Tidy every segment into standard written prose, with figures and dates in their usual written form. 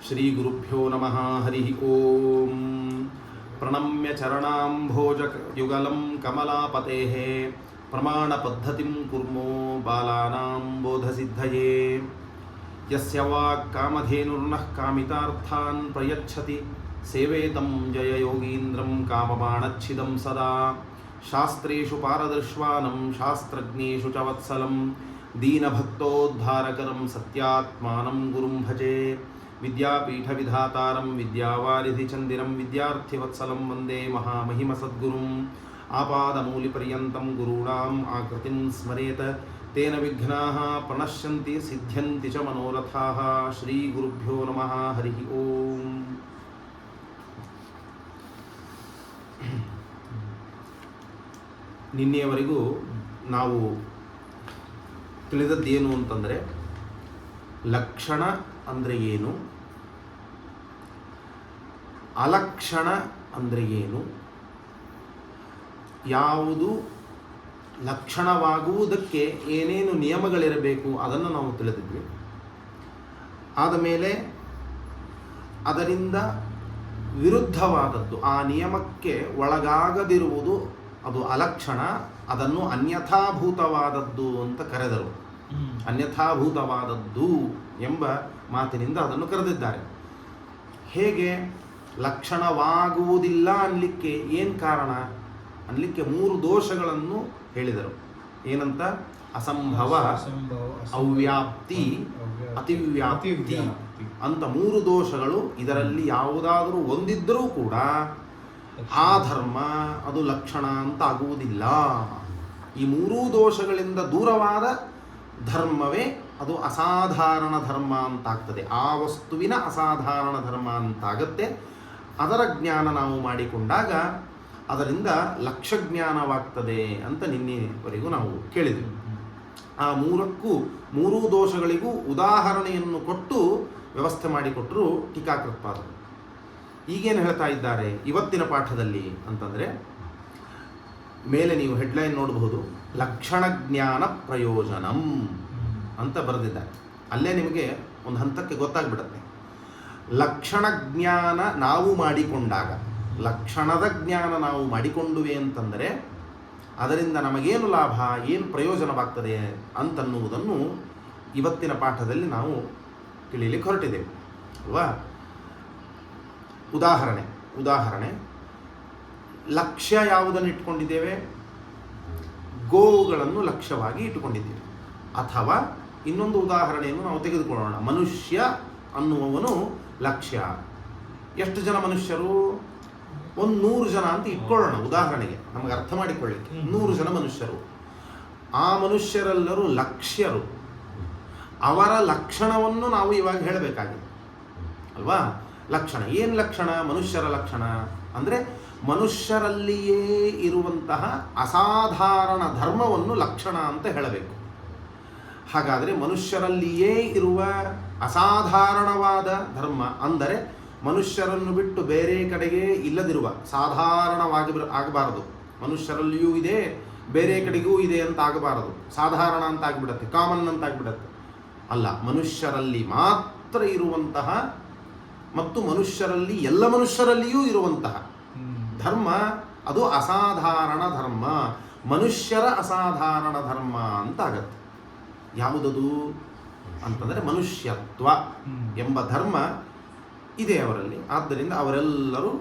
ಶ್ರೀ ಗುರುಭ್ಯೋ ನಮಃ ಹರಿ ಓಂ. ಪ್ರಣಮ್ಯ ಚರಣಾಂಭೋಜಯುಗಲಂ ಕಮಲಾಪತೇಃ ಪ್ರಮಾಣ ಪದ್ಧತಿಂ ಕುರ್ಮೋ ಬಾಲಾನಾಂ ಬೋಧಸಿದ್ಧಯೇ. ಯಸ್ಯ ವಾಕ್ ಕಾಮಧೇನುರ್ನಃ ಕಾಮಿತಾರ್ಥಾನ್ ಪ್ರಯಚ್ಛತಿ ಸೇವೇತಂ ಜಯ ಯೋಗೀಂದ್ರಂ ಕಾಮಬಾಣಚ್ಛಿದಂ ಸದಾ. ಶಾಸ್ತ್ರೇಷು ಪಾರದರ್ಶ್ವಾನಂ ಶಾಸ್ತ್ರಜ್ಞೇಷು ಚ ವತ್ಸಲಂ ದೀನಭಕ್ತೋದ್ಧಾರಕರಂ ಸತ್ಯಾತ್ಮಾನಂ ಗುರುಂ ಭಜೆ. ವಿದ್ಯಾಪೀಠವಿಧಾತಾರಂ ವಿದ್ಯಾವಾರಿಧಿಚಂದಿರಂ ವಿದ್ಯಾರ್ಥಿವತ್ಸಲಂ ವಂದೇ ಮಹಾಮಹಿಮಸದ್ಗುರುಂ. ಆಪಾದಮೂಲಿಪರ್ಯಂತಂ ಗುರುಣಾಂ ಆಕೃತಿಂ ಸ್ಮರೇತ್ ತೇನ ವಿಘ್ನಾಃ ಪ್ರಣಶ್ಯಂತಿ ಸಿದ್ಧ್ಯಂತಿ ಚ ಮನೋರಥಾಃ. ಶ್ರೀ ಗುರುಭ್ಯೋ ನಮಃ ಹರಿ ಓಂ. ನಿನ್ನೆಯವರೆಗೂ ನಾವು ತಿಳಿದದ್ದೇನು ಅಂತಂದರೆ, ಲಕ್ಷಣ ಅಂದರೆ ಏನು, ಅಲಕ್ಷಣ ಅಂದರೆ ಏನು, ಯಾವುದು ಲಕ್ಷಣವಾಗುವುದಕ್ಕೆ ಏನೇನು ನಿಯಮಗಳಿರಬೇಕು ಅದನ್ನು ನಾವು ತಿಳಿದಿದ್ವಿ. ಆದ ಮೇಲೆ ಅದರಿಂದ ವಿರುದ್ಧವಾದದ್ದು, ಆ ನಿಯಮಕ್ಕೆ ಒಳಗಾಗದಿರುವುದು ಅದು ಅಲಕ್ಷಣ, ಅದನ್ನು ಅನ್ಯಥಾಭೂತವಾದದ್ದು ಅಂತ ಕರೆದರು. ಅನ್ಯಥಾಭೂತವಾದದ್ದು ಎಂಬ ಮಾತಿನಿಂದ ಅದನ್ನು ಕರೆದಿದ್ದಾರೆ. ಹೇಗೆ ಲಕ್ಷಣವಾಗುವುದಿಲ್ಲ ಅನ್ನಲಿಕ್ಕೆ ಏನು ಕಾರಣ ಅನ್ನಲಿಕ್ಕೆ 3 ದೋಷಗಳನ್ನು ಹೇಳಿದರು. ಏನಂತ? ಅಸಂಭವ, ಅವ್ಯಾಪ್ತಿ, ಅತಿವ್ಯಾಪ್ತಿ ಅಂತ 3 ದೋಷಗಳು. ಇದರಲ್ಲಿ ಯಾವುದಾದರೂ ಒಂದಿದ್ದರೂ ಕೂಡ ಆ ಧರ್ಮ ಅದು ಲಕ್ಷಣ ಅಂತ ಆಗುವುದಿಲ್ಲ. ಈ 3 ದೋಷಗಳಿಂದ ದೂರವಾದ ಧರ್ಮವೇ ಅದು ಅಸಾಧಾರಣ ಧರ್ಮ ಅಂತಾಗ್ತದೆ. ಆ ವಸ್ತುವಿನ ಅಸಾಧಾರಣ ಧರ್ಮ ಅಂತಾಗತ್ತೆ. ಅದರ ಜ್ಞಾನ ನಾವು ಮಾಡಿಕೊಂಡಾಗ ಅದರಿಂದ ಲಕ್ಷಜ್ಞಾನವಾಗ್ತದೆ ಅಂತ ನಿನ್ನೆವರೆಗೂ ನಾವು ಕೇಳಿದ್ವಿ. ಆ 3 ದೋಷಗಳಿಗೂ ಉದಾಹರಣೆಯನ್ನು ಕೊಟ್ಟು ವ್ಯವಸ್ಥೆ ಮಾಡಿಕೊಟ್ಟರು ಟೀಕಾಕೃತ್ಪಾದರು. ಈಗೇನು ಹೇಳ್ತಾ ಇದ್ದಾರೆ ಇವತ್ತಿನ ಪಾಠದಲ್ಲಿ ಅಂತಂದರೆ, ಮೇಲೆ ನೀವು ಹೆಡ್ಲೈನ್ ನೋಡಬಹುದು, ಲಕ್ಷಣ ಜ್ಞಾನ ಪ್ರಯೋಜನಂ ಅಂತ ಬರೆದಿದ್ದಾರೆ. ಅಲ್ಲೇ ನಿಮಗೆ ಒಂದು ಹಂತಕ್ಕೆ ಗೊತ್ತಾಗ್ಬಿಡುತ್ತೆ. ಲಕ್ಷಣ ಜ್ಞಾನ ನಾವು ಮಾಡಿಕೊಂಡಾಗ, ಲಕ್ಷಣದ ಜ್ಞಾನ ನಾವು ಮಾಡಿಕೊಂಡುವೆ ಅಂತಂದರೆ ಅದರಿಂದ ನಮಗೇನು ಲಾಭ, ಏನು ಪ್ರಯೋಜನವಾಗ್ತದೆ ಅಂತನ್ನುವುದನ್ನು ಇವತ್ತಿನ ಪಾಠದಲ್ಲಿ ನಾವು ತಿಳಿಯಲಿಕ್ಕೆ ಹೊರಟಿದ್ದೇವೆ ಅಲ್ವಾ. ಉದಾಹರಣೆ ಲಕ್ಷ್ಯ ಯಾವುದನ್ನು ಇಟ್ಕೊಂಡಿದ್ದೇವೆ? ಗೋವುಗಳನ್ನು ಲಕ್ಷ್ಯವಾಗಿ ಇಟ್ಟುಕೊಂಡಿದ್ದೇವೆ. ಅಥವಾ ಇನ್ನೊಂದು ಉದಾಹರಣೆಯನ್ನು ನಾವು ತೆಗೆದುಕೊಳ್ಳೋಣ. ಮನುಷ್ಯ ಅನ್ನುವವನು ಲಕ್ಷ್ಯ. ಎಷ್ಟು ಜನ ಮನುಷ್ಯರು? 100 ಜನ ಅಂತ ಇಟ್ಕೊಳ್ಳೋಣ ಉದಾಹರಣೆಗೆ, ನಮಗೆ ಅರ್ಥ ಮಾಡಿಕೊಳ್ಳಿಕ್ಕೆ. 100 ಜನ ಮನುಷ್ಯರು. ಆ ಮನುಷ್ಯರೆಲ್ಲರೂ ಲಕ್ಷ್ಯರು. ಅವರ ಲಕ್ಷಣವನ್ನು ನಾವು ಇವಾಗ ಹೇಳಬೇಕಾಗಿದೆ ಅಲ್ವಾ. ಲಕ್ಷಣ ಏನು? ಲಕ್ಷಣ ಮನುಷ್ಯರ ಲಕ್ಷಣ ಅಂದರೆ ಮನುಷ್ಯರಲ್ಲಿಯೇ ಇರುವಂತಹ ಅಸಾಧಾರಣ ಧರ್ಮವನ್ನು ಲಕ್ಷಣ ಅಂತ ಹೇಳಬೇಕು. ಹಾಗಾದರೆ ಮನುಷ್ಯರಲ್ಲಿಯೇ ಇರುವ ಅಸಾಧಾರಣವಾದ ಧರ್ಮ ಅಂದರೆ ಮನುಷ್ಯರನ್ನು ಬಿಟ್ಟು ಬೇರೆ ಕಡೆಗೆ ಇಲ್ಲದಿರುವ, ಆಗಬಾರದು. ಮನುಷ್ಯರಲ್ಲಿಯೂ ಇದೆ, ಬೇರೆ ಕಡೆಗೂ ಇದೆ ಅಂತ ಆಗಬಾರದು. ಸಾಧಾರಣ ಅಂತ ಆಗಿಬಿಡತ್ತೆ, ಕಾಮನ್ ಅಂತ ಆಗಿಬಿಡತ್ತೆ. ಅಲ್ಲ, ಮನುಷ್ಯರಲ್ಲಿ ಮಾತ್ರ ಇರುವಂತಹ ಮತ್ತು ಮನುಷ್ಯರಲ್ಲಿ ಎಲ್ಲ ಮನುಷ್ಯರಲ್ಲಿಯೂ ಇರುವಂತಹ ಧರ್ಮ ಅದು ಅಸಾಧಾರಣ ಧರ್ಮ, ಮನುಷ್ಯರ ಅಸಾಧಾರಣ ಧರ್ಮ ಅಂತ ಆಗತ್ತೆ. ಯಾವುದದು ಅಂತಂದರೆ ಮನುಷ್ಯತ್ವ ಎಂಬ ಧರ್ಮ ಇದೆ ಅವರಲ್ಲಿ. ಆದ್ದರಿಂದ ಅವರೆಲ್ಲರೂ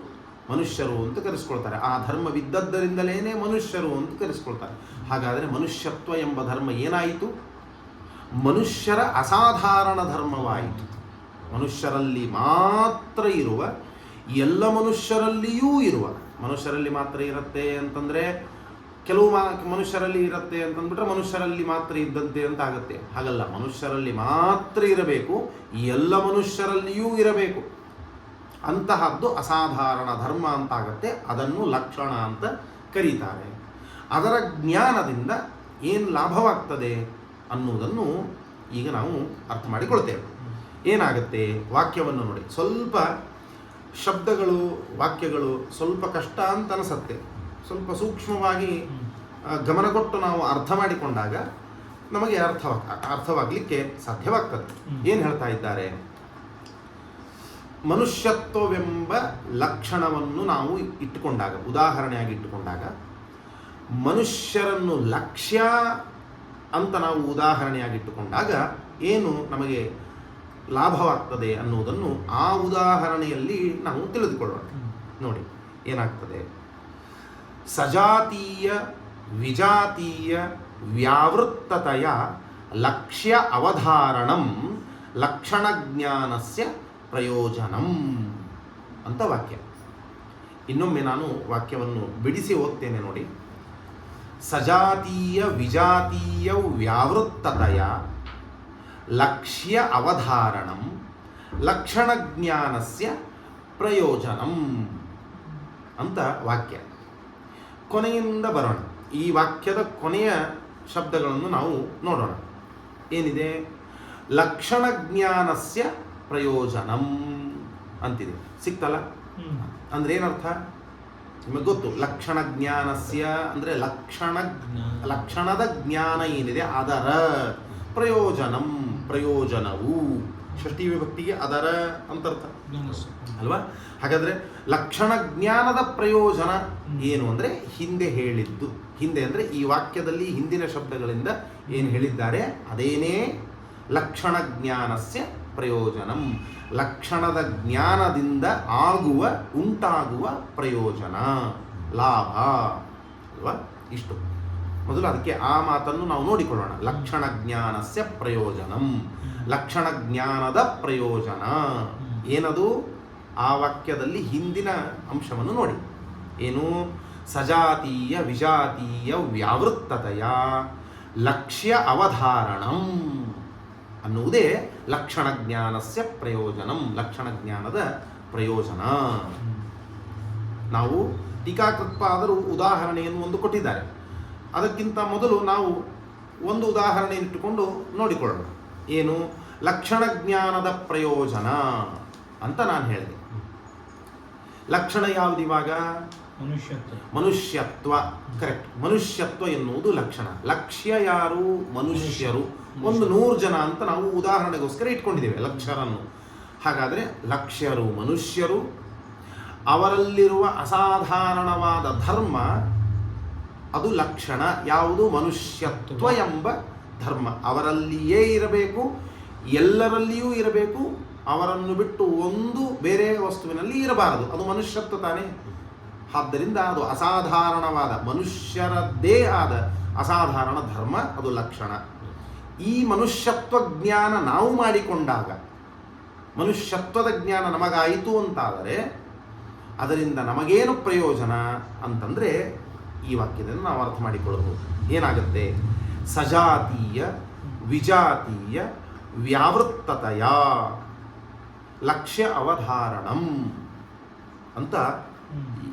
ಮನುಷ್ಯರು ಅಂತ ಕರೆಸ್ಕೊಳ್ತಾರೆ. ಆ ಧರ್ಮವಿದ್ದದ್ದರಿಂದಲೇ ಮನುಷ್ಯರು ಅಂತ ಕರೆಸ್ಕೊಳ್ತಾರೆ. ಹಾಗಾದರೆ ಮನುಷ್ಯತ್ವ ಎಂಬ ಧರ್ಮ ಏನಾಯಿತು? ಮನುಷ್ಯರ ಅಸಾಧಾರಣ ಧರ್ಮವಾಯಿತು. ಮನುಷ್ಯರಲ್ಲಿ ಮಾತ್ರ ಇರುವ, ಎಲ್ಲ ಮನುಷ್ಯರಲ್ಲಿಯೂ ಇರುವ. ಮನುಷ್ಯರಲ್ಲಿ ಮಾತ್ರ ಇರುತ್ತೆ ಅಂತಂದರೆ ಕೆಲವು ಮನುಷ್ಯರಲ್ಲಿ ಇರುತ್ತೆ ಅಂತಂದ್ಬಿಟ್ರೆ ಮನುಷ್ಯರಲ್ಲಿ ಮಾತ್ರ ಇದ್ದಂತೆ ಅಂತ ಆಗುತ್ತೆ. ಹಾಗಲ್ಲ, ಮನುಷ್ಯರಲ್ಲಿ ಮಾತ್ರ ಇರಬೇಕು, ಎಲ್ಲ ಮನುಷ್ಯರಲ್ಲಿಯೂ ಇರಬೇಕು. ಅಂತಹದ್ದು ಅಸಾಧಾರಣ ಧರ್ಮ ಅಂತಾಗತ್ತೆ. ಅದನ್ನು ಲಕ್ಷಣ ಅಂತ ಕರೀತಾರೆ. ಅದರ ಜ್ಞಾನದಿಂದ ಏನು ಲಾಭವಾಗ್ತದೆ ಅನ್ನುವುದನ್ನು ಈಗ ನಾವು ಅರ್ಥ ಮಾಡಿಕೊಳ್ತೇವೆ. ಏನಾಗುತ್ತೆ? ವಾಕ್ಯವನ್ನು ನೋಡಿ. ಸ್ವಲ್ಪ ಶಬ್ದಗಳು, ವಾಕ್ಯಗಳು ಸ್ವಲ್ಪ ಕಷ್ಟ ಅಂತ ಅನಿಸುತ್ತೆ. ಸ್ವಲ್ಪ ಸೂಕ್ಷ್ಮವಾಗಿ ಗಮನ ಕೊಟ್ಟು ನಾವು ಅರ್ಥ ಮಾಡಿಕೊಂಡಾಗ ನಮಗೆ ಅರ್ಥವಾಗಲಿಕ್ಕೆ ಸಾಧ್ಯವಾಗ್ತದೆ. ಏನು ಹೇಳ್ತಾ ಇದ್ದಾರೆ? ಮನುಷ್ಯತ್ವವೆಂಬ ಲಕ್ಷಣವನ್ನು ನಾವು ಇಟ್ಟುಕೊಂಡಾಗ, ಉದಾಹರಣೆಯಾಗಿ ಇಟ್ಟುಕೊಂಡಾಗ, ಮನುಷ್ಯರನ್ನು ಲಕ್ಷ್ಯ ಅಂತ ನಾವು ಉದಾಹರಣೆಯಾಗಿಟ್ಟುಕೊಂಡಾಗ ಏನು ನಮಗೆ ಲಾಭವಾಗ್ತದೆ ಅನ್ನುವುದನ್ನು ಆ ಉದಾಹರಣೆಯಲ್ಲಿ ನಾವು ತಿಳಿದುಕೊಳ್ಳೋಣ. ನೋಡಿ ಏನಾಗ್ತದೆ. ಸಜಾತೀಯ ವಿಜಾತೀಯ ವ್ಯಾವೃತ್ತತೆಯ ಲಕ್ಷ್ಯ ಅವಧಾರಣಂ ಲಕ್ಷಣಜ್ಞಾನಸ್ಯ ಪ್ರಯೋಜನಂ ಅಂತ ವಾಕ್ಯ. ಇನ್ನೊಮ್ಮೆ ನಾನು ವಾಕ್ಯವನ್ನು ಬಿಡಿಸಿ ಓದ್ತೇನೆ ನೋಡಿ. ಸಜಾತೀಯ ವಿಜಾತೀಯ ವ್ಯಾವೃತ್ತತೆಯ ಲಕ್ಷ್ಯ ಅವಧಾರಣಂ ಲಕ್ಷಣಜ್ಞಾನಸ್ಯ ಪ್ರಯೋಜನಂ ಅಂತ ವಾಕ್ಯ. ಕೊನೆಯಿಂದ ಬರೋಣ. ಈ ವಾಕ್ಯದ ಕೊನೆಯ ಶಬ್ದಗಳನ್ನು ನಾವು ನೋಡೋಣ. ಏನಿದೆ? ಲಕ್ಷಣಜ್ಞಾನಸ್ಯ ಪ್ರಯೋಜನಂ ಅಂತಿದೆ. ಸಿಕ್ತಲ್ಲ? ಅಂದ್ರೆ ಏನರ್ಥ ನಿಮಗೆ ಗೊತ್ತು. ಲಕ್ಷಣ ಜ್ಞಾನಸ್ಯ ಅಂದರೆ ಲಕ್ಷಣದ ಜ್ಞಾನ ಏನಿದೆ ಅದರ ಪ್ರಯೋಜನಂ, ಪ್ರಯೋಜನವು ಷಷ್ಠಿ ವಿಭಕ್ತಿಗೆ ಅದರ ಅಂತರ್ಥ ಅಲ್ವಾ? ಹಾಗಾದ್ರೆ ಲಕ್ಷಣ ಜ್ಞಾನದ ಪ್ರಯೋಜನ ಏನು ಅಂದರೆ ಹಿಂದೆ ಹೇಳಿದ್ದು. ಹಿಂದೆ ಅಂದರೆ ಈ ವಾಕ್ಯದಲ್ಲಿ ಹಿಂದಿನ ಶಬ್ದಗಳಿಂದ ಏನು ಹೇಳಿದ್ದಾರೆ ಅದೇನೇ ಲಕ್ಷಣ ಜ್ಞಾನಸ್ಯ ಪ್ರಯೋಜನಂ, ಲಕ್ಷಣದ ಜ್ಞಾನದಿಂದ ಉಂಟಾಗುವ ಪ್ರಯೋಜನ, ಲಾಭ ಅಲ್ವಾ? ಇಷ್ಟು ಮೊದಲು ಅದಕ್ಕೆ ಆ ಮಾತನ್ನು ನಾವು ನೋಡಿಕೊಳ್ಳೋಣ. ಲಕ್ಷಣ ಜ್ಞಾನಸ್ಯ ಪ್ರಯೋಜನಂ, ಲಕ್ಷಣ ಜ್ಞಾನದ ಪ್ರಯೋಜನ ಏನದು? ಆ ವಾಕ್ಯದಲ್ಲಿ ಹಿಂದಿನ ಅಂಶವನ್ನು ನೋಡಿ. ಏನು? ಸಜಾತೀಯ ವಿಜಾತೀಯ ವ್ಯಾವೃತ್ತತೆಯ ಲಕ್ಷ್ಯ ಅವಧಾರಣಂ ಅನ್ನುವುದೇ ಲಕ್ಷಣ ಜ್ಞಾನಸ್ಯ ಪ್ರಯೋಜನಂ, ಲಕ್ಷಣ ಜ್ಞಾನದ ಪ್ರಯೋಜನ. ನಾವು ಟೀಕಾಕೃತ್ಪಾದರು ಉದಾಹರಣೆಯನ್ನು ಒಂದು ಕೊಟ್ಟಿದ್ದಾರೆ. ಅದಕ್ಕಿಂತ ಮೊದಲು ನಾವು ಒಂದು ಉದಾಹರಣೆಯನ್ನು ಇಟ್ಟುಕೊಂಡು ನೋಡಿಕೊಳ್ಳೋಣ. ಏನು? ಲಕ್ಷಣ ಜ್ಞಾನದ ಪ್ರಯೋಜನ ಅಂತ ನಾನು ಹೇಳಿದೆ. ಲಕ್ಷಣ ಯಾವುದು ಇವಾಗ? ಮನುಷ್ಯತ್ವ. ಕರೆಕ್ಟ್. ಮನುಷ್ಯತ್ವ ಎನ್ನುವುದು ಲಕ್ಷಣ. ಲಕ್ಷ್ಯ ಯಾರು? ಮನುಷ್ಯರು. 100 ಜನ ಅಂತ ನಾವು ಉದಾಹರಣೆಗೋಸ್ಕರ ಇಟ್ಕೊಂಡಿದ್ದೇವೆ ಲಕ್ಷ್ಯರನ್ನು. ಹಾಗಾದರೆ ಲಕ್ಷ್ಯರು ಮನುಷ್ಯರು, ಅವರಲ್ಲಿರುವ ಅಸಾಧಾರಣವಾದ ಧರ್ಮ ಅದು ಲಕ್ಷಣ. ಯಾವುದು? ಮನುಷ್ಯತ್ವ ಎಂಬ ಧರ್ಮ ಅವರಲ್ಲಿಯೇ ಇರಬೇಕು, ಎಲ್ಲರಲ್ಲಿಯೂ ಇರಬೇಕು. ಅವರನ್ನು ಬಿಟ್ಟು ಒಂದು ಬೇರೆ ವಸ್ತುವಿನಲ್ಲಿ ಇರಬಾರದು. ಅದು ಮನುಷ್ಯತ್ವ ತಾನೇ. ಆದ್ದರಿಂದ ಅದು ಅಸಾಧಾರಣವಾದ ಮನುಷ್ಯರದ್ದೇ ಆದ ಅಸಾಧಾರಣ ಧರ್ಮ, ಅದು ಲಕ್ಷಣ. ಈ ಮನುಷ್ಯತ್ವ ಜ್ಞಾನ ನಾವು ಮಾಡಿಕೊಂಡಾಗ, ಮನುಷ್ಯತ್ವದ ಜ್ಞಾನ ನಮಗಾಯಿತು ಅಂತಾದರೆ ಅದರಿಂದ ನಮಗೇನು ಪ್ರಯೋಜನ ಅಂತಂದರೆ ಈ ವಾಕ್ಯದಿಂದ ನಾವು ಅರ್ಥ ಮಾಡಿಕೊಳ್ಳಬಹುದು. ಏನಾಗುತ್ತೆ? ಸಜಾತೀಯ ವಿಜಾತೀಯ ವ್ಯಾವೃತ್ತತೆಯ ಲಕ್ಷ್ಯ ಅವಧಾರಣಂ ಅಂತ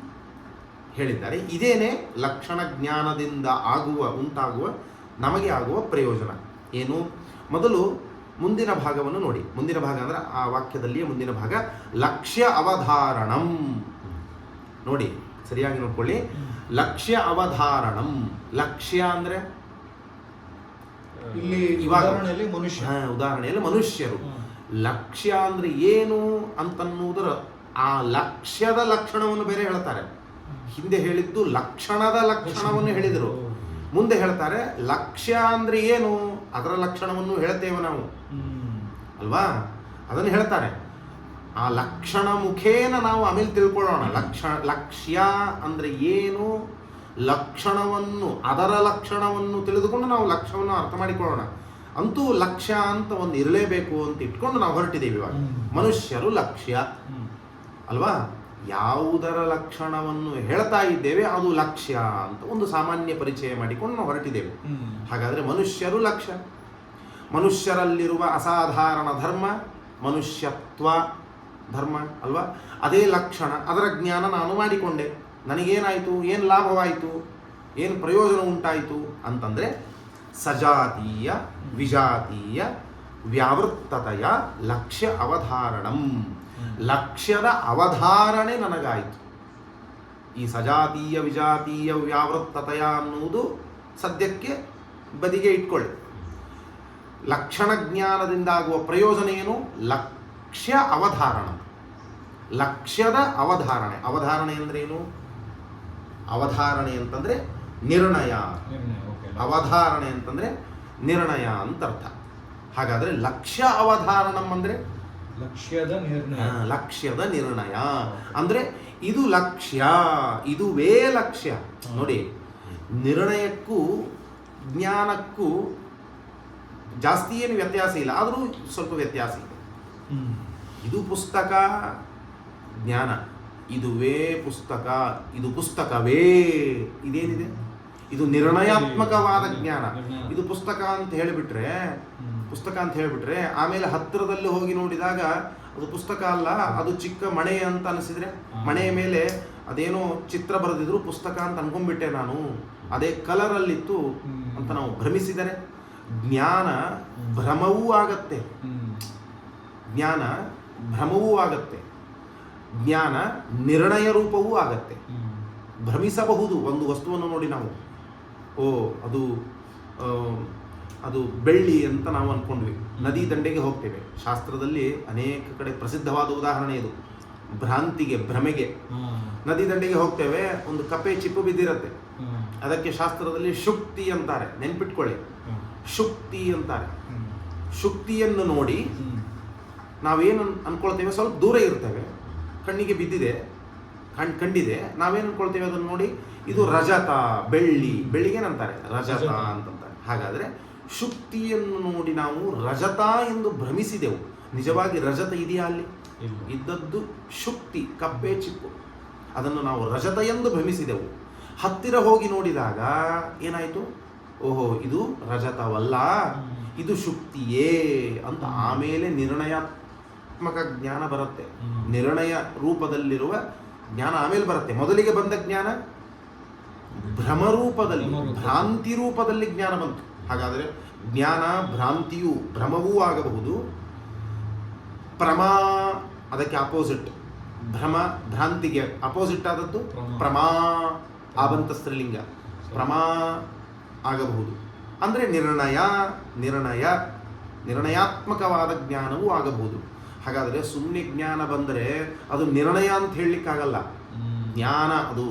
ಹೇಳಿದ್ದಾರೆ. ಇದೇನೇ ಲಕ್ಷಣ ಜ್ಞಾನದಿಂದ ಉಂಟಾಗುವ ನಮಗೆ ಆಗುವ ಪ್ರಯೋಜನ. ಏನು? ಮೊದಲು ಮುಂದಿನ ಭಾಗವನ್ನು ನೋಡಿ. ಮುಂದಿನ ಭಾಗ ಅಂದರೆ ಆ ವಾಕ್ಯದಲ್ಲಿಯೇ ಮುಂದಿನ ಭಾಗ ಲಕ್ಷ್ಯ ಅವಧಾರಣಂ. ನೋಡಿ ಸರಿಯಾಗಿ ನೋಡ್ಕೊಳ್ಳಿ. ಲಕ್ಷ್ಯ ಅವಧಾರಣಂ. ಲಕ್ಷ್ಯ ಅಂದರೆ ಇಲ್ಲಿ ಉದಾಹರಣೆಯಲ್ಲಿ ಮನುಷ್ಯರು. ಲಕ್ಷ್ಯ ಅಂದ್ರೆ ಏನು ಅಂತನ್ನುವುದರ ಆ ಲಕ್ಷ್ಯದ ಲಕ್ಷಣವನ್ನು ಬೇರೆ ಹೇಳ್ತಾರೆ. ಹಿಂದೆ ಹೇಳಿದ್ದು ಲಕ್ಷಣದ ಲಕ್ಷಣವನ್ನು ಹೇಳಿದರು. ಮುಂದೆ ಹೇಳ್ತಾರೆ ಲಕ್ಷ್ಯ ಅಂದ್ರೆ ಏನು, ಅದರ ಲಕ್ಷಣವನ್ನು ಹೇಳ್ತೇವೆ ನಾವು ಅಲ್ವಾ? ಅದನ್ನು ಹೇಳ್ತಾರೆ. ಆ ಲಕ್ಷಣ ಮುಖೇನ ನಾವು ಆಮೇಲೆ ತಿಳ್ಕೊಳ್ಳೋಣ. ಲಕ್ಷ್ಯ ಅಂದ್ರೆ ಏನು, ಲಕ್ಷಣವನ್ನು, ಅದರ ಲಕ್ಷಣವನ್ನು ತಿಳಿದುಕೊಂಡು ನಾವು ಲಕ್ಷ್ಯವನ್ನು ಅರ್ಥ ಮಾಡಿಕೊಳ್ಳೋಣ. ಅಂತೂ ಲಕ್ಷ್ಯ ಅಂತ ಒಂದು ಇರಲೇಬೇಕು ಅಂತ ಇಟ್ಕೊಂಡು ನಾವು ಹೊರಟಿದ್ದೇವೆ. ಇವಾಗ ಮನುಷ್ಯರು ಲಕ್ಷ್ಯ ಅಲ್ವಾ? ಯಾವುದರ ಲಕ್ಷಣವನ್ನು ಹೇಳ್ತಾ ಇದ್ದೇವೆ ಅದು ಲಕ್ಷ್ಯ ಅಂತ ಒಂದು ಸಾಮಾನ್ಯ ಪರಿಚಯ ಮಾಡಿಕೊಂಡು ನಾವು ಹೊರಟಿದ್ದೇವೆ. ಹಾಗಾದರೆ ಮನುಷ್ಯರು ಲಕ್ಷ್ಯ. ಮನುಷ್ಯರಲ್ಲಿರುವ ಅಸಾಧಾರಣ ಧರ್ಮ ಮನುಷ್ಯತ್ವ ಧರ್ಮ ಅಲ್ವಾ? ಅದೇ ಲಕ್ಷಣ, ಅದರ ಜ್ಞಾನ ನಾನು ಮಾಡಿಕೊಂಡೆ. ನನಗೇನಾಯಿತು, ಏನು ಲಾಭವಾಯಿತು, ಏನು ಪ್ರಯೋಜನ ಉಂಟಾಯಿತು ಅಂತಂದರೆ ಸಜಾತೀಯ ವಿಜಾತೀಯ ವ್ಯಾವೃತ್ತತೆಯ ಲಕ್ಷ್ಯ ಅವಧಾರಣಂ. ಲಕ್ಷ್ಯದ ಅವಧಾರಣೆ ನನಗಾಯಿತು. ಈ ಸಜಾತೀಯ ವಿಜಾತೀಯ ವ್ಯಾವೃತ್ತತೆಯ ಅನ್ನುವುದು ಸದ್ಯಕ್ಕೆ ಬದಿಗೆ ಇಟ್ಕೊಳ್ಳಿ. ಲಕ್ಷಣ ಜ್ಞಾನದಿಂದಾಗುವ ಪ್ರಯೋಜನ ಏನು? ಲಕ್ಷ್ಯ ಅವಧಾರಣ. ಲಕ್ಷ್ಯದ ಅವಧಾರಣೆ. ಅವಧಾರಣೆ ಅಂದ್ರೆ ಏನು? ಅವಧಾರಣೆ ಅಂತಂದ್ರೆ ನಿರ್ಣಯ. ಅವಧಾರಣೆ ಅಂತಂದ್ರೆ ನಿರ್ಣಯ ಅಂತ ಅರ್ಥ. ಹಾಗಾದ್ರೆ ಲಕ್ಷ್ಯ ಅವಧಾರಣಂ ಅಂದ್ರೆ ಲಕ್ಷ್ಯದ ನಿರ್ಣಯ ಅಂದ್ರೆ ಇದು ಲಕ್ಷ್ಯ, ಇದುವೇ ಲಕ್ಷ್ಯ. ನೋಡಿ, ನಿರ್ಣಯಕ್ಕೂ ಜ್ಞಾನಕ್ಕೂ ಜಾಸ್ತಿ ಏನು ವ್ಯತ್ಯಾಸ ಇಲ್ಲ, ಆದರೂ ಸ್ವಲ್ಪ ವ್ಯತ್ಯಾಸ ಇದೆ. ಇದು ಪುಸ್ತಕ ಜ್ಞಾನ, ಇದುವೇ ಪುಸ್ತಕ, ಇದು ಪುಸ್ತಕವೇ. ಇದೇನಿದೆ? ಇದು ನಿರ್ಣಯಾತ್ಮಕವಾದ ಜ್ಞಾನ. ಇದು ಪುಸ್ತಕ ಅಂತ ಹೇಳಿಬಿಟ್ರೆ ಆಮೇಲೆ ಹತ್ತಿರದಲ್ಲಿ ಹೋಗಿ ನೋಡಿದಾಗ ಅದು ಪುಸ್ತಕ ಅಲ್ಲ, ಅದು ಚಿಕ್ಕ ಮಣೆ ಅಂತ ಅನಿಸಿದ್ರೆ, ಮಣೆಯ ಮೇಲೆ ಅದೇನೋ ಚಿತ್ರ ಬರೆದಿದ್ರು ಪುಸ್ತಕ ಅಂತ ಅನ್ಕೊಂಡ್ಬಿಟ್ಟೆ ನಾನು, ಅದೇ ಕಲರಲ್ಲಿತ್ತು ಅಂತ ನಾವು ಭ್ರಮಿಸಿದರೆ ಜ್ಞಾನ ಭ್ರಮವೂ ಆಗತ್ತೆ. ಜ್ಞಾನ ಭ್ರಮವೂ ಆಗತ್ತೆ, ಜ್ಞಾನ ನಿರ್ಣಯ ರೂಪವೂ ಆಗತ್ತೆ. ಭ್ರಮಿಸಬಹುದು ಒಂದು ವಸ್ತುವನ್ನು ನೋಡಿ ನಾವು, ಅದು ಬೆಳ್ಳಿ ಅಂತ ನಾವು ಅಂದ್ಕೊಂಡ್ವಿ. ನದಿ ದಂಡೆಗೆ ಹೋಗ್ತೇವೆ, ಶಾಸ್ತ್ರದಲ್ಲಿ ಅನೇಕ ಕಡೆ ಪ್ರಸಿದ್ಧವಾದ ಉದಾಹರಣೆ ಇದು, ಭ್ರಾಂತಿಗೆ, ಭ್ರಮೆಗೆ. ನದಿ ದಂಡೆಗೆ ಹೋಗ್ತೇವೆ, ಒಂದು ಕಪ್ಪೆ ಚಿಪ್ಪು ಬಿದ್ದಿರತ್ತೆ, ಅದಕ್ಕೆ ಶಾಸ್ತ್ರದಲ್ಲಿ ಶುಕ್ತಿ ಅಂತಾರೆ, ನೆನ್ಪಿಟ್ಕೊಳ್ಳಿ, ಶುಕ್ತಿ ಅಂತಾರೆ. ಶುಕ್ತಿಯನ್ನು ನೋಡಿ ನಾವೇನು ಅನ್ಕೊಳ್ತೇವೆ, ಸ್ವಲ್ಪ ದೂರ ಇರ್ತೇವೆ, ಕಣ್ಣಿಗೆ ಬಿದ್ದಿದೆ, ಕಂಡಿದೆ, ನಾವೇನು ಅನ್ಕೊಳ್ತೇವೆ ಅದನ್ನು ನೋಡಿ, ಇದು ರಜತ, ಬೆಳ್ಳಿಗೇನಂತಾರೆ ರಜತ ಅಂತಂತಾರೆ. ಹಾಗಾದ್ರೆ ಶುಕ್ತಿಯನ್ನು ನೋಡಿ ನಾವು ರಜತ ಎಂದು ಭ್ರಮಿಸಿದೆವು. ನಿಜವಾಗಿ ರಜತ ಇದೆಯಾ? ಅಲ್ಲಿ ಇದ್ದದ್ದು ಶುಕ್ತಿ, ಕಪ್ಪೆ ಚಿಪ್ಪು, ಅದನ್ನು ನಾವು ರಜತ ಎಂದು ಭ್ರಮಿಸಿದೆವು. ಹತ್ತಿರ ಹೋಗಿ ನೋಡಿದಾಗ ಏನಾಯಿತು? ಓಹೋ, ಇದು ರಜತವಲ್ಲ, ಇದು ಶುಕ್ತಿಯೇ ಅಂತ ಆಮೇಲೆ ನಿರ್ಣಯಾತ್ಮಕ ಜ್ಞಾನ ಬರುತ್ತೆ. ನಿರ್ಣಯ ರೂಪದಲ್ಲಿರುವ ಜ್ಞಾನ ಆಮೇಲೆ ಬರುತ್ತೆ. ಮೊದಲಿಗೆ ಬಂದ ಜ್ಞಾನ ಭ್ರಮರೂಪದಲ್ಲಿ, ಭ್ರಾಂತಿ ರೂಪದಲ್ಲಿ ಜ್ಞಾನ ಬಂತು. ಹಾಗಾದರೆ ಜ್ಞಾನ ಭ್ರಾಂತಿಯೂ ಭ್ರಮವೂ ಆಗಬಹುದು. ಪ್ರಮಾ ಅದಕ್ಕೆ ಅಪೋಸಿಟ್, ಭ್ರಮ ಭ್ರಾಂತಿಗೆ ಅಪೋಸಿಟ್ ಆದದ್ದು ಪ್ರಮಾ, ಆಬಂತ ಸ್ತ್ರೀಲಿಂಗ, ಪ್ರಮಾ ಆಗಬಹುದು. ಅಂದರೆ ನಿರ್ಣಯಾತ್ಮಕವಾದ ಜ್ಞಾನವೂ ಆಗಬಹುದು. ಹಾಗಾದರೆ ಸುಮ್ಮನೆ ಜ್ಞಾನ ಬಂದರೆ ಅದು ನಿರ್ಣಯ ಅಂತ ಹೇಳಲಿಕ್ಕಾಗಲ್ಲ. ಜ್ಞಾನ ಅದು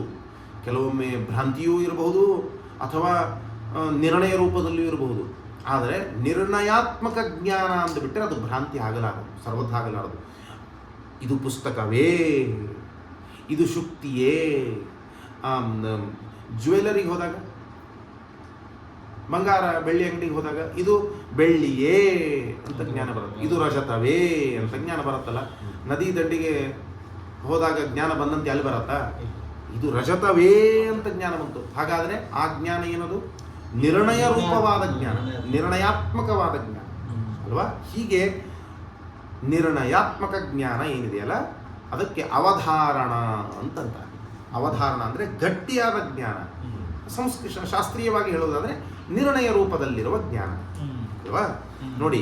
ಕೆಲವೊಮ್ಮೆ ಭ್ರಾಂತಿಯೂ ಇರಬಹುದು ಅಥವಾ ನಿರ್ಣಯ ರೂಪದಲ್ಲಿಯೂ ಇರಬಹುದು. ಆದರೆ ನಿರ್ಣಯಾತ್ಮಕ ಜ್ಞಾನ ಅಂದುಬಿಟ್ಟರೆ ಅದು ಭ್ರಾಂತಿ ಆಗಲಾರದು, ಸರ್ವಥಾ ಆಗಲಾರದು. ಇದು ಪುಸ್ತಕವೇ, ಇದು ಶುಕ್ತಿಯೇ. ಜ್ಯುವೆಲರಿಗೆ ಹೋದಾಗ, ಬಂಗಾರ ಬೆಳ್ಳಿ ಅಂಗಡಿಗೆ ಹೋದಾಗ ಇದು ಬೆಳ್ಳಿಯೇ ಅಂತ ಜ್ಞಾನ ಬರುತ್ತೆ, ಇದು ರಜತವೇ ಅಂತ ಜ್ಞಾನ ಬರುತ್ತಲ್ಲ. ನದಿ ದಂಡಿಗೆ ಹೋದಾಗ ಜ್ಞಾನ ಬಂದಂತೆ ಅಲ್ಲಿ ಬರತ್ತಾ? ಇದು ರಜತವೇ ಅಂತ ಜ್ಞಾನ ಬಂತು. ಹಾಗಾದರೆ ಆ ಜ್ಞಾನ ಏನದು? ನಿರ್ಣಯ ರೂಪವಾದ ಜ್ಞಾನ, ನಿರ್ಣಯಾತ್ಮಕವಾದ ಜ್ಞಾನ ಅಲ್ವಾ? ಹೀಗೆ ನಿರ್ಣಯಾತ್ಮಕ ಜ್ಞಾನ ಏನಿದೆಯಲ್ಲ ಅದಕ್ಕೆ ಅವಧಾರಣ ಅಂತಂತಾರೆ. ಅವಧಾರಣ ಅಂದರೆ ಗಟ್ಟಿಯಾದ ಜ್ಞಾನ. ಶಾಸ್ತ್ರೀಯವಾಗಿ ಹೇಳೋದಾದರೆ ನಿರ್ಣಯ ರೂಪದಲ್ಲಿರುವ ಜ್ಞಾನ ಅಲ್ವಾ? ನೋಡಿ,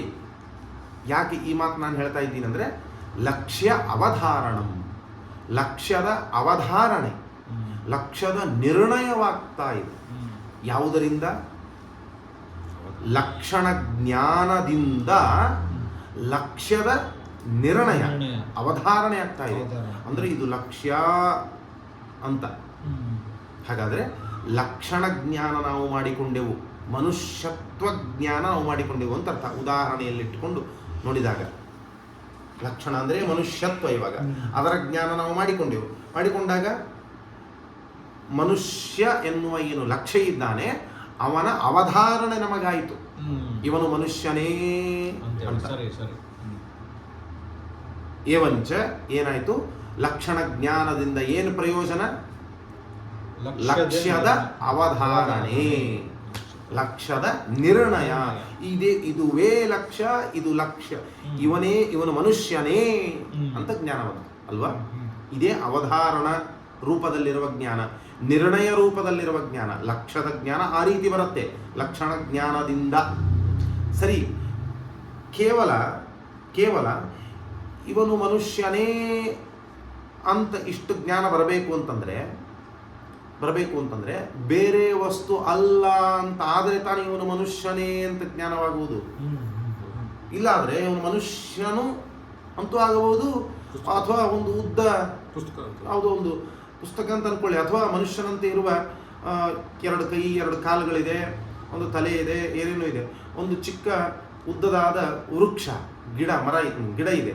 ಯಾಕೆ ಈ ಮಾತು ನಾನು ಹೇಳ್ತಾ ಇದ್ದೀನಿ ಅಂದರೆ, ಲಕ್ಷ್ಯ ಅವಧಾರಣಂ, ಲಕ್ಷ್ಯದ ಅವಧಾರಣೆ, ಲಕ್ಷ್ಯದ ನಿರ್ಣಯವಾಗ್ತಾ ಇದೆ. ಯಾವುದರಿಂದ? ಲಕ್ಷಣ ಜ್ಞಾನದಿಂದ ಲಕ್ಷ್ಯದ ನಿರ್ಣಯ, ಅವಧಾರಣೆ ಆಗ್ತಾ ಇದೆ. ಅಂದರೆ ಇದು ಲಕ್ಷ್ಯ ಅಂತ. ಹಾಗಾದರೆ ಲಕ್ಷಣ ಜ್ಞಾನ ನಾವು ಮಾಡಿಕೊಂಡೆವು, ಮನುಷ್ಯತ್ವ ಜ್ಞಾನ ನಾವು ಮಾಡಿಕೊಂಡೆವು ಅಂತ ಅರ್ಥ. ಉದಾಹರಣೆಯಲ್ಲಿಟ್ಟುಕೊಂಡು ನೋಡಿದಾಗ ಲಕ್ಷಣ ಅಂದರೆ ಮನುಷ್ಯತ್ವ, ಇವಾಗ ಅದರ ಜ್ಞಾನ ನಾವು ಮಾಡಿಕೊಂಡಾಗ ಮನುಷ್ಯ ಎನ್ನುವ ಏನು ಲಕ್ಷ್ಯ ಇದ್ದಾನೆ ಅವನ ಅವಧಾರಣೆ ನಮಗಾಯಿತು, ಇವನು ಮನುಷ್ಯನೇ ಅಂತ. ಏವಂಚ ಏನಾಯಿತು? ಲಕ್ಷಣ ಜ್ಞಾನದಿಂದ ಏನು ಪ್ರಯೋಜನ? ಲಕ್ಷ್ಯದ ಅವಧಾರಣೆ, ಲಕ್ಷ್ಯದ ನಿರ್ಣಯ. ಇದುವೇ ಲಕ್ಷ್ಯ, ಇದು ಲಕ್ಷ್ಯ, ಇವನು ಮನುಷ್ಯನೇ ಅಂತ ಜ್ಞಾನ ಬಂತು ಅಲ್ವಾ? ಇದೇ ಅವಧಾರಣ ರೂಪದಲ್ಲಿರುವ ಜ್ಞಾನ, ನಿರ್ಣಯ ರೂಪದಲ್ಲಿರುವ ಜ್ಞಾನ. ಲಕ್ಷ್ಯದ ಜ್ಞಾನ ಆ ರೀತಿ ಬರುತ್ತೆ, ಲಕ್ಷಣ ಜ್ಞಾನದಿಂದ. ಸರಿ, ಕೇವಲ ಇವನು ಮನುಷ್ಯನೇ ಅಂತ ಇಷ್ಟು ಜ್ಞಾನ ಬರಬೇಕು ಅಂತಂದ್ರೆ ಬೇರೆ ವಸ್ತು ಅಲ್ಲ ಅಂತ ಆದರೆ ತಾನೇ ಇವನು ಮನುಷ್ಯನೇ ಅಂತ ಜ್ಞಾನವಾಗುವುದು. ಇಲ್ಲಾದರೆ ಇವನು ಮನುಷ್ಯನು ಅಂತೂ ಆಗಬಹುದು, ಅಥವಾ ಒಂದು ಉದ್ದ ಪುಸ್ತಕ, ಯಾವುದೋ ಒಂದು ಪುಸ್ತಕ ಅಂತ ಅಂದ್ಕೊಳ್ಳಿ, ಅಥವಾ ಮನುಷ್ಯನಂತೆ ಇರುವ 2 ಕೈ 2 ಕಾಲುಗಳಿದೆ, ಒಂದು ತಲೆ ಇದೆ, ಏನೇನೋ ಇದೆ, ಒಂದು ಚಿಕ್ಕ ಉದ್ದದಾದ ವೃಕ್ಷ, ಗಿಡ ಇದೆ,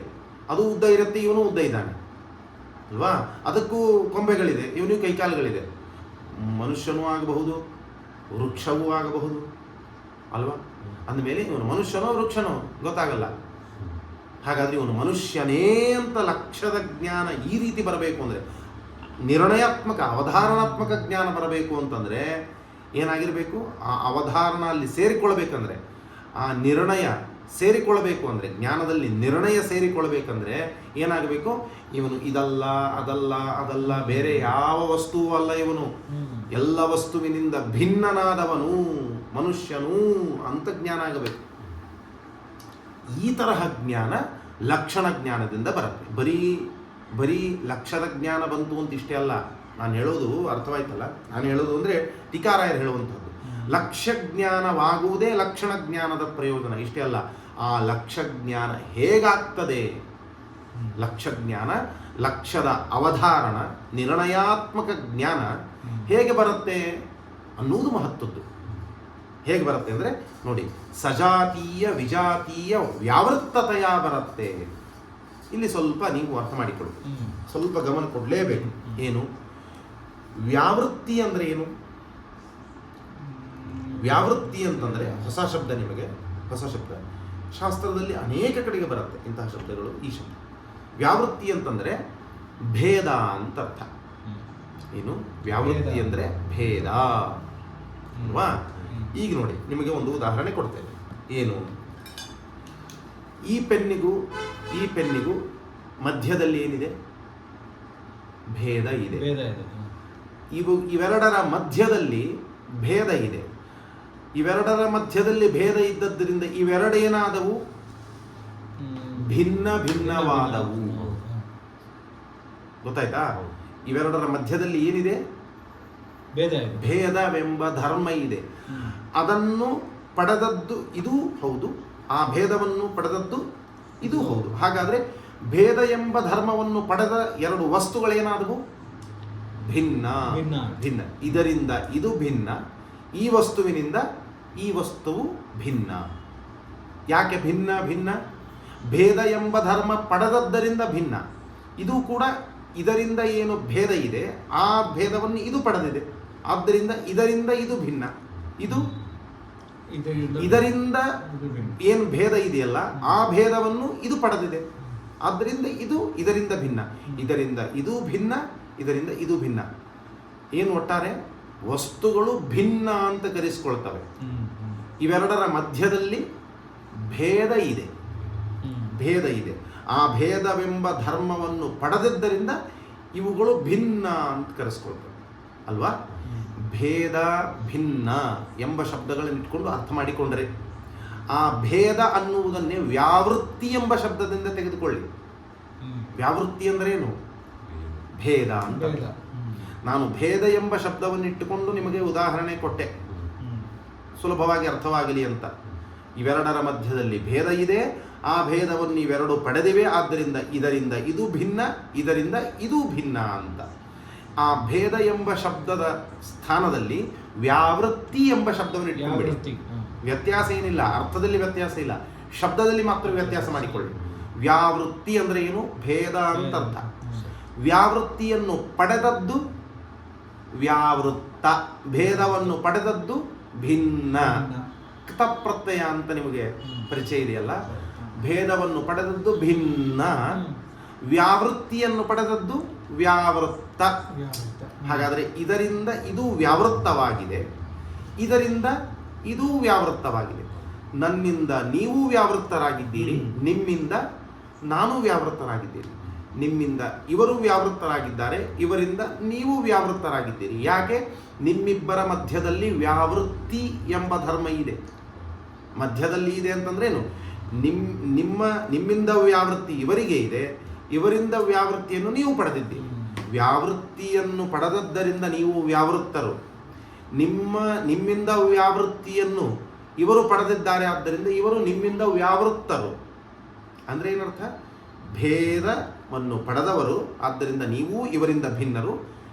ಅದು ಉದ್ದ ಇರುತ್ತೆ, ಇವನು ಉದ್ದ ಇದ್ದಾನೆ ಅಲ್ವಾ, ಅದಕ್ಕೂ ಕೊಂಬೆಗಳಿದೆ, ಇವನಿಗೂ ಕೈಕಾಲುಗಳಿದೆ. ಮನುಷ್ಯನೂ ಆಗಬಹುದು, ವೃಕ್ಷವೂ ಆಗಬಹುದು ಅಲ್ವಾ. ಅಂದಮೇಲೆ ಇವನು ಮನುಷ್ಯನೋ ವೃಕ್ಷನೋ ಗೊತ್ತಾಗಲ್ಲ. ಹಾಗಾದರೆ ಇವನು ಮನುಷ್ಯನೇ ಅಂತ ಲಕ್ಷ್ಯದ ಜ್ಞಾನ ಈ ರೀತಿ ಬರಬೇಕು ಅಂದರೆ, ನಿರ್ಣಯಾತ್ಮಕ ಅವಧಾರಣಾತ್ಮಕ ಜ್ಞಾನ ಬರಬೇಕು ಅಂತಂದರೆ ಏನಾಗಿರಬೇಕು? ಆ ಅವಧಾರಣ ಅಲ್ಲಿ ಸೇರಿಕೊಳ್ಬೇಕಂದ್ರೆ, ಆ ನಿರ್ಣಯ ಸೇರಿಕೊಳ್ಬೇಕು ಅಂದರೆ, ಜ್ಞಾನದಲ್ಲಿ ನಿರ್ಣಯ ಸೇರಿಕೊಳ್ಬೇಕಂದ್ರೆ ಏನಾಗಬೇಕು? ಇವನು ಇದಲ್ಲ ಅದಲ್ಲ ಬೇರೆ ಯಾವ ವಸ್ತುವೂ ಅಲ್ಲ, ಇವನು ಎಲ್ಲ ವಸ್ತುವಿನಿಂದ ಭಿನ್ನನಾದವನು ಮನುಷ್ಯನೂ ಅಂತ ಜ್ಞಾನ ಆಗಬೇಕು. ಈ ತರಹ ಜ್ಞಾನ ಲಕ್ಷಣ ಜ್ಞಾನದಿಂದ ಬರುತ್ತೆ. ಬರೀ ಲಕ್ಷದ ಜ್ಞಾನ ಬಂತು ಅಂತ ಇಷ್ಟೇ ಅಲ್ಲ. ನಾನು ಹೇಳೋದು ಅರ್ಥವಾಯ್ತಲ್ಲ? ನಾನು ಹೇಳೋದು ಅಂದರೆ ಟೀಕಾರಾಯರು ಹೇಳುವಂಥದ್ದು, ಲಕ್ಷ್ಯ ಜ್ಞಾನವಾಗುವುದೇ ಲಕ್ಷಣ ಜ್ಞಾನದ ಪ್ರಯೋಜನ. ಇಷ್ಟೇ ಅಲ್ಲ, ಆ ಲಕ್ಷ್ಯ ಜ್ಞಾನ ಹೇಗಾಗ್ತದೆ, ಲಕ್ಷ್ಯ ಜ್ಞಾನ, ಲಕ್ಷ್ಯದ ಅವಧಾರಣ, ನಿರ್ಣಯಾತ್ಮಕ ಜ್ಞಾನ ಹೇಗೆ ಬರುತ್ತೆ ಅನ್ನುವುದು ಮಹತ್ವದ್ದು. ಹೇಗೆ ಬರುತ್ತೆ ಅಂದರೆ ನೋಡಿ, ಸಜಾತೀಯ ವಿಜಾತೀಯ ವ್ಯಾವೃತ್ತತೆಯ ಬರುತ್ತೆ. ಇಲ್ಲಿ ಸ್ವಲ್ಪ ನೀವು ಅರ್ಥ ಮಾಡಿಕೊಳ್ಳಿ, ಸ್ವಲ್ಪ ಗಮನ ಕೊಡಲೇಬೇಕು. ಏನು ವ್ಯಾವೃತ್ತಿ ಅಂದರೆ ಏನು? ವ್ಯಾವೃತ್ತಿ ಅಂತಂದರೆ ಹೊಸ ಶಬ್ದ, ನಿಮಗೆ ಹೊಸ ಶಬ್ದ, ಶಾಸ್ತ್ರದಲ್ಲಿ ಅನೇಕ ಕಡೆಗೆ ಬರುತ್ತೆ ಇಂತಹ ಶಬ್ದಗಳು. ಈ ಶಬ್ದ ವ್ಯಾವೃತ್ತಿ ಅಂತಂದರೆ ಭೇದ ಅಂತ ಅರ್ಥ. ಏನು ವ್ಯಾವೃತ್ತಿ ಅಂದರೆ ಭೇದ ಅಲ್ವಾ? ಈಗ ನೋಡಿ, ನಿಮಗೆ ಒಂದು ಉದಾಹರಣೆ ಕೊಡ್ತೇನೆ. ಏನು, ಈ ಪೆನ್ನಿಗೂ ಮಧ್ಯದಲ್ಲಿ ಏನಿದೆ? ಭೇದ ಇದೆ. ಇವೆರಡರ ಮಧ್ಯದಲ್ಲಿ ಭೇದ ಇದೆ. ಇವೆರಡರ ಮಧ್ಯದಲ್ಲಿ ಭೇದ ಇದ್ದದ್ದರಿಂದ ಇವೆರಡೇನಾದವು? ಭಿನ್ನವಾದವು. ಗೊತ್ತಾಯ್ತಾ? ಇವೆರಡರ ಮಧ್ಯದಲ್ಲಿ ಏನಿದೆ? ಭೇದವೆಂಬ ಧರ್ಮ ಇದೆ. ಅದನ್ನು ಪಡೆದದ್ದು ಇದು ಹೌದು, ಆ ಭೇದವನ್ನು ಪಡೆದದ್ದು ಇದು ಹೌದು. ಹಾಗಾದರೆ ಭೇದ ಎಂಬ ಧರ್ಮವನ್ನು ಪಡೆದ 2 ವಸ್ತುಗಳೇನಾದವು? ಭಿನ್ನ. ಇದರಿಂದ ಇದು ಭಿನ್ನ, ಈ ವಸ್ತುವಿನಿಂದ ಈ ವಸ್ತುವು ಭಿನ್ನ. ಯಾಕೆ ಭಿನ್ನ? ಭೇದ ಎಂಬ ಧರ್ಮ ಪಡೆದದ್ದರಿಂದ ಭಿನ್ನ. ಇದು ಕೂಡ ಇದರಿಂದ ಏನು ಭೇದ ಇದೆ, ಆ ಭೇದವನ್ನು ಇದು ಪಡೆದಿದೆ. ಆದ್ದರಿಂದ ಇದರಿಂದ ಇದು ಭಿನ್ನ, ಇದರಿಂದ ಏನು ಭೇದ ಇದೆಯಲ್ಲ ಆ ಭೇದವನ್ನು ಇದು ಪಡೆದಿದೆ. ಆದ್ದರಿಂದ ಇದು ಇದರಿಂದ ಭಿನ್ನ, ಇದರಿಂದ ಇದು ಭಿನ್ನ, ಇದರಿಂದ ಇದು ಭಿನ್ನ. ಏನು ಒಟ್ಟಾರೆ ವಸ್ತುಗಳು ಭಿನ್ನ ಅಂತ ಕರೆಸಿಕೊಳ್ತವೆ. ಇವೆರಡರ ಮಧ್ಯದಲ್ಲಿ ಭೇದ ಇದೆ. ಆ ಭೇದವೆಂಬ ಧರ್ಮವನ್ನು ಪಡೆದಿದ್ದರಿಂದ ಇವುಗಳು ಭಿನ್ನ ಅಂತ ಕರೆಸ್ಕೊಳ್ತವೆ ಅಲ್ವಾ. ಭೇದ ಭಿನ್ನ ಎಂಬ ಶಬ್ದಗಳನ್ನು ಇಟ್ಕೊಂಡು ಅರ್ಥ ಮಾಡಿಕೊಂಡ್ರೆ, ಆ ಭೇದ ಅನ್ನುವುದನ್ನೇ ವ್ಯಾವೃತ್ತಿ ಎಂಬ ಶಬ್ದದಿಂದ ತೆಗೆದುಕೊಳ್ಳಿ. ವ್ಯಾವೃತ್ತಿ ಅಂದ್ರೆ ಏನು? ಭೇದ ಅಂತ. ನಾನು ಭೇದ ಎಂಬ ಶಬ್ದವನ್ನು ಇಟ್ಟುಕೊಂಡು ನಿಮಗೆ ಉದಾಹರಣೆ ಕೊಟ್ಟೆ, ಸುಲಭವಾಗಿ ಅರ್ಥವಾಗಲಿ ಅಂತ. ಇವೆರಡರ ಮಧ್ಯದಲ್ಲಿ ಭೇದ ಇದೆ, ಆ ಭೇದವನ್ನು ಇವೆರಡು ಪಡೆದಿವೆ, ಆದ್ದರಿಂದ ಇದರಿಂದ ಇದು ಭಿನ್ನ, ಇದರಿಂದ ಇದು ಭಿನ್ನ ಅಂತ. ಆ ಭೇದ ಎಂಬ ಶಬ್ದದ ಸ್ಥಾನದಲ್ಲಿ ವ್ಯಾವೃತ್ತಿ ಎಂಬ ಶಬ್ದವನ್ನು ಇಟ್ಕೊಂಡ್ಬಿಡಿ. ವ್ಯತ್ಯಾಸ ಏನಿಲ್ಲ, ಅರ್ಥದಲ್ಲಿ ವ್ಯತ್ಯಾಸ ಇಲ್ಲ, ಶಬ್ದದಲ್ಲಿ ಮಾತ್ರ ವ್ಯತ್ಯಾಸ ಮಾಡಿಕೊಳ್ಳಿ. ವ್ಯಾವೃತ್ತಿ ಅಂದ್ರೆ ಏನು? ಭೇದ ಅಂತ ಅರ್ಥ. ವ್ಯಾವೃತ್ತಿಯನ್ನು ಪಡೆದದ್ದು ವ್ಯಾವೃತ್ತ, ಭೇದವನ್ನು ಪಡೆದದ್ದು ಭಿನ್ನ. ಕ್ತ ಪ್ರತ್ಯಯ ಅಂತ ನಿಮಗೆ ಪರಿಚಯ ಇದೆಯಲ್ಲ, ಭೇದವನ್ನು ಪಡೆದದ್ದು ಭಿನ್ನ, ವ್ಯಾವೃತ್ತಿಯನ್ನು ಪಡೆದದ್ದು ವ್ಯಾವೃತ್ತ. ಹಾಗಾದರೆ ಇದರಿಂದ ಇದು ವ್ಯಾವೃತ್ತವಾಗಿದೆ, ಇದರಿಂದ ಇದು ವ್ಯಾವೃತ್ತವಾಗಿದೆ. ನನ್ನಿಂದ ನೀವು ವ್ಯಾವೃತ್ತರಾಗಿದ್ದೀರಿ, ನಿಮ್ಮಿಂದ ನಾನು ವ್ಯಾವೃತ್ತರಾಗಿದ್ದೀರಿ. ನಿಮ್ಮಿಂದ ಇವರು ವ್ಯಾವೃತ್ತರಾಗಿದ್ದಾರೆ, ಇವರಿಂದ ನೀವು ವ್ಯಾವೃತ್ತರಾಗಿದ್ದೀರಿ. ಯಾಕೆ? ನಿಮ್ಮಿಬ್ಬರ ಮಧ್ಯದಲ್ಲಿ ವ್ಯಾವೃತ್ತಿ ಎಂಬ ಧರ್ಮ ಇದೆ. ಮಧ್ಯದಲ್ಲಿ ಇದೆ ಅಂತಂದ್ರೇನು? ನಿಮ್ಮಿಂದ ವ್ಯಾವೃತ್ತಿ ಇವರಿಗೆ ಇದೆ, ಇವರಿಂದ ವ್ಯಾವೃತ್ತಿಯನ್ನು ನೀವು ಪಡೆದಿದ್ದೀರಿ. ವ್ಯಾವೃತ್ತಿಯನ್ನು ಪಡೆದದ್ದರಿಂದ ನೀವು ವ್ಯಾವೃತ್ತರು, ನಿಮ್ಮಿಂದ ವ್ಯಾವೃತ್ತಿಯನ್ನು ಇವರು ಪಡೆದಿದ್ದಾರೆ, ಆದ್ದರಿಂದ ಇವರು ನಿಮ್ಮಿಂದ ವ್ಯಾವೃತ್ತರು. ಅಂದರೆ ಏನರ್ಥ? ಭೇದವನ್ನು ಪಡೆದವರು, ಆದ್ದರಿಂದ ನೀವು ಇವರಿಂದ ಭಿನ್ನರು,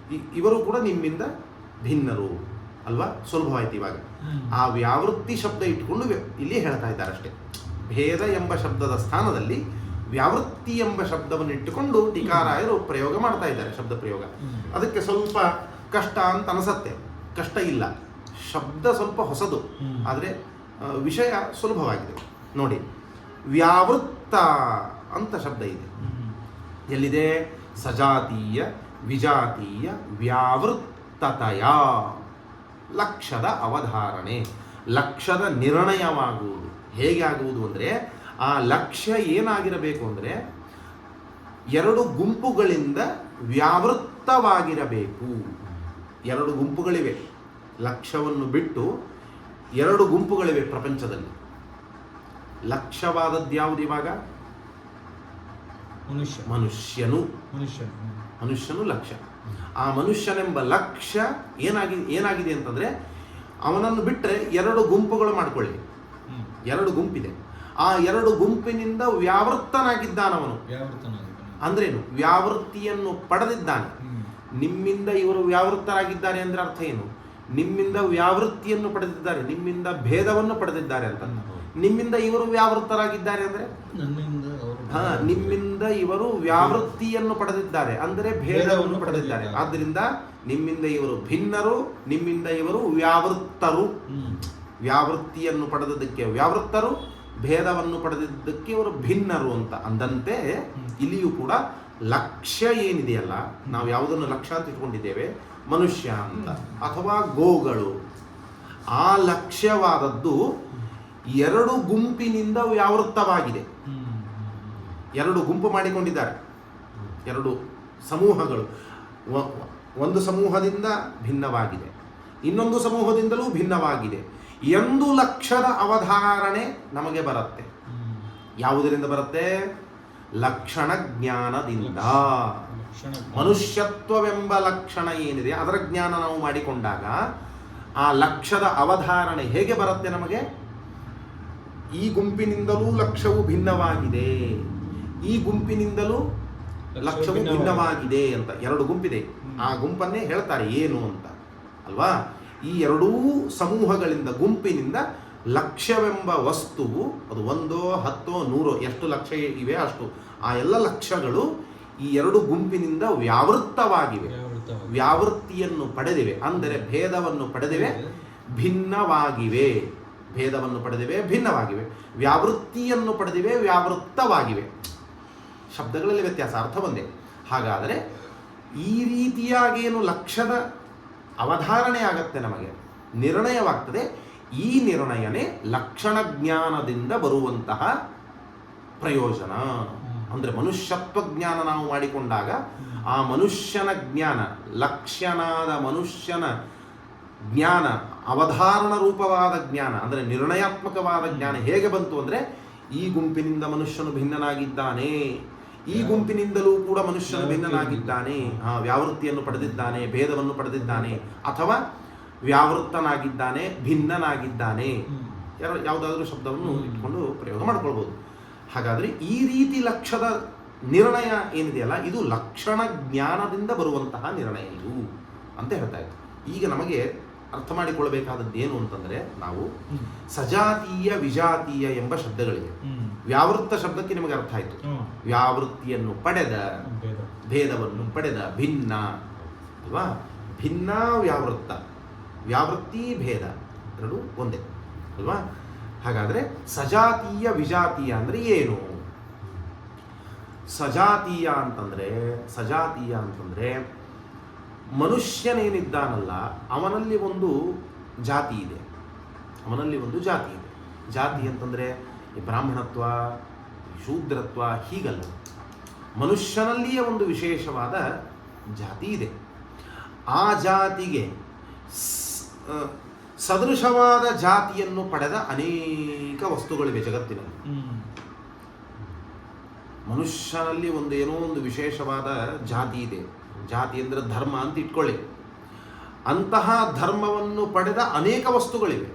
ಇವರು ಕೂಡ ನಿಮ್ಮಿಂದ ಭಿನ್ನರು ಅಲ್ವಾ? ಸುಲಭವಾಯ್ತು ಇವಾಗ. ಆ ವ್ಯಾವೃತ್ತಿ ಶಬ್ದ ಇಟ್ಕೊಂಡು ಇಲ್ಲಿ ಹೇಳ್ತಾ ಇದ್ದಾರೆ ಅಷ್ಟೇ. ಭೇದ ಎಂಬ ಶಬ್ದದ ಸ್ಥಾನದಲ್ಲಿ ವ್ಯಾವೃತ್ತಿ ಎಂಬ ಶಬ್ದವನ್ನು ಇಟ್ಟುಕೊಂಡು ಟೀಕಾರಾಯರು ಪ್ರಯೋಗ ಮಾಡ್ತಾ ಇದ್ದಾರೆ, ಶಬ್ದ ಪ್ರಯೋಗ. ಅದಕ್ಕೆ ಸ್ವಲ್ಪ ಕಷ್ಟ ಅಂತ ಅನಿಸತ್ತೆ. ಕಷ್ಟ ಇಲ್ಲ, ಶಬ್ದ ಸ್ವಲ್ಪ ಹೊಸದು, ಆದರೆ ವಿಷಯ ಸುಲಭವಾಗಿದೆ. ನೋಡಿ, ವ್ಯಾವೃತ್ತ ಅಂತ ಶಬ್ದ ಇದೆ. ಎಲ್ಲಿದೆ? ಸಜಾತೀಯ ವಿಜಾತೀಯ ವ್ಯಾವೃತ್ತತೆಯ, ಲಕ್ಷ್ಯದ ಅವಧಾರಣೆ, ಲಕ್ಷ್ಯದ ನಿರ್ಣಯವಾಗುವುದು. ಹೇಗೆ ಆಗುವುದು ಅಂದರೆ, ಆ ಲಕ್ಷ್ಯ ಏನಾಗಿರಬೇಕು ಅಂದರೆ ಎರಡು ಗುಂಪುಗಳಿಂದ ವ್ಯಾವೃತ್ತವಾಗಿರಬೇಕು. ಎರಡು ಗುಂಪುಗಳಿವೆ, ಲಕ್ಷ್ಯವನ್ನು ಬಿಟ್ಟು ಎರಡು ಗುಂಪುಗಳಿವೆ ಪ್ರಪಂಚದಲ್ಲಿ. ಲಕ್ಷ್ಯವಾದದ್ದು ಯಾವುದು ಇವಾಗ? ಮನುಷ್ಯನು ಲಕ್ಷ್ಯ. ಆ ಮನುಷ್ಯನೆಂಬ ಲಕ್ಷ್ಯ ಏನಾಗಿದೆ ಅಂತಂದ್ರೆ, ಅವನನ್ನು ಬಿಟ್ಟರೆ ಎರಡು ಗುಂಪುಗಳು ಮಾಡಿಕೊಳ್ಳಿ. ಎರಡು ಗುಂಪಿದೆ, ಆ ಎರಡು ಗುಂಪಿನಿಂದ ವ್ಯಾವೃತ್ತನಾಗಿದ್ದಾನವನು. ಅಂದ್ರೇನು? ವ್ಯಾವೃತ್ತಿಯನ್ನು ಪಡೆದಿದ್ದಾನೆ. ನಿಮ್ಮಿಂದ ಇವರು ವ್ಯಾವೃತ್ತರಾಗಿದ್ದಾರೆ ಅಂದ್ರೆ ಅರ್ಥ ಏನು? ನಿಮ್ಮಿಂದ ವ್ಯಾವೃತ್ತಿಯನ್ನು ಪಡೆದಿದ್ದಾರೆ, ನಿಮ್ಮಿಂದ ಭೇದವನ್ನು ಪಡೆದಿದ್ದಾರೆ ಅಂತ. ನಿಮ್ಮಿಂದ ಇವರು ವ್ಯಾವೃತ್ತರಾಗಿದ್ದಾರೆ ಅಂದ್ರೆ ನಿಮ್ಮಿಂದ ಇವರು ವ್ಯಾವೃತ್ತಿಯನ್ನು ಪಡೆದಿದ್ದಾರೆ ಅಂದರೆ ಭೇದವನ್ನು ಪಡೆದಿದ್ದಾರೆ. ಆದ್ದರಿಂದ ನಿಮ್ಮಿಂದ ಇವರು ಭಿನ್ನರು, ನಿಮ್ಮಿಂದ ಇವರು ವ್ಯಾವೃತ್ತರು. ವ್ಯಾವೃತ್ತಿಯನ್ನು ಪಡೆದದ್ದಕ್ಕೆ ವ್ಯಾವೃತ್ತರು, ಭೇದವನ್ನು ಪಡೆದಿದ್ದಕ್ಕೆ ಇವರು ಭಿನ್ನರು ಅಂತ ಅಂದಂತೆ ಇಲ್ಲಿಯೂ ಕೂಡ ಲಕ್ಷ್ಯ ಏನಿದೆಯಲ್ಲ, ನಾವು ಯಾವುದನ್ನು ಲಕ್ಷ್ಯ ಅಂತ ಇಟ್ಕೊಂಡಿದ್ದೇವೆ, ಮನುಷ್ಯ ಅಂತ ಅಥವಾ ಗೋಗಳು, ಆ ಲಕ್ಷ್ಯವಾದದ್ದು ಎರಡು ಗುಂಪಿನಿಂದ ವ್ಯಾವೃತ್ತವಾಗಿದೆ. ಎರಡು ಗುಂಪು ಮಾಡಿಕೊಂಡಿದ್ದಾರೆ, ಎರಡು ಸಮೂಹಗಳು. ಒಂದು ಸಮೂಹದಿಂದ ಭಿನ್ನವಾಗಿದೆ, ಇನ್ನೊಂದು ಸಮೂಹದಿಂದಲೂ ಭಿನ್ನವಾಗಿದೆ ಎಂದು ಲಕ್ಷ್ಯದ ಅವಧಾರಣೆ ನಮಗೆ ಬರುತ್ತೆ. ಯಾವುದರಿಂದ ಬರುತ್ತೆ? ಲಕ್ಷಣ ಜ್ಞಾನದಿಂದ. ಮನುಷ್ಯತ್ವವೆಂಬ ಲಕ್ಷಣ ಏನಿದೆ ಅದರ ಜ್ಞಾನ ನಾವು ಮಾಡಿಕೊಂಡಾಗ ಆ ಲಕ್ಷ್ಯದ ಅವಧಾರಣೆ ಹೇಗೆ ಬರುತ್ತೆ ನಮಗೆ? ಈ ಗುಂಪಿನಿಂದಲೂ ಲಕ್ಷ್ಯವು ಭಿನ್ನವಾಗಿದೆ, ಈ ಗುಂಪಿನಿಂದಲೂ ಲಕ್ಷ್ಯವು ಭಿನ್ನವಾಗಿದೆ ಅಂತ ಎರಡು ಗುಂಪಿದೆ. ಆ ಗುಂಪನ್ನೇ ಹೇಳ್ತಾರೆ ಏನು ಅಂತ ಅಲ್ವಾ? ಈ ಎರಡೂ ಸಮೂಹಗಳಿಂದ, ಗುಂಪಿನಿಂದ ಲಕ್ಷ್ಯವೆಂಬ ವಸ್ತುವು, ಅದು 1, 10, 100 ಎಷ್ಟು ಲಕ್ಷ್ಯ ಇವೆ ಅಷ್ಟು, ಆ ಎಲ್ಲ ಲಕ್ಷ್ಯಗಳು ಈ ಎರಡು ಗುಂಪಿನಿಂದ ವ್ಯಾವೃತ್ತವಾಗಿವೆ, ವ್ಯಾವೃತ್ತಿಯನ್ನು ಪಡೆದಿವೆ. ಅಂದರೆ ಭೇದವನ್ನು ಪಡೆದಿವೆ, ಭಿನ್ನವಾಗಿವೆ. ಭೇದವನ್ನು ಪಡೆದಿವೆ, ಭಿನ್ನವಾಗಿವೆ. ವ್ಯಾವೃತ್ತಿಯನ್ನು ಪಡೆದಿವೆ, ವ್ಯಾವೃತ್ತವಾಗಿವೆ. ಶಬ್ದಗಳಲ್ಲಿ ವ್ಯತ್ಯಾಸ, ಅರ್ಥ ಒಂದೇ. ಹಾಗಾದರೆ ಈ ರೀತಿಯಾಗೇನು ಲಕ್ಷ್ಯದ ಅವಧಾರಣೆ ಆಗತ್ತೆ, ನಮಗೆ ನಿರ್ಣಯವಾಗ್ತದೆ. ಈ ನಿರ್ಣಯನೇ ಲಕ್ಷಣ ಜ್ಞಾನದಿಂದ ಬರುವಂತಹ ಪ್ರಯೋಜನ. ಅಂದರೆ ಮನುಷ್ಯತ್ವ ಜ್ಞಾನ ನಾವು ಮಾಡಿಕೊಂಡಾಗ ಆ ಮನುಷ್ಯನ ಜ್ಞಾನ, ಲಕ್ಷ್ಯನಾದ ಮನುಷ್ಯನ ಜ್ಞಾನ, ಅವಧಾರಣ ರೂಪವಾದ ಜ್ಞಾನ, ಅಂದರೆ ನಿರ್ಣಯಾತ್ಮಕವಾದ ಜ್ಞಾನ ಹೇಗೆ ಬಂತು ಅಂದರೆ, ಈ ಗುಂಪಿನಿಂದ ಮನುಷ್ಯನು ಭಿನ್ನನಾಗಿದ್ದಾನೆ, ಈ ಗುಂಪಿನಿಂದಲೂ ಕೂಡ ಮನುಷ್ಯನು ಭಿನ್ನನಾಗಿದ್ದಾನೆ, ವ್ಯಾವೃತ್ತಿಯನ್ನು ಪಡೆದಿದ್ದಾನೆ, ಭೇದವನ್ನು ಪಡೆದಿದ್ದಾನೆ, ಅಥವಾ ವ್ಯಾವೃತ್ತನಾಗಿದ್ದಾನೆ, ಭಿನ್ನನಾಗಿದ್ದಾನೆ, ಯಾವುದಾದ್ರೂ ಶಬ್ದವನ್ನು ಇಟ್ಕೊಂಡು ಪ್ರಯೋಗ ಮಾಡ್ಕೊಳ್ಬೋದು. ಹಾಗಾದರೆ ಈ ರೀತಿ ಲಕ್ಷ್ಯದ ನಿರ್ಣಯ ಏನಿದೆಯಲ್ಲ, ಇದು ಲಕ್ಷಣ ಜ್ಞಾನದಿಂದ ಬರುವಂತಹ ನಿರ್ಣಯ ಇದು ಅಂತ ಹೇಳ್ತಾ ಇತ್ತು. ಈಗ ನಮಗೆ ಅರ್ಥ ಮಾಡಿಕೊಳ್ಳಬೇಕಾದದ್ದು ಏನು ಅಂತಂದರೆ, ನಾವು ಸಜಾತೀಯ ವಿಜಾತೀಯ ಎಂಬ ಶಬ್ದಗಳಿವೆ. ವ್ಯಾವೃತ್ತ ಶಬ್ದಕ್ಕೆ ನಿಮಗೆ ಅರ್ಥ ಆಯಿತು. ವ್ಯಾವೃತ್ತಿಯನ್ನು ಪಡೆದ, ಭೇದವನ್ನು ಪಡೆದ, ಭಿನ್ನ ಅಲ್ವಾ? ಭಿನ್ನ ವ್ಯಾವೃತ್ತ, ವ್ಯಾವೃತ್ತಿ ಭೇದ ಎರಡು ಒಂದೇ ಅಲ್ವಾ? ಹಾಗಾದರೆ ಸಜಾತೀಯ ವಿಜಾತೀಯ ಅಂದರೆ ಏನು? ಸಜಾತೀಯ ಅಂತಂದರೆ ಮನುಷ್ಯನೇನಿದ್ದಾನಲ್ಲ, ಅವನಲ್ಲಿ ಒಂದು ಜಾತಿ ಇದೆ. ಜಾತಿ ಅಂತಂದರೆ ಬ್ರಾಹ್ಮಣತ್ವ, ಶೂದ್ರತ್ವ ಹೀಗಲ್ಲ. ಮನುಷ್ಯನಲ್ಲಿಯೇ ಒಂದು ವಿಶೇಷವಾದ ಜಾತಿ ಇದೆ. ಆ ಜಾತಿಗೆ ಸದೃಶವಾದ ಜಾತಿಯನ್ನು ಪಡೆದ ಅನೇಕ ವಸ್ತುಗಳಿವೆ ಜಗತ್ತಿನಲ್ಲಿ. ಮನುಷ್ಯನಲ್ಲಿ ಏನೋ ಒಂದು ವಿಶೇಷವಾದ ಜಾತಿ ಇದೆ. ಜಾತಿ ಅಂದರೆ ಧರ್ಮ ಅಂತ ಇಟ್ಕೊಳ್ಳಿ. ಅಂತಹ ಧರ್ಮವನ್ನು ಪಡೆದ ಅನೇಕ ವಸ್ತುಗಳಿವೆ.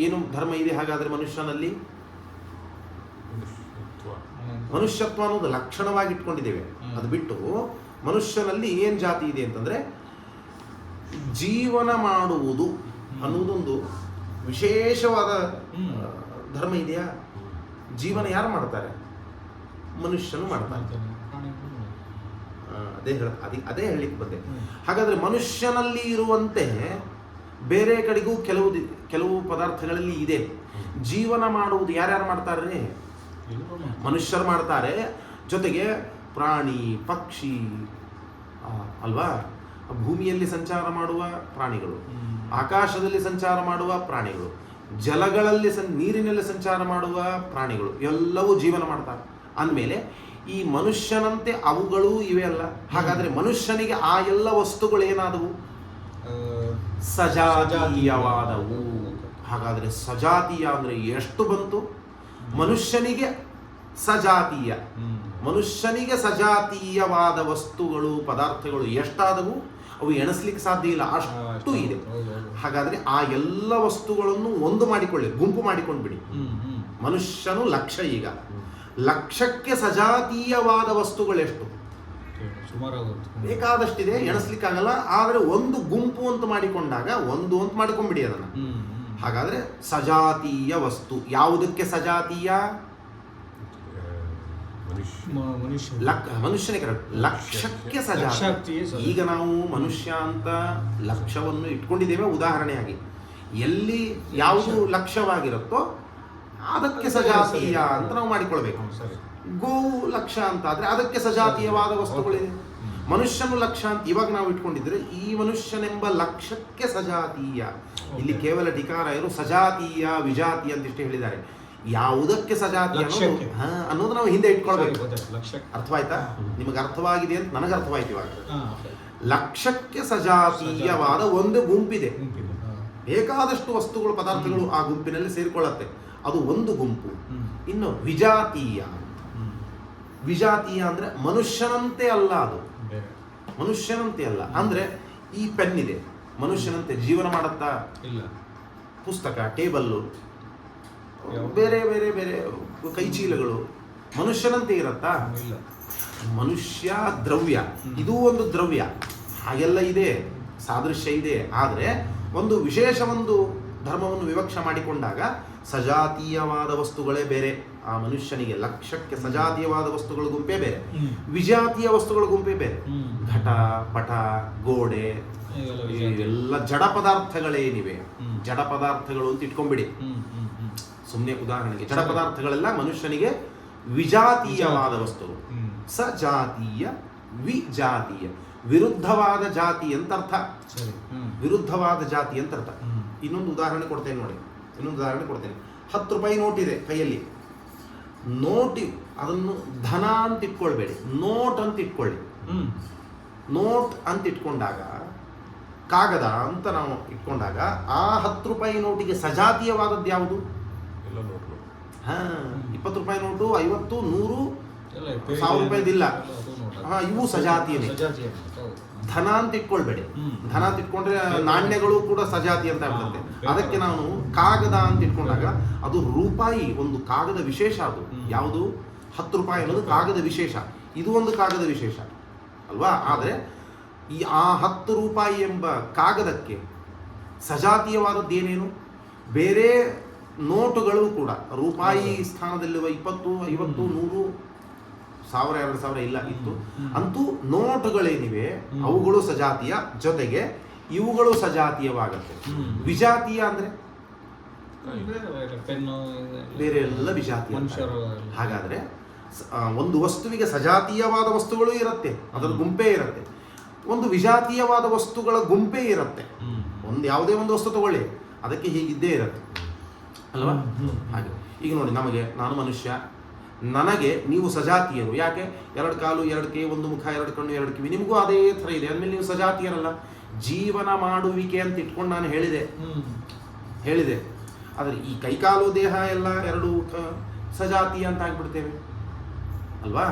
ಏನು ಧರ್ಮ ಇದೆ ಹಾಗಾದರೆ ಮನುಷ್ಯನಲ್ಲಿ? ಮನುಷ್ಯತ್ವ ಅನ್ನೋದು ಲಕ್ಷಣವಾಗಿ ಇಟ್ಕೊಂಡಿದ್ದೇವೆ. ಅದು ಬಿಟ್ಟು ಮನುಷ್ಯನಲ್ಲಿ ಏನು ಜಾತಿ ಇದೆ ಅಂತಂದರೆ ಜೀವನ ಮಾಡುವುದು ಅನ್ನುವುದೊಂದು ವಿಶೇಷವಾದ ಧರ್ಮ ಇದೆಯಾ? ಜೀವನ ಯಾರು ಮಾಡ್ತಾರೆ? ಮನುಷ್ಯನು ಮಾಡ್ತಾರೆ. ಅದೇ ಹೇಳಲಿಕ್ಕೆ ಬಂದೆ. ಹಾಗಾದರೆ ಮನುಷ್ಯನಲ್ಲಿ ಇರುವಂತೆ ಬೇರೆ ಕಡೆಗೂ ಕೆಲವು ಪದಾರ್ಥಗಳಲ್ಲಿ ಇದೆ. ಜೀವನ ಮಾಡುವುದು ಯಾರ್ಯಾರು ಮಾಡ್ತಾರೆ? ಮನುಷ್ಯರು ಮಾಡ್ತಾರೆ. ಜೊತೆಗೆ ಪ್ರಾಣಿ, ಪಕ್ಷಿ ಅಲ್ವಾ, ಭೂಮಿಯಲ್ಲಿ ಸಂಚಾರ ಮಾಡುವ ಪ್ರಾಣಿಗಳು, ಆಕಾಶದಲ್ಲಿ ಸಂಚಾರ ಮಾಡುವ ಪ್ರಾಣಿಗಳು, ಜಲಗಳಲ್ಲಿ ನೀರಿನಲ್ಲಿ ಸಂಚಾರ ಮಾಡುವ ಪ್ರಾಣಿಗಳು ಎಲ್ಲವೂ ಜೀವನ ಮಾಡ್ತಾರೆ. ಅಂದಮೇಲೆ ಈ ಮನುಷ್ಯನಂತೆ ಅವುಗಳು ಇವೆ ಅಲ್ಲ. ಹಾಗಾದರೆ ಮನುಷ್ಯನಿಗೆ ಆ ಎಲ್ಲ ವಸ್ತುಗಳು ಏನಾದವು? ಸಜಾತೀಯವಾದವು. ಹಾಗಾದರೆ ಸಜಾತೀಯ ಅಂದರೆ ಎಷ್ಟು ಬಂತು? ಮನುಷ್ಯನಿಗೆ ಸಜಾತೀಯವಾದ ವಸ್ತುಗಳು, ಪದಾರ್ಥಗಳು ಎಷ್ಟಾದವು? ಅವು ಎಣಿಸ್ಲಿಕ್ಕೆ ಸಾಧ್ಯ ಇಲ್ಲ, ಅಷ್ಟು ಇದೆ. ಹಾಗಾದರೆ ಆ ಎಲ್ಲ ವಸ್ತುಗಳನ್ನು ಒಂದು ಮಾಡಿಕೊಳ್ಳಿ, ಗುಂಪು ಮಾಡಿಕೊಂಡ್ಬಿಡಿ. ಮನುಷ್ಯನು ಲಕ್ಷ. ಈಗ ಲಕ್ಷಕ್ಕೆ ಸಜಾತೀಯವಾದ ವಸ್ತುಗಳೆಷ್ಟು? ಬೇಕಾದಷ್ಟಿದೆ, ಎಣಿಸ್ಲಿಕ್ಕಾಗಲ್ಲ. ಆದರೆ ಒಂದು ಗುಂಪು ಅಂತ ಮಾಡಿಕೊಂಡಾಗ ಒಂದು ಅಂತ ಮಾಡಿಕೊಂಡ್ಬಿಡಿ ಅದನ್ನು. ಹಾಗಾದರೆ ಸಜಾತೀಯ ವಸ್ತು ಯಾವುದಕ್ಕೆ ಸಜಾತೀಯ? ಮನುಷ್ಯನಿಗೆ ಲಕ್ಷಕ್ಕೆ ಸಜಾತಿ. ಈಗ ನಾವು ಮನುಷ್ಯ ಅಂತ ಲಕ್ಷವನ್ನು ಇಟ್ಕೊಂಡಿದ್ದೇವೆ ಉದಾಹರಣೆಯಾಗಿ. ಎಲ್ಲಿ ಯಾವುದು ಲಕ್ಷ್ಯವಾಗಿರುತ್ತೋ ಅದಕ್ಕೆ ಸಜಾತೀಯ ಅಂತ ನಾವು ಮಾಡಿಕೊಳ್ಬೇಕು. ಗೋವು ಲಕ್ಷ ಅಂತ ಆದ್ರೆ ಅದಕ್ಕೆ ಸಜಾತೀಯವಾದ ವಸ್ತುಗಳಿದೆ. ಮನುಷ್ಯನು ಲಕ್ಷ ಅಂತ ಇವಾಗ ನಾವು ಇಟ್ಕೊಂಡಿದ್ರೆ ಈ ಮನುಷ್ಯನೆಂಬ ಲಕ್ಷಕ್ಕೆ ಸಜಾತೀಯ. ಇಲ್ಲಿ ಕೇವಲ ಡಿಕಾರಾಯರು ಸಜಾತೀಯ ವಿಜಾತೀಯ ಅಂತ ಇಷ್ಟೇ ಹೇಳಿದ್ದಾರೆ. ಯಾವುದಕ್ಕೆ ಸಜಾತಿ ಅನ್ನೋದು ನಾವು ಹಿಂದೆ ಇಟ್ಕೊಳ್ಬೇಕು. ಅರ್ಥವಾಯ್ತಾ? ನಿಮಗೆ ಅರ್ಥವಾಗಿದೆ ಅಂತ ನನಗೆ ಅರ್ಥವಾಯ್ತು. ಇವಾಗ ಲಕ್ಷಕ್ಕೆ ಸಜಾತೀಯವಾದ ಒಂದು ಗುಂಪಿದೆ. ಬೇಕಾದಷ್ಟು ವಸ್ತುಗಳು, ಪದಾರ್ಥಗಳು ಆ ಗುಂಪಿನಲ್ಲಿ ಸೇರಿಕೊಳ್ಳುತ್ತೆ. ಅದು ಒಂದು ಗುಂಪು. ಇನ್ನು ವಿಜಾತೀಯ ಅಂದ್ರೆ ಮನುಷ್ಯನಂತೆ ಅಲ್ಲ. ಅದು ಮನುಷ್ಯನಂತೆ ಅಲ್ಲ ಅಂದ್ರೆ ಈ ಪೆನ್ ಇದೆ, ಮನುಷ್ಯನಂತೆ ಜೀವನ ಮಾಡುತ್ತಾ ಇಲ್ಲ. ಪುಸ್ತಕ, ಟೇಬಲ್ಲು, ಬೇರೆ ಬೇರೆ ಬೇರೆ ಕೈಚೀಲಗಳು ಮನುಷ್ಯನಂತೆ ಇರತ್ತಾ? ಇಲ್ಲ. ಮನುಷ್ಯ ದ್ರವ್ಯ, ಇದು ಒಂದು ದ್ರವ್ಯ, ಹಾಗೆಲ್ಲ ಇದೆ, ಸಾದೃಶ್ಯ ಇದೆ. ಆದರೆ ಒಂದು ವಿಶೇಷ ಒಂದು ಧರ್ಮವನ್ನು ವಿವಕ್ಷ ಮಾಡಿಕೊಂಡಾಗ ಸಜಾತೀಯವಾದ ವಸ್ತುಗಳೇ ಬೇರೆ. ಆ ಮನುಷ್ಯನಿಗೆ ಲಕ್ಷಕ್ಕೆ ಸಜಾತೀಯವಾದ ವಸ್ತುಗಳ ಗುಂಪೇ ಬೇರೆ, ವಿಜಾತೀಯ ವಸ್ತುಗಳ ಗುಂಪೇ ಬೇರೆ. ಘಟ, ಪಟ, ಗೋಡೆ ಎಲ್ಲ ಜಡ ಪದಾರ್ಥಗಳೇನಿವೆ, ಜಡ ಪದಾರ್ಥಗಳು ಅಂತ ಇಟ್ಕೊಂಡ್ಬಿಡಿ. ಸುಮ್ಮನೆ ಉದಾಹರಣೆಗೆ ಜಡ ಪದಾರ್ಥಗಳೆಲ್ಲ ಮನುಷ್ಯನಿಗೆ ವಿಜಾತೀಯವಾದ ವಸ್ತುಗಳು. ಸಜಾತೀಯ, ವಿಜಾತೀಯ, ವಿರುದ್ಧವಾದ ಜಾತಿ ಅಂತ ಅರ್ಥ. ವಿರುದ್ಧವಾದ ಜಾತಿ ಅಂತ ಅರ್ಥ. ಇನ್ನೊಂದು ಉದಾಹರಣೆ ಕೊಡ್ತೇನೆ ನೋಡಿ. 10 ರೂಪಾಯಿ ನೋಟ್ ಇದೆ ಕೈಯಲ್ಲಿ. ನೋಟಿ ಅದನ್ನು ಧನ ಅಂತ ಇಟ್ಕೊಳ್ಬೇಡಿ, ನೋಟ್ ಅಂತ ಇಟ್ಕೊಳ್ಳಿ. ನೋಟ್ ಅಂತ ಇಟ್ಕೊಂಡಾಗ, ಕಾಗದ ಅಂತ ನಾವು ಇಟ್ಕೊಂಡಾಗ ಆ 10 ರೂಪಾಯಿ ನೋಟಿಗೆ ಸಜಾತೀಯವಾದದ್ದು ಯಾವುದು? 20 ರೂಪಾಯಿ ನೋಟು, 50, 100, 1000 ರೂಪಾಯಿದಿಲ್ಲ. ಇವು ಸಜಾತಿಯೇ. ಧನ ಅಂತ ಇಟ್ಕೊಳ್ಬೇಡಿ. ಧನ ಅಂತ ಇಟ್ಕೊಂಡ್ರೆ ನಾಣ್ಯಗಳು ಕೂಡ ಸಜಾತಿ ಅಂತ ಆಗ್ಬಿಡುತ್ತೆ. ಅದಕ್ಕೆ ನಾನು ಕಾಗದ ಅಂತ ಇಟ್ಕೊಂಡಾಗ ಅದು ರೂಪಾಯಿ, ಒಂದು ಕಾಗದ ವಿಶೇಷ. ಅದು ಯಾವುದು? 10 ರೂಪಾಯಿ ಅನ್ನೋದು ಕಾಗದ ವಿಶೇಷ. ಇದು ಒಂದು ಕಾಗದ ವಿಶೇಷ ಅಲ್ವಾ? ಆದರೆ ಆ 10 ರೂಪಾಯಿ ಎಂಬ ಕಾಗದಕ್ಕೆ ಸಜಾತೀಯವಾದದ್ದು ಏನೇನು? ಬೇರೆ ನೋಟುಗಳು ಕೂಡ ರೂಪಾಯಿ ಸ್ಥಾನದಲ್ಲಿರುವ 20, 50, 100, 1000, 2000 ಇಲ್ಲ ಇತ್ತು. ಅಂತೂ ನೋಟುಗಳೇನಿವೆ ಅವುಗಳು ಸಜಾತೀಯ, ಜೊತೆಗೆ ಇವುಗಳು ಸಜಾತೀಯವಾಗುತ್ತೆ. ವಿಜಾತೀಯ ಅಂದ್ರೆ ಬೇರೆ ಎಲ್ಲ ವಿಜಾತೀಯ. ಹಾಗಾದ್ರೆ ಒಂದು ವಸ್ತುವಿಗೆ ಸಜಾತೀಯವಾದ ವಸ್ತುಗಳು ಇರುತ್ತೆ, ಅದರ ಗುಂಪೇ ಇರುತ್ತೆ. ಒಂದು ವಿಜಾತೀಯವಾದ ವಸ್ತುಗಳ ಗುಂಪೇ ಇರುತ್ತೆ. ಒಂದು ಯಾವುದೇ ಒಂದು ವಸ್ತು ತಗೊಳ್ಳಿ, ಅದಕ್ಕೆ ಹೀಗಿದ್ದೇ ಇರುತ್ತೆ ಅಲ್ವಾ? ಹಾಗೆ ಈಗ ನೋಡಿ, ನಾನು ಮನುಷ್ಯ, ನನಗೆ ನೀವು ಸಜಾತಿಯರು. ಯಾಕೆ? 2 ಕಾಲು, 2 ಕೈ, 1 ಮುಖ, 2 ಕಣ್ಣು, 2 ಕಿವಿ, ನಿಮಗೂ ಅದೇ ಥರ ಇದೆ. ಅಂದಮೇಲೆ ನೀವು ಸಜಾತಿಯರಲ್ಲ. ಜೀವನ ಮಾಡುವಿಕೆ ಅಂತ ಇಟ್ಕೊಂಡು ನಾನು ಹೇಳಿದೆ. ಆದರೆ ಈ ಕೈಕಾಲು, ದೇಹ ಎಲ್ಲ 2 ಸಜಾತಿ ಅಂತ ಆಗ್ಬಿಡ್ತೇವೆ ಅಲ್ವಾ?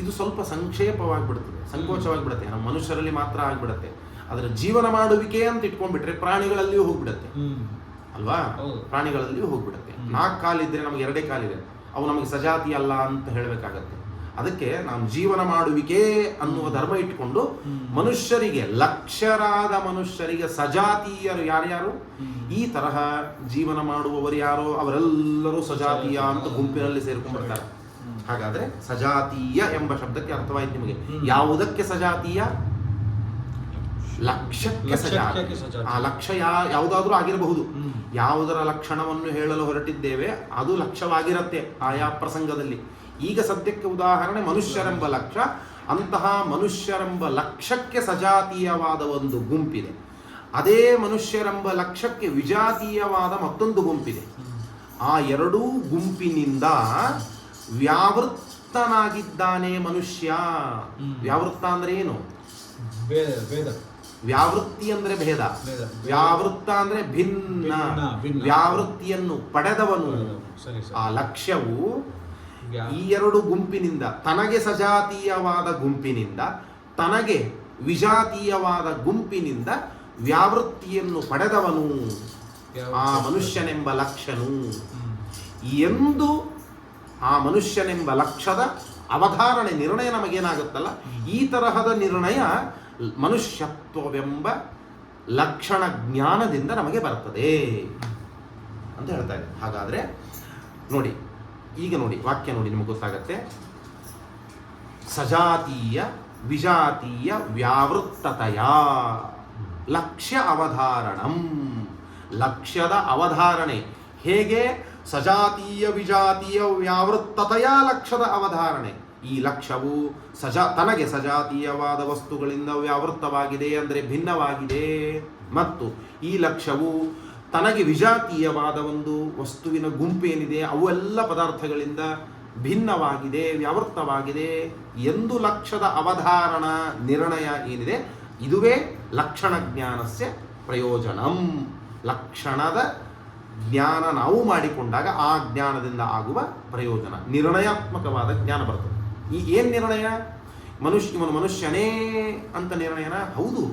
ಇದು ಸ್ವಲ್ಪ ಸಂಕ್ಷೇಪವಾಗಿಬಿಡ್ತದೆ, ಸಂಕೋಚವಾಗಿಬಿಡುತ್ತೆ. ನಮ್ಮ ಮನುಷ್ಯರಲ್ಲಿ ಮಾತ್ರ ಆಗಿಬಿಡುತ್ತೆ. ಅದರ ಜೀವನ ಮಾಡುವಿಕೆ ಅಂತ ಇಟ್ಕೊಂಡ್ಬಿಟ್ರೆ ಪ್ರಾಣಿಗಳಲ್ಲಿಯೂ ಹೋಗ್ಬಿಡುತ್ತೆ ಅಲ್ವಾ? ಪ್ರಾಣಿಗಳಲ್ಲಿಯೂ ಹೋಗ್ಬಿಡುತ್ತೆ. 4 ಕಾಲಿದ್ರೆ ನಮಗೆ 2 ಕಾಲಿದೆ, ಅವು ನಮಗೆ ಸಜಾತಿ ಅಲ್ಲ ಅಂತ ಹೇಳಬೇಕಾಗತ್ತೆ. ಅದಕ್ಕೆ ನಾವು ಜೀವನ ಮಾಡುವಿಕೆ ಅನ್ನುವ ಧರ್ಮ ಇಟ್ಕೊಂಡು ಮನುಷ್ಯರಿಗೆ, ಲಕ್ಷರಾದ ಮನುಷ್ಯರಿಗೆ ಸಜಾತೀಯರು ಯಾರ್ಯಾರು, ಈ ತರಹ ಜೀವನ ಮಾಡುವವರು ಯಾರೋ ಅವರೆಲ್ಲರೂ ಸಜಾತೀಯ ಅಂತ ಗುಂಪಿನಲ್ಲಿ ಸೇರ್ಕೊಂಡ್ಬಿಡ್ತಾರೆ. ಹಾಗಾದ್ರೆ ಸಜಾತೀಯ ಎಂಬ ಶಬ್ದಕ್ಕೆ ಅರ್ಥವಾಯ್ತು ನಿಮಗೆ. ಯಾವುದಕ್ಕೆ ಸಜಾತೀಯ? ಲಕ್ಷ್ಯಕ್ಕೆ ಸಜಾತಿ. ಆ ಲಕ್ಷ್ಯ ಯಾವುದಾದ್ರೂ ಆಗಿರಬಹುದು. ಯಾವುದರ ಲಕ್ಷಣವನ್ನು ಹೇಳಲು ಹೊರಟಿದ್ದೇವೆ ಅದು ಲಕ್ಷ್ಯವಾಗಿರತ್ತೆ ಆಯಾ ಪ್ರಸಂಗದಲ್ಲಿ. ಈಗ ಸದ್ಯಕ್ಕೆ ಉದಾಹರಣೆ ಮನುಷ್ಯರೆಂಬ ಲಕ್ಷ್ಯ. ಅಂತಹ ಮನುಷ್ಯರೆಂಬ ಲಕ್ಷ್ಯಕ್ಕೆ ಸಜಾತೀಯವಾದ ಒಂದು ಗುಂಪಿದೆ. ಅದೇ ಮನುಷ್ಯರೆಂಬ ಲಕ್ಷ್ಯಕ್ಕೆ ವಿಜಾತೀಯವಾದ ಮತ್ತೊಂದು ಗುಂಪಿದೆ. ಆ ಎರಡೂ ಗುಂಪಿನಿಂದ ವ್ಯಾವೃತ್ತನಾಗಿದ್ದಾನೆ ಮನುಷ್ಯ. ವ್ಯಾವೃತ್ತ ಅಂದ್ರೆ ಏನು? ವ್ಯಾವೃತ್ತಿ ಅಂದ್ರೆ ಭೇದ, ವ್ಯಾವೃತ್ತ ಅಂದ್ರೆ ಭಿನ್ನ. ವ್ಯಾವೃತ್ತಿಯನ್ನು ಪಡೆದವನು. ಆ ಲಕ್ಷ್ಯವು ಈ ಎರಡು ಗುಂಪಿನಿಂದ, ತನಗೆ ಸಜಾತೀಯವಾದ ಗುಂಪಿನಿಂದ ತನಗೆ ವಿಜಾತೀಯವಾದ ಗುಂಪಿನಿಂದ ವ್ಯಾವೃತ್ತಿಯನ್ನು ಪಡೆದವನು ಆ ಮನುಷ್ಯನೆಂಬ ಲಕ್ಷ್ಯನು ಎಂದು. ಆ ಮನುಷ್ಯನೆಂಬ ಲಕ್ಷ್ಯದ ಅವಧಾರಣೆ, ನಿರ್ಣಯ ನಮಗೇನಾಗುತ್ತಲ್ಲ, ಈ ತರಹದ ನಿರ್ಣಯ ಮನುಷ್ಯತ್ವವೆಂಬ ಲಕ್ಷಣ ಜ್ಞಾನದಿಂದ ನಮಗೆ ಬರ್ತದೆ ಅಂತ ಹೇಳ್ತಾ ಇದೆ. ಹಾಗಾದ್ರೆ ನೋಡಿ, ಈಗ ನೋಡಿ ವಾಕ್ಯ ನೋಡಿ, ನಿಮಗೆ ಗೊತ್ತಾಗತ್ತೆ. ಸಜಾತೀಯ ವಿಜಾತೀಯ ವ್ಯಾವೃತ್ತತೆಯ ಲಕ್ಷ್ಯ ಅವಧಾರಣಂ. ಲಕ್ಷ್ಯದ ಅವಧಾರಣೆ ಹೇಗೆ? ಸಜಾತೀಯ ವಿಜಾತೀಯ ವ್ಯಾವೃತ್ತತೆಯ ಲಕ್ಷ್ಯದ ಅವಧಾರಣೆ. ಈ ಲಕ್ಷ್ಯವು ತನಗೆ ಸಜಾತೀಯವಾದ ವಸ್ತುಗಳಿಂದ ವ್ಯಾವೃತ್ತವಾಗಿದೆ, ಅಂದರೆ ಭಿನ್ನವಾಗಿದೆ. ಮತ್ತು ಈ ಲಕ್ಷ್ಯವು ತನಗೆ ವಿಜಾತೀಯವಾದ ಒಂದು ವಸ್ತುವಿನ ಗುಂಪೇನಿದೆ ಅವೆಲ್ಲ ಪದಾರ್ಥಗಳಿಂದ ಭಿನ್ನವಾಗಿದೆ, ವ್ಯಾವೃತ್ತವಾಗಿದೆ ಎಂದು ಲಕ್ಷ್ಯದ ಅವಧಾರಣ ನಿರ್ಣಯ ಏನಿದೆ, ಇದುವೇ ಲಕ್ಷಣ ಜ್ಞಾನಸ್ಯ ಪ್ರಯೋಜನಂ. ಲಕ್ಷಣದ ಜ್ಞಾನ ನಾವು ಮಾಡಿಕೊಂಡಾಗ ಆ ಜ್ಞಾನದಿಂದ ಆಗುವ ಪ್ರಯೋಜನ, ನಿರ್ಣಯಾತ್ಮಕವಾದ ಜ್ಞಾನ ಬರ್ತದೆ. ಈ ಏನು ನಿರ್ಣಯ? ಇವನು ಮನುಷ್ಯನೇ ಅಂತ ನಿರ್ಣಯನ? ಹೌದು,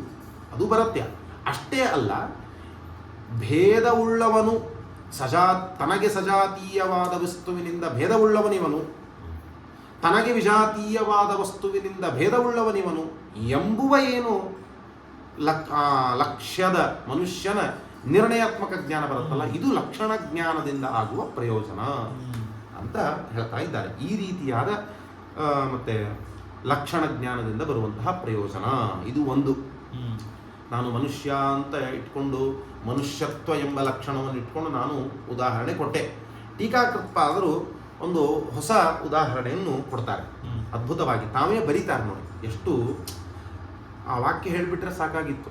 ಅದು ಬರುತ್ತೆ. ಅಷ್ಟೇ ಅಲ್ಲ, ಭೇದವುಳ್ಳವನು, ತನಗೆ ಸಜಾತೀಯವಾದ ವಸ್ತುವಿನಿಂದ ಭೇದವುಳ್ಳವನಿವನು, ತನಗೆ ವಿಜಾತೀಯವಾದ ವಸ್ತುವಿನಿಂದ ಭೇದವುಳ್ಳವನಿವನು ಎಂಬುವ ಏನು ಲಕ್ಷ್ಯದ ಮನುಷ್ಯನ ನಿರ್ಣಯಾತ್ಮಕ ಜ್ಞಾನ ಬರುತ್ತಲ್ಲ, ಇದು ಲಕ್ಷಣ ಜ್ಞಾನದಿಂದ ಆಗುವ ಪ್ರಯೋಜನ ಅಂತ ಹೇಳ್ತಾ ಇದ್ದಾರೆ. ಈ ರೀತಿಯಾದ ಮತ್ತೆ ಲಕ್ಷಣ ಜ್ಞಾನದಿಂದ ಬರುವಂತಹ ಪ್ರಯೋಜನ ಇದು ಒಂದು. ನಾನು ಮನುಷ್ಯ ಅಂತ ಇಟ್ಕೊಂಡು ಮನುಷ್ಯತ್ವ ಎಂಬ ಲಕ್ಷಣವನ್ನು ಇಟ್ಕೊಂಡು ನಾನು ಉದಾಹರಣೆ ಕೊಟ್ಟೆ. ಟೀಕಾಕೃತ್ಪಾದರು ಒಂದು ಹೊಸ ಉದಾಹರಣೆಯನ್ನು ಕೊಡ್ತಾರೆ, ಅದ್ಭುತವಾಗಿ ತಾವೇ ಬರೀತಾರೆ ನೋಡಿ. ಎಷ್ಟು ಆ ವಾಕ್ಯ ಹೇಳಿಬಿಟ್ರೆ ಸಾಕಾಗಿತ್ತು,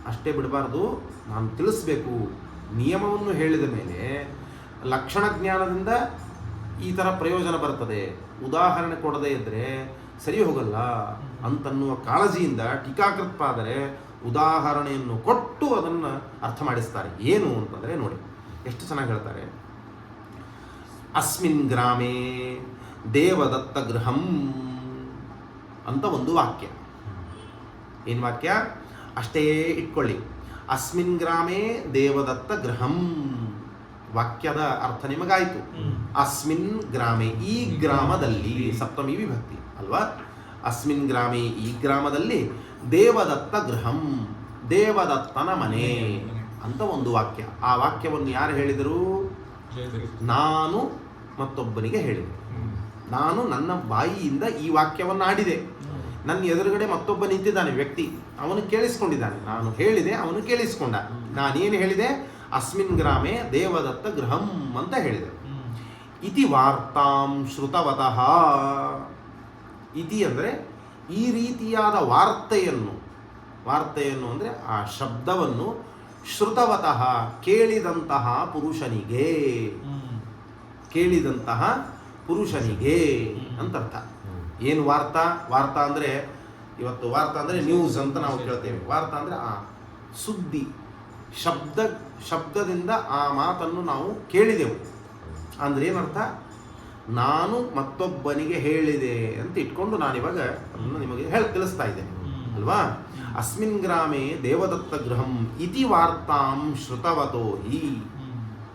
ಅಷ್ಟೇ ಬಿಡಬಾರ್ದು, ನಾನು ತಿಳಿಸ್ಬೇಕು. ನಿಯಮವನ್ನು ಹೇಳಿದ ಮೇಲೆ ಲಕ್ಷಣ ಜ್ಞಾನದಿಂದ ಈ ಥರ ಪ್ರಯೋಜನ ಬರ್ತದೆ, ಉದಾಹರಣೆ ಕೊಡದೇ ಇದ್ದರೆ ಸರಿ ಹೋಗಲ್ಲ ಅಂತನ್ನುವ ಕಾಳಜಿಯಿಂದ ಟೀಕಾಕೃತ್ಪಾದರೆ ಉದಾಹರಣೆಯನ್ನು ಕೊಟ್ಟು ಅದನ್ನು ಅರ್ಥ ಮಾಡಿಸ್ತಾರೆ. ಏನು ಅಂತಂದರೆ ನೋಡಿ ಎಷ್ಟು ಚೆನ್ನಾಗಿ ಹೇಳ್ತಾರೆ. ಅಸ್ಮಿನ್ ಗ್ರಾಮೇ ದೇವದತ್ತ ಗೃಹಂ ಅಂತ ಒಂದು ವಾಕ್ಯ. ಏನು ವಾಕ್ಯ? ಅಷ್ಟೇ ಇಟ್ಕೊಳ್ಳಿ. ಅಸ್ಮಿನ್ ಗ್ರಾಮೇ ದೇವದತ್ತ ಗೃಹಂ. ವಾಕ್ಯದ ಅರ್ಥ ನಿಮಗಾಯಿತು. ಅಸ್ಮಿನ್ ಗ್ರಾಮೇ, ಈ ಗ್ರಾಮದಲ್ಲಿ, ಸಪ್ತಮಿ ವಿಭಕ್ತಿ ಅಲ್ವಾ? ಅಸ್ಮಿನ್ ಗ್ರಾಮೇ, ಈ ಗ್ರಾಮದಲ್ಲಿ, ದೇವದತ್ತ ಗೃಹಂ, ದೇವದತ್ತನ ಮನೆ ಅಂತ ಒಂದು ವಾಕ್ಯ. ಆ ವಾಕ್ಯವನ್ನು ಯಾರು ಹೇಳಿದರು? ನಾನು ಮತ್ತೊಬ್ಬನಿಗೆ ಹೇಳಿದೆ. ನಾನು ನನ್ನ ಬಾಯಿಯಿಂದ ಈ ವಾಕ್ಯವನ್ನು ಆಡಿದೆ. ನನ್ನ ಎದುರುಗಡೆ ಮತ್ತೊಬ್ಬ ನಿಂತಿದ್ದಾನೆ ವ್ಯಕ್ತಿ, ಅವನು ಕೇಳಿಸ್ಕೊಂಡಿದ್ದಾನೆ. ನಾನು ಹೇಳಿದೆ, ಅವನು ಕೇಳಿಸ್ಕೊಂಡ. ನಾನೇನು ಹೇಳಿದೆ? ಅಸ್ಮಿನ್ ಗ್ರಾಮೇ ದೇವದತ್ತ ಗೃಹಂ ಅಂತ ಹೇಳಿದೆ. ಇತಿ ವಾರ್ತಾಂ ಶ್ರುತವತಃ. ಇತಿ ಅಂದರೆ ಈ ರೀತಿಯಾದ ವಾರ್ತೆಯನ್ನು ಅಂದರೆ ಆ ಶಬ್ದವನ್ನು ಶ್ರುತವತಃ ಕೇಳಿದಂತಹ ಪುರುಷನಿಗೆ ಅಂತರ್ಥ. ಏನು ವಾರ್ತಾ? ವಾರ್ತಾ ಅಂದರೆ ಇವತ್ತು ವಾರ್ತಾ ಅಂದರೆ ನ್ಯೂಸ್ ಅಂತ ನಾವು ಕೇಳ್ತೇವೆ. ವಾರ್ತಾ ಅಂದರೆ ಆ ಸುದ್ದಿ, ಶಬ್ದದಿಂದ ಆ ಮಾತನ್ನು ನಾವು ಕೇಳಿದೆವು ಅಂದರೆ ಏನರ್ಥ? ನಾನು ಮತ್ತೊಬ್ಬನಿಗೆ ಹೇಳಿದೆ ಅಂತ ಇಟ್ಕೊಂಡು ನಾನಿವಾಗ ಅದನ್ನು ನಿಮಗೆ ತಿಳಿಸ್ತಾ ಇದ್ದೇನೆ ಅಲ್ವಾ? ಅಸ್ಮಿನ್ ಗ್ರಾಮೇ ದೇವದತ್ತ ಗೃಹಂ ಇತಿ ವಾರ್ತಾಂ ಶ್ರುತವತೋ ಹಿ.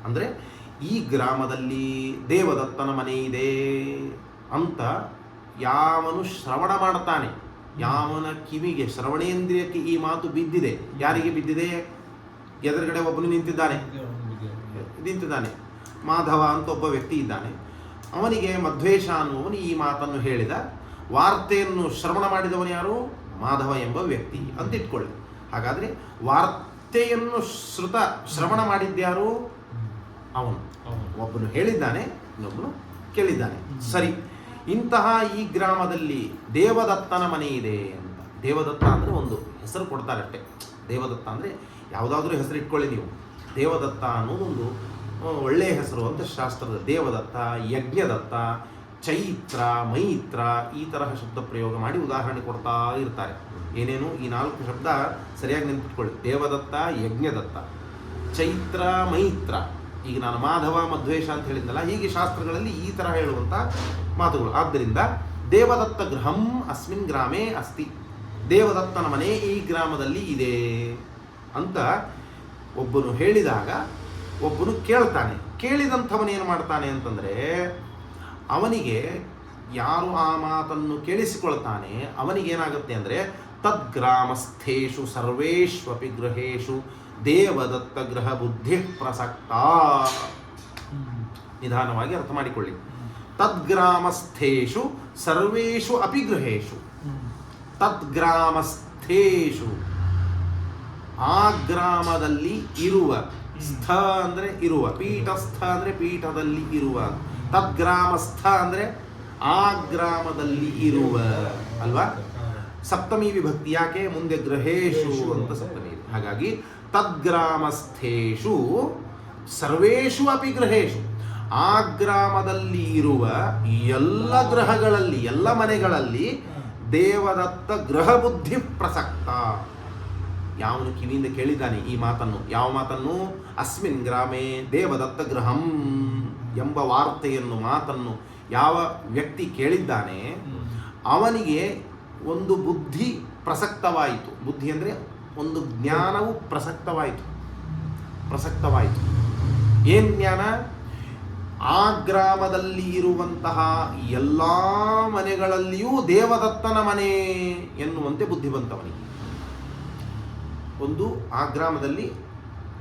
ಅಂದರೆ ಈ ಗ್ರಾಮದಲ್ಲಿ ದೇವದತ್ತನ ಮನೆ ಇದೆ ಅಂತ ಯಾವನು ಶ್ರವಣ ಮಾಡ್ತಾನೆ, ಯಾವನ ಕಿವಿಗೆ ಶ್ರವಣೇಂದ್ರಿಯಕ್ಕೆ ಈ ಮಾತು ಬಿದ್ದಿದೆ. ಯಾರಿಗೆ ಬಿದ್ದಿದೆ? ಎದುರುಗಡೆ ಒಬ್ಬನು ನಿಂತಿದ್ದಾನೆ, ಮಾಧವ ಅಂತ ಒಬ್ಬ ವ್ಯಕ್ತಿ ಇದ್ದಾನೆ. ಅವನಿಗೆ ಮಧ್ವೇಷ ಅನ್ನುವನು ಈ ಮಾತನ್ನು ಹೇಳಿದ. ವಾರ್ತೆಯನ್ನು ಶ್ರವಣ ಮಾಡಿದವನು ಯಾರು? ಮಾಧವ ಎಂಬ ವ್ಯಕ್ತಿ ಅಂತ ಇಟ್ಕೊಳ್ಳಿ. ಹಾಗಾದರೆ ವಾರ್ತೆಯನ್ನು ಶ್ರವಣ ಮಾಡಿದ್ಯಾರು? ಅವನು. ಒಬ್ಬನು ಹೇಳಿದ್ದಾನೆ, ಇನ್ನೊಬ್ಬನು ಕೇಳಿದ್ದಾನೆ. ಸರಿ, ಇಂತಹ ಈ ಗ್ರಾಮದಲ್ಲಿ ದೇವದತ್ತನ ಮನೆ ಇದೆ ಅಂತ. ದೇವದತ್ತ ಅಂದರೆ ಒಂದು ಹೆಸರು ಕೊಡ್ತಾರೆ ಅಷ್ಟೇ. ದೇವದತ್ತ ಅಂದರೆ ಯಾವುದಾದ್ರೂ ಹೆಸರು ಇಟ್ಕೊಳ್ಳಿ ನೀವು. ದೇವದತ್ತ ಅನ್ನೋದೊಂದು ಒಳ್ಳೆಯ ಹೆಸರು ಅಂತ ಶಾಸ್ತ್ರದ. ದೇವದತ್ತ, ಯಜ್ಞದತ್ತ, ಚೈತ್ರ, ಮೈತ್ರ ಈ ತರಹ ಶಬ್ದ ಪ್ರಯೋಗ ಮಾಡಿ ಉದಾಹರಣೆ ಕೊಡ್ತಾ ಇರ್ತಾರೆ. ಏನೇನು ಈ 4 ಶಬ್ದ ಸರಿಯಾಗಿ ನೆನಪಿಟ್ಕೊಳ್ಳಿ. ದೇವದತ್ತ, ಯಜ್ಞದತ್ತ, ಚೈತ್ರ, ಮೈತ್ರ. ಈಗ ನಾನು ಮಾಧವ ಮಧ್ವೇಷ ಅಂತ ಹೇಳಿದ್ನಲ್ಲ, ಹೀಗೆ ಶಾಸ್ತ್ರಗಳಲ್ಲಿ ಈ ಥರ ಹೇಳುವಂಥ ಮಾತುಗಳು. ಆದ್ದರಿಂದ ದೇವದತ್ತ ಗೃಹಂ ಅಸ್ಮಿನ್ ಗ್ರಾಮೇ ಅಸ್ತಿ, ದೇವದತ್ತನ ಮನೆ ಈ ಗ್ರಾಮದಲ್ಲಿ ಇದೆ ಅಂತ ಒಬ್ಬನು ಹೇಳಿದಾಗ ಒಬ್ಬನು ಕೇಳ್ತಾನೆ. ಕೇಳಿದಂಥವನೇನು ಮಾಡ್ತಾನೆ ಅಂತಂದರೆ, ಅವನಿಗೆ ಯಾರು ಆ ಮಾತನ್ನು ಕೇಳಿಸಿಕೊಳ್ತಾನೆ ಅವನಿಗೇನಾಗುತ್ತೆ ಅಂದರೆ, ತದ್ಗ್ರಾಮಸ್ಥೇಷು ಸರ್ವೇಷ್ವಪಿ ಗೃಹೇಶು ದೇವದತ್ತ ಗೃಹ ಬುದ್ಧಿ ಪ್ರಸಕ್ತ. ನಿಧಾನವಾಗಿ ಅರ್ಥ ಮಾಡಿಕೊಳ್ಳಿ. ತದ್ಗ್ರಾಮಸ್ಥೇಷು ಸರ್ವೇಷು ಅಪಿ ಗೃಹೇಶು. ತದ್ಗ್ರಾಮಸ್ಥೇಷು, ಆ ಗ್ರಾಮದಲ್ಲಿ ಇರುವ. ಸ್ಥ ಅಂದರೆ ಇರುವ, ಪೀಠಸ್ಥ ಅಂದರೆ ಪೀಠದಲ್ಲಿ ಇರುವ. ತದ್ಗ್ರಾಮಸ್ಥ ಅಂದರೆ ಆ ಗ್ರಾಮದಲ್ಲಿ ಇರುವ ಅಲ್ವಾ? ಸಪ್ತಮಿ ವಿಭಕ್ತಿ. ಯಾಕೆ? ಮುಂದೆ ಗೃಹೇಶು ಅಂತ ಸಪ್ತಮಿ ಇದೆ. ಹಾಗಾಗಿ ತದ್ಗ್ರಾಮಸ್ಥೇಷು ಸರ್ವೇಷು ಅಪಿ ಗೃಹೇಶು, ಆ ಗ್ರಾಮದಲ್ಲಿ ಇರುವ ಎಲ್ಲ ಗೃಹಗಳಲ್ಲಿ, ಎಲ್ಲ ಮನೆಗಳಲ್ಲಿ ದೇವದತ್ತ ಗೃಹ ಬುದ್ಧಿ ಪ್ರಸಕ್ತ. ಯಾವನು ಕಿವಿಯಿಂದ ಕೇಳಿದ್ದಾನೆ ಈ ಮಾತನ್ನು, ಯಾವ ಮಾತನ್ನು? ಅಸ್ಮಿನ್ ಗ್ರಾಮೇ ದೇವದತ್ತ ಗೃಹಂ ಎಂಬ ವಾರ್ತೆಯನ್ನು, ಮಾತನ್ನು ಯಾವ ವ್ಯಕ್ತಿ ಕೇಳಿದ್ದಾನೆ ಅವನಿಗೆ ಒಂದು ಬುದ್ಧಿ ಪ್ರಸಕ್ತವಾಯಿತು. ಬುದ್ಧಿ ಅಂದರೆ ಒಂದು ಜ್ಞಾನವು ಪ್ರಸಕ್ತವಾಯಿತು. ಏನು ಜ್ಞಾನ? ಆ ಗ್ರಾಮದಲ್ಲಿ ಇರುವಂತಹ ಎಲ್ಲ ಮನೆಗಳಲ್ಲಿಯೂ ದೇವದತ್ತನ ಮನೆ ಎನ್ನುವಂತೆ ಬುದ್ಧಿ ಬಂತವನಿಗೆ. ಒಂದು ಆ ಗ್ರಾಮದಲ್ಲಿ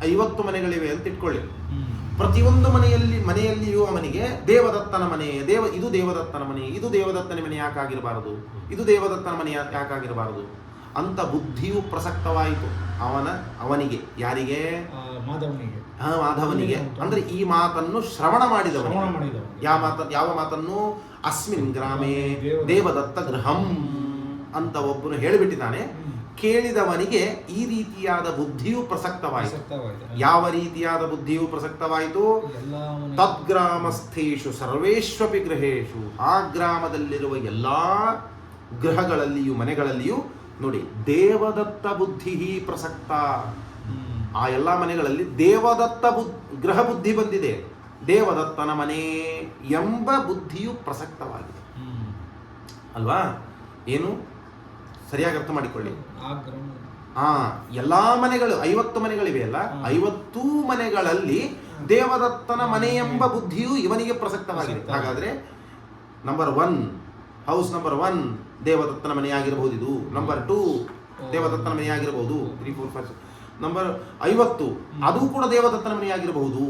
50 ಮನೆಗಳಿವೆ ಅಂತ ಇಟ್ಕೊಳ್ಳಿ. ಪ್ರತಿಯೊಂದು ಮನೆಯಲ್ಲಿಯೂ ಅವನಿಗೆ ದೇವದತ್ತನ ಮನೆ, ಇದು ದೇವದತ್ತನ ಮನೆ, ಇದು ದೇವದತ್ತನ ಮನೆ ಯಾಕಾಗಿರಬಾರದು, ಇದು ದೇವದತ್ತನ ಮನೆ ಯಾಕಾಗಿರಬಾರದು ಅಂತ ಬುದ್ಧಿಯು ಪ್ರಸಕ್ತವಾಯಿತು ಅವನಿಗೆ. ಯಾರಿಗೆ? ಮಾಧವನಿಗೆ. ಅಂದ್ರೆ ಈ ಮಾತನ್ನು ಶ್ರವಣ ಮಾಡಿದವನು. ಯಾವ ಮಾತನ್ನು? ಅಸ್ಮಿನ್ ಗ್ರಾಮೇ ದೇವದತ್ತ ಗೃಹಂ ಅಂತ ಒಬ್ಬನು ಹೇಳಿಬಿಟ್ಟಿದ್ದಾನೆ. ಕೇಳಿದವನಿಗೆ ಈ ರೀತಿಯಾದ ಬುದ್ಧಿಯು ಪ್ರಸಕ್ತವಾಯಿತು. ಯಾವ ರೀತಿಯಾದ ಬುದ್ಧಿಯು ಪ್ರಸಕ್ತವಾಯಿತು? ತದ್ಗ್ರಾಮಸ್ಥೇಷು ಸರ್ವೇಷ್ವಪಿ ಗೃಹೇಶು, ಆ ಗ್ರಾಮದಲ್ಲಿರುವ ಎಲ್ಲಾ ಗೃಹಗಳಲ್ಲಿಯೂ ಮನೆಗಳಲ್ಲಿಯೂ ನೋಡಿ ದೇವದತ್ತ ಬುದ್ಧಿ ಪ್ರಸಕ್ತ. ಆ ಎಲ್ಲ ಮನೆಗಳಲ್ಲಿ ದೇವದತ್ತ ಗೃಹ ಬುದ್ಧಿ ಬಂದಿದೆ. ದೇವದತ್ತನ ಮನೆ ಎಂಬ ಬುದ್ಧಿಯು ಪ್ರಸಕ್ತವಾಗಿದೆ ಅಲ್ವಾ? ಏನು? ಸರಿಯಾಗಿ ಅರ್ಥ ಮಾಡಿಕೊಳ್ಳಿ. ಎಲ್ಲಾ ಮನೆಗಳು 50 ಮನೆಗಳಿವೆ ಅಲ್ಲ, 50 ಮನೆಗಳಲ್ಲಿ ದೇವದತ್ತನ ಮನೆ ಎಂಬ ಬುದ್ಧಿಯು ಇವನಿಗೆ ಪ್ರಸಕ್ತವಾಗಿದೆ. ಹಾಗಾದ್ರೆ ನಂಬರ್ 1 ಹೌಸ್ ನಂಬರ್ 1 ದೇವದತ್ತನ ಮನೆಯಾಗಿರಬಹುದು. ಇದು ನಂಬರ್ 2 ದೇವದತ್ತನ ಮನೆಯಾಗಿರಬಹುದು. 3, 4, 5 ನಂಬರ್ 50 ಅದು ಕೂಡ ದೇವದತ್ತನ ಮನೆಯಾಗಿರಬಹುದು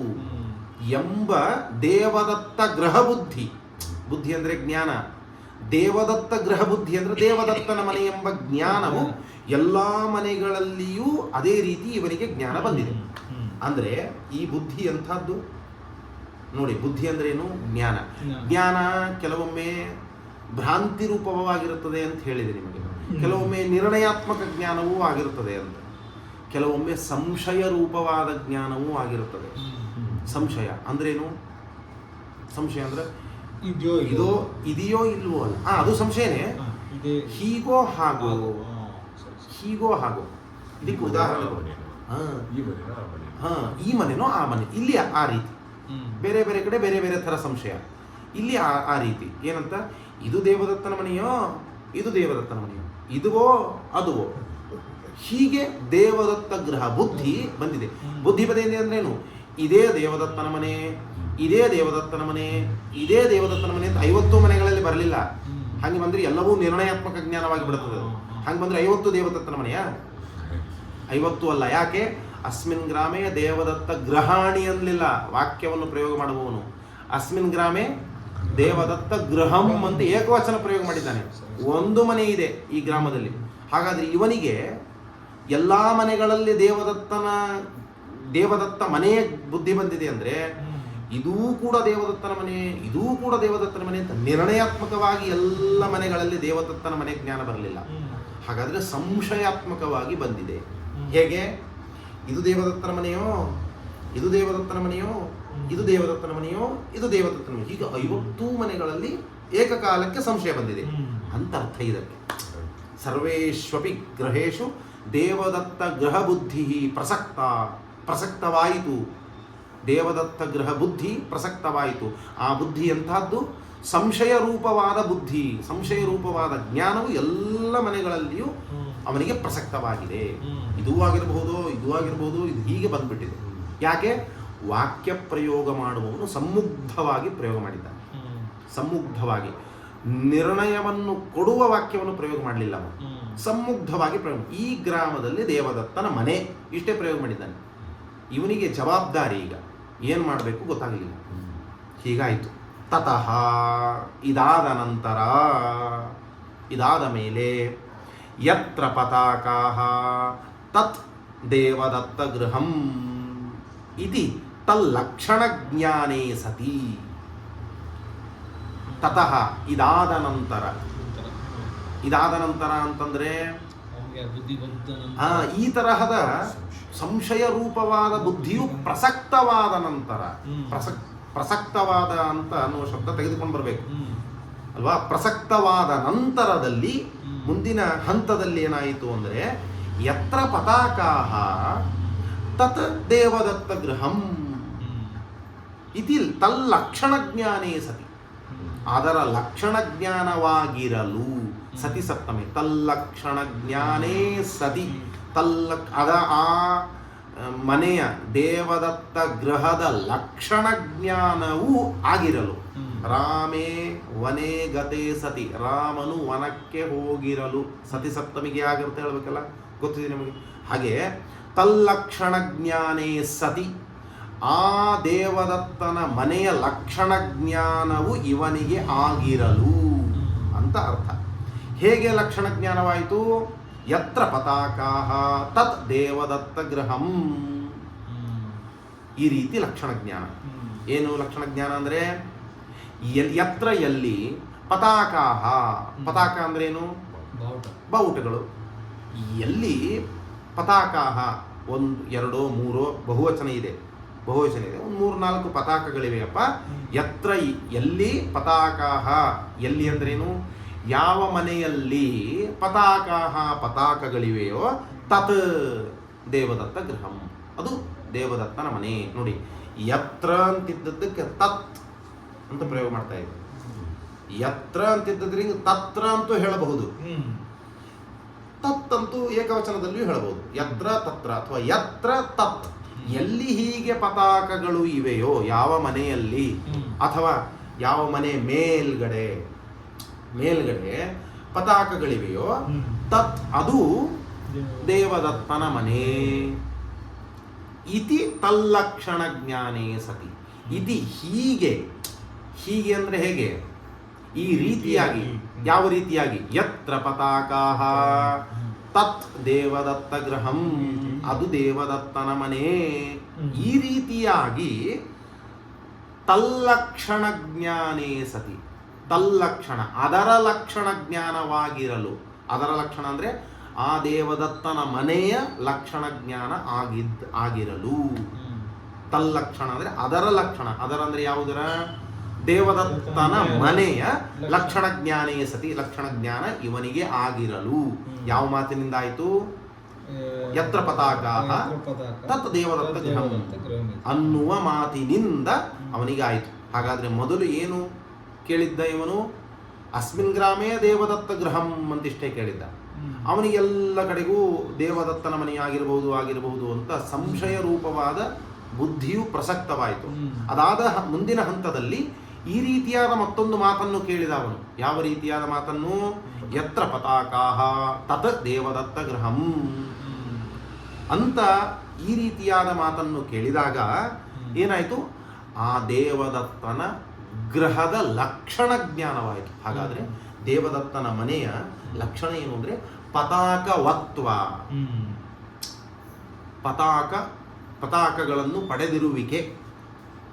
ಎಂಬ ದೇವದತ್ತ ಗೃಹ ಬುದ್ಧಿ. ಬುದ್ಧಿ ಅಂದರೆ ಜ್ಞಾನ. ದೇವದತ್ತ ಗೃಹ ಬುದ್ಧಿ ಅಂದರೆ ದೇವದತ್ತನ ಮನೆ ಎಂಬ ಜ್ಞಾನವು ಎಲ್ಲ ಮನೆಗಳಲ್ಲಿಯೂ ಅದೇ ರೀತಿ ಇವನಿಗೆ ಜ್ಞಾನ ಬಂದಿದೆ. ಅಂದ್ರೆ ಈ ಬುದ್ಧಿ ಎಂಥದ್ದು ನೋಡಿ. ಬುದ್ಧಿ ಅಂದ್ರೆ ಏನು? ಜ್ಞಾನ. ಜ್ಞಾನ ಕೆಲವೊಮ್ಮೆ ಭ್ರಾಂತಿ ರೂಪವಾಗಿರುತ್ತದೆ ಅಂತ ಹೇಳಿದೆ ನಿಮಗೆ. ಕೆಲವೊಮ್ಮೆ ನಿರ್ಣಯಾತ್ಮಕ ಜ್ಞಾನವೂ ಆಗಿರುತ್ತದೆ ಅಂತ, ಕೆಲವೊಮ್ಮೆ ಸಂಶಯ ರೂಪವಾದ ಜ್ಞಾನವೂ ಆಗಿರುತ್ತದೆ. ಸಂಶಯ ಅಂದ್ರೇನು? ಸಂಶಯ ಅಂದ್ರೆ ಇದೆಯೋ ಇಲ್ವೋ ಅಲ್ಲ, ಅದು ಸಂಶಯನೇ. ಹೀಗೋ ಹಾಗೋ, ಹೀಗೋ ಹಾಗೋ. ಇದಕ್ಕೆ ಉದಾಹರಣೆ ಈ ಮನೆನೋ ಆ ಮನೆ, ಇಲ್ಲಿ ಆ ರೀತಿ. ಬೇರೆ ಬೇರೆ ಕಡೆ ಬೇರೆ ಬೇರೆ ಥರ ಸಂಶಯ. ಇಲ್ಲಿ ಆ ರೀತಿ ಏನಂತ, ಇದು ದೇವದತ್ತನ ಮನೆಯೋ, ಇದು ದೇವದತ್ತನ ಮನೆಯೋ, ಇದುವೋ ಅದುವೋ, ಹೀಗೆ ದೇವದತ್ತ ಗೃಹ ಬುದ್ಧಿ ಬಂದಿದೆ. ಬುದ್ಧಿ ಬಂದಿದೆ ಅಂದ್ರೇನು? ಇದೇ ದೇವದತ್ತನ ಮನೆ, ಇದೇ ದೇವದತ್ತನ ಮನೆ, ಇದೇ ದೇವದತ್ತನ ಮನೆ ಅಂತ 50 ಮನೆಗಳಲ್ಲಿ ಬರಲಿಲ್ಲ. ಹಂಗೆ ಬಂದರೆ ಎಲ್ಲವೂ ನಿರ್ಣಯಾತ್ಮಕ ಜ್ಞಾನವಾಗಿ ಬಿಡುತ್ತದೆ. ಹಂಗೆ ಬಂದರೆ 50 ದೇವದತ್ತನ ಮನೆಯಾ? 50 ಅಲ್ಲ. ಯಾಕೆ? ಅಸ್ಮಿನ್ ಗ್ರಾಮೇ ದೇವದತ್ತ ಗೃಹಾಣಿ ಅನ್ನಲಿಲ್ಲ ವಾಕ್ಯವನ್ನು ಪ್ರಯೋಗ ಮಾಡುವವನು. ಅಸ್ಮಿನ್ ಗ್ರಾಮೇ ದೇವದತ್ತ ಗೃಹಂ ಅಂತ ಏಕವಚನ ಪ್ರಯೋಗ ಮಾಡಿದ್ದಾನೆ. ಒಂದು ಮನೆ ಇದೆ ಈ ಗ್ರಾಮದಲ್ಲಿ. ಹಾಗಾದರೆ ಇವನಿಗೆ ಎಲ್ಲ ಮನೆಗಳಲ್ಲಿ ದೇವದತ್ತ ಮನೆಯ ಬುದ್ಧಿ ಬಂದಿದೆ ಅಂದರೆ ಇದೂ ಕೂಡ ದೇವದತ್ತನ ಮನೆ, ಇದೂ ಕೂಡ ದೇವದತ್ತನ ಮನೆ ಅಂತ ನಿರ್ಣಯಾತ್ಮಕವಾಗಿ ಎಲ್ಲ ಮನೆಗಳಲ್ಲಿ ದೇವದತ್ತನ ಮನೆ ಜ್ಞಾನ ಬರಲಿಲ್ಲ. ಹಾಗಾದರೆ ಸಂಶಯಾತ್ಮಕವಾಗಿ ಬಂದಿದೆ. ಹೇಗೆ? ಇದು ದೇವದತ್ತನ ಮನೆಯೋ, ಇದು ದೇವದತ್ತನ ಮನೆಯೋ, ಇದು ದೇವದತ್ತನ ಮನೆಯೋ, ಇದು ದೇವದತ್ತನ ಮನೆ, ಹೀಗೆ 50 ಮನೆಗಳಲ್ಲಿ ಏಕಕಾಲಕ್ಕೆ ಸಂಶಯ ಬಂದಿದೆ ಅಂತ ಅರ್ಥ ಇದಕ್ಕೆ. ಸರ್ವೇಷ್ವಪಿ ಗ್ರಹೇಶು ದೇವದತ್ತ ಗ್ರಹ ಬುದ್ಧಿ ಪ್ರಸಕ್ತವಾಯಿತು. ದೇವದತ್ತ ಗ್ರಹ ಬುದ್ಧಿ ಪ್ರಸಕ್ತವಾಯಿತು. ಆ ಬುದ್ಧಿ ಎಂತಹದ್ದು? ಸಂಶಯ ರೂಪವಾದ ಬುದ್ಧಿ, ಸಂಶಯ ರೂಪವಾದ ಜ್ಞಾನವು ಎಲ್ಲ ಮನೆಗಳಲ್ಲಿಯೂ ಅವನಿಗೆ ಪ್ರಸಕ್ತವಾಗಿದೆ. ಇದೂ ಆಗಿರಬಹುದು, ಇದೂ ಆಗಿರಬಹುದು, ಇದು ಹೀಗೆ ಬಂದ್ಬಿಟ್ಟಿದೆ. ಯಾಕೆ? ವಾಕ್ಯ ಪ್ರಯೋಗ ಮಾಡುವವನು ಸಮ್ಮುಗ್ಧವಾಗಿ ಪ್ರಯೋಗ ಮಾಡಿದ್ದಾನೆ. ಸಮ್ಮುಗ್ಧವಾಗಿ ನಿರ್ಣಯವನ್ನು ಕೊಡುವ ವಾಕ್ಯವನ್ನು ಪ್ರಯೋಗ ಮಾಡಲಿಲ್ಲ ಅವನು, ಸಮ್ಮುಗ್ಧವಾಗಿ ಪ್ರಯೋಗ. ಈ ಗ್ರಾಮದಲ್ಲಿ ದೇವದತ್ತನ ಮನೆ ಇಷ್ಟೇ ಪ್ರಯೋಗ ಮಾಡಿದ್ದಾನೆ. ಇವನಿಗೆ ಜವಾಬ್ದಾರಿ ಈಗ ಏನು ಮಾಡಬೇಕು ಗೊತ್ತಾಗಲಿಲ್ಲ. ಹೀಗಾಯಿತು. ತತಃ ಇದಾದ ನಂತರ, ಇದಾದ ಮೇಲೆ ಯತ್ರ ಪತಾಕಾಃ ತತ್ ದೇವದತ್ತ ಗೃಹಂ ಇತಿ ತಲ್ಲಕ್ಷಣ ಜ್ಞಾನೇ ಸತಿ. ತತಃ ಇದಾದ ನಂತರ, ಇದಾದ ನಂತರ ಅಂತಂದ್ರೆ ಈ ತರಹದ ಸಂಶಯ ರೂಪವಾದ ಬುದ್ಧಿಯು ಪ್ರಸಕ್ತವಾದ ನಂತರ, ಪ್ರಸಕ್ತವಾದ ಅಂತ ಅನ್ನುವ ಶಬ್ದ ತೆಗೆದುಕೊಂಡು ಬರಬೇಕು ಅಲ್ವಾ? ಪ್ರಸಕ್ತವಾದ ನಂತರದಲ್ಲಿ ಮುಂದಿನ ಹಂತದಲ್ಲಿ ಏನಾಯಿತು ಅಂದರೆ ಯತ್ರ ಪತಾಕಾಃ ತತ್ ದೇವದತ್ತ ಗೃಹಂ ಇತಿ ತಲ್ಲಕ್ಷಣ ಜ್ಞಾನೇ ಸತಿ. ಅದರ ಲಕ್ಷಣ ಜ್ಞಾನವಾಗಿರಲು ಸತಿ ಸಪ್ತಮಿ. ತಲ್ಲಕ್ಷಣ ಜ್ಞಾನೇ ಸತಿ. ಅದ ಆ ಮನೆಯ ದೇವದತ್ತ ಗೃಹದ ಲಕ್ಷಣ ಜ್ಞಾನವೂ ಆಗಿರಲು. ರಾಮೇ ವನೇ ಗತೆ ಸತಿ. ರಾಮನು ವನಕ್ಕೆ ಹೋಗಿರಲು. ಸತಿ ಸಪ್ತಮಿಗೆ ಆಗಿರುತ್ತೆ ಹೇಳ್ಬೇಕಲ್ಲ, ಗೊತ್ತಿದೆ ನಿಮಗೆ. ಹಾಗೆ ತಲ್ಲಕ್ಷಣ ಜ್ಞಾನೇ ಸತಿ. ಆ ದೇವದತ್ತನ ಮನೆಯ ಲಕ್ಷಣ ಜ್ಞಾನವು ಇವನಿಗೆ ಆಗಿರಲು ಅಂತ ಅರ್ಥ. ಹೇಗೆ ಲಕ್ಷಣ ಜ್ಞಾನವಾಯಿತು? ಯತ್ರ ಪತಾಕಾಃ ತತ್ ದೇವದತ್ತ ಗೃಹಂ. ಈ ರೀತಿ ಲಕ್ಷಣ ಜ್ಞಾನ. ಏನು ಲಕ್ಷಣ ಜ್ಞಾನ ಅಂದರೆ ಯತ್ರ ಎಲ್ಲಿ, ಪತಾಕಾಃ, ಪತಾಕ ಅಂದ್ರೇನು? ಬಾವುಟಗಳು. ಎಲ್ಲಿ ಪತಾಕಾಃ, 1, 2, 3 ಬಹುವಚನ ಇದೆ, ಬಹುವಚನ ಇದೆ, 1, 3, 4 ಪತಾಕಗಳಿವೆಯಪ್ಪ. ಯತ್ರ ಎಲ್ಲಿ ಪತಾಕಾಃ, ಎಲ್ಲಿ ಅಂದ್ರೇನು? ಯಾವ ಮನೆಯಲ್ಲಿ ಪತಾಕಾಃ ಪತಾಕಗಳಿವೆಯೋ ತತ್ ದೇವದತ್ತ ಗೃಹಂ, ಅದು ದೇವದತ್ತನ ಮನೆ. ನೋಡಿ, ಯತ್ರ ಅಂತಿದ್ದಕ್ಕೆ ತತ್ ಅಂತ ಪ್ರಯೋಗ ಮಾಡ್ತಾ ಇದೆ. ಯತ್ರ ಅಂತಿದ್ದರಿಂದ ತತ್ರ ಅಂತೂ ಹೇಳಬಹುದು, ತತ್ ಅಂತೂ ಏಕವಚನದಲ್ಲಿಯೂ ಹೇಳಬಹುದು. ಯತ್ರ ತತ್ರ ಅಥವಾ ಯತ್ರ ತತ್. ಎಲ್ಲಿ ಹೀಗೆ ಪತಾಕಗಳು ಇವೆಯೋ, ಯಾವ ಮನೆಯಲ್ಲಿ ಅಥವಾ ಯಾವ ಮನೆ ಮೇಲ್ಗಡೆ ಪತಾಕಗಳಿವೆಯೋ ತತ್ ಅದು ದೇವದತ್ತನ ಮನೆ. ಇತಿ ತಲ್ಲಕ್ಷಣ ಜ್ಞಾನೇ ಸತಿ. ಇತಿ ಹೀಗೆ, ಹೀಗೆ ಅಂದ್ರೆ ಹೇಗೆ? ಈ ರೀತಿಯಾಗಿ. ಯಾವ ರೀತಿಯಾಗಿ? ಯತ್ರ ಪತಾಕಾಃ ತತ್ ದೇವದತ್ತ ಗೃಹಂ, ಅದು ದೇವದತ್ತನ ಮನೆ. ಈ ರೀತಿಯಾಗಿ ತಲ್ಲಕ್ಷಣ ಜ್ಞಾನೇ ಸತಿ. ತಲ್ಲಕ್ಷಣ, ಅದರ ಲಕ್ಷಣ ಜ್ಞಾನವಾಗಿರಲು. ಅದರ ಲಕ್ಷಣ ಅಂದರೆ ಆ ದೇವದತ್ತನ ಮನೆಯ ಲಕ್ಷಣ ಜ್ಞಾನ ಆಗಿರಲು. ತಲ್ಲಕ್ಷಣ ಅಂದರೆ ಅದರ ಲಕ್ಷಣ. ಅದರ ಅಂದರೆ ಯಾವುದರ? ದೇವದತ್ತನ ಮನೆಯ ಲಕ್ಷಣ ಜ್ಞಾನೇ ಸತಿ. ಲಕ್ಷಣ ಜ್ಞಾನ ಇವನಿಗೆ ಆಗಿರಲು. ಯಾವ ಮಾತಿನಿಂದ ಆಯಿತು? ಯತ್ರ ಪತಾಕಾಃ ತತ್ ದೇವದತ್ತ ಗೃಹಂ ಅನ್ನುವ ಮಾತಿನಿಂದ ಅವನಿಗೆ ಆಯಿತು. ಹಾಗಾದರೆ ಮೊದಲು ಏನು ಕೇಳಿದ್ದ ಇವನು? ಅಸ್ಮಿನ್ ಗ್ರಾಮೇ ದೇವದತ್ತ ಗೃಹಂ ಅಂತಿಷ್ಟೇ ಕೇಳಿದ್ದ. ಅವನಿಗೆಲ್ಲ ಕಡೆಗೂ ದೇವದತ್ತನ ಮನೆಯಾಗಿರಬಹುದು ಆಗಿರಬಹುದು ಅಂತ ಸಂಶಯ ರೂಪವಾದ ಬುದ್ಧಿಯು ಪ್ರಸಕ್ತವಾಯಿತು. ಅದಾದ ಮುಂದಿನ ಹಂತದಲ್ಲಿ ಈ ರೀತಿಯಾದ ಮತ್ತೊಂದು ಮಾತನ್ನು ಕೇಳಿದ ಅವನು. ಯಾವ ರೀತಿಯಾದ ಮಾತನ್ನು? ಯತ್ರ ಪತಾಕಾಹ ತತ್ ದೇವದತ್ತ ಗೃಹಂ ಅಂತ ಈ ರೀತಿಯಾದ ಮಾತನ್ನು ಕೇಳಿದಾಗ ಏನಾಯಿತು? ಆ ದೇವದತ್ತನ ಗೃಹದ ಲಕ್ಷಣ ಜ್ಞಾನವಾಯಿತು. ಹಾಗಾದರೆ ದೇವದತ್ತನ ಮನೆಯ ಲಕ್ಷಣ ಏನು ಅಂದರೆ ಪತಾಕವತ್ವ. ಪತಾಕಗಳನ್ನು ಪಡೆದಿರುವಿಕೆ.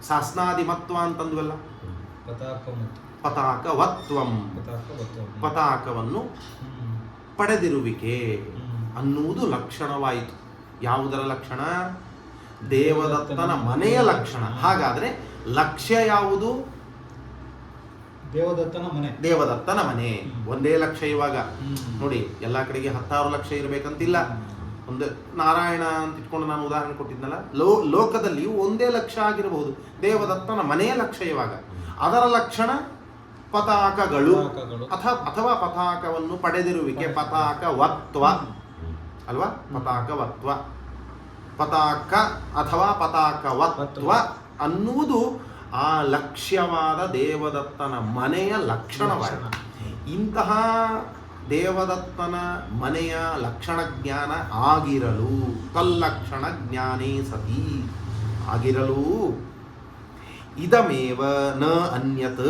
ಶಾಸ್ನಾದಿಮತ್ವ ಅಂತಂದ್ವಲ್ಲ, ಪತಾಕವತ್ವಂ, ಪತಾಕವನ್ನು ಪಡೆದಿರುವಿಕೆ ಅನ್ನುವುದು ಲಕ್ಷಣವಾಯಿತು. ಯಾವುದರ ಲಕ್ಷಣ? ದೇವದತ್ತನ ಮನೆಯ ಲಕ್ಷಣ. ಹಾಗಾದರೆ ಲಕ್ಷ್ಯ ಯಾವುದು? ದೇವದತ್ತನ ಮನೆ. ಒಂದೇ ಲಕ್ಷ್ಯ. ಇವಾಗ ನೋಡಿ, ಎಲ್ಲ ಕಡೆಗೆ 10 ಲಕ್ಷ ಇರಬೇಕಂತಿಲ್ಲ. ಒಂದು ನಾರಾಯಣ ಅಂತ ಇಟ್ಕೊಂಡು ನಾನು ಉದಾಹರಣೆ ಕೊಟ್ಟಿದ್ನಲ್ಲ, ಲೋಕದಲ್ಲಿ ಒಂದೇ ಲಕ್ಷ ಆಗಿರಬಹುದು. ದೇವದತ್ತನ ಮನೆಯ ಲಕ್ಷ್ಯ ಇವಾಗ. ಅದರ ಲಕ್ಷಣ ಪತಾಕಗಳು ಅಥವಾ ಪತಾಕವನ್ನು ಪಡೆದಿರುವಿಕೆ. ಪತಾಕವತ್ವ ಅಲ್ವಾ? ಪತಾಕವತ್ವ, ಪತಾಕ ಅಥವಾ ಪತಾಕವತ್ವ ಅನ್ನುವುದು ಆ ಲಕ್ಷ್ಯವಾದ ದೇವದತ್ತನ ಮನೆಯ ಲಕ್ಷಣವಾಗಿದೆ. ಇಂತಹ ದೇವದತ್ತನ ಮನೆಯ ಲಕ್ಷಣ ಜ್ಞಾನ ಆಗಿರಲು, ತಲ್ಲಕ್ಷಣ ಜ್ಞಾನೇ ಸತಿ ಆಗಿರಲು, ಇದಮೇವ ನ ಅನ್ಯತ್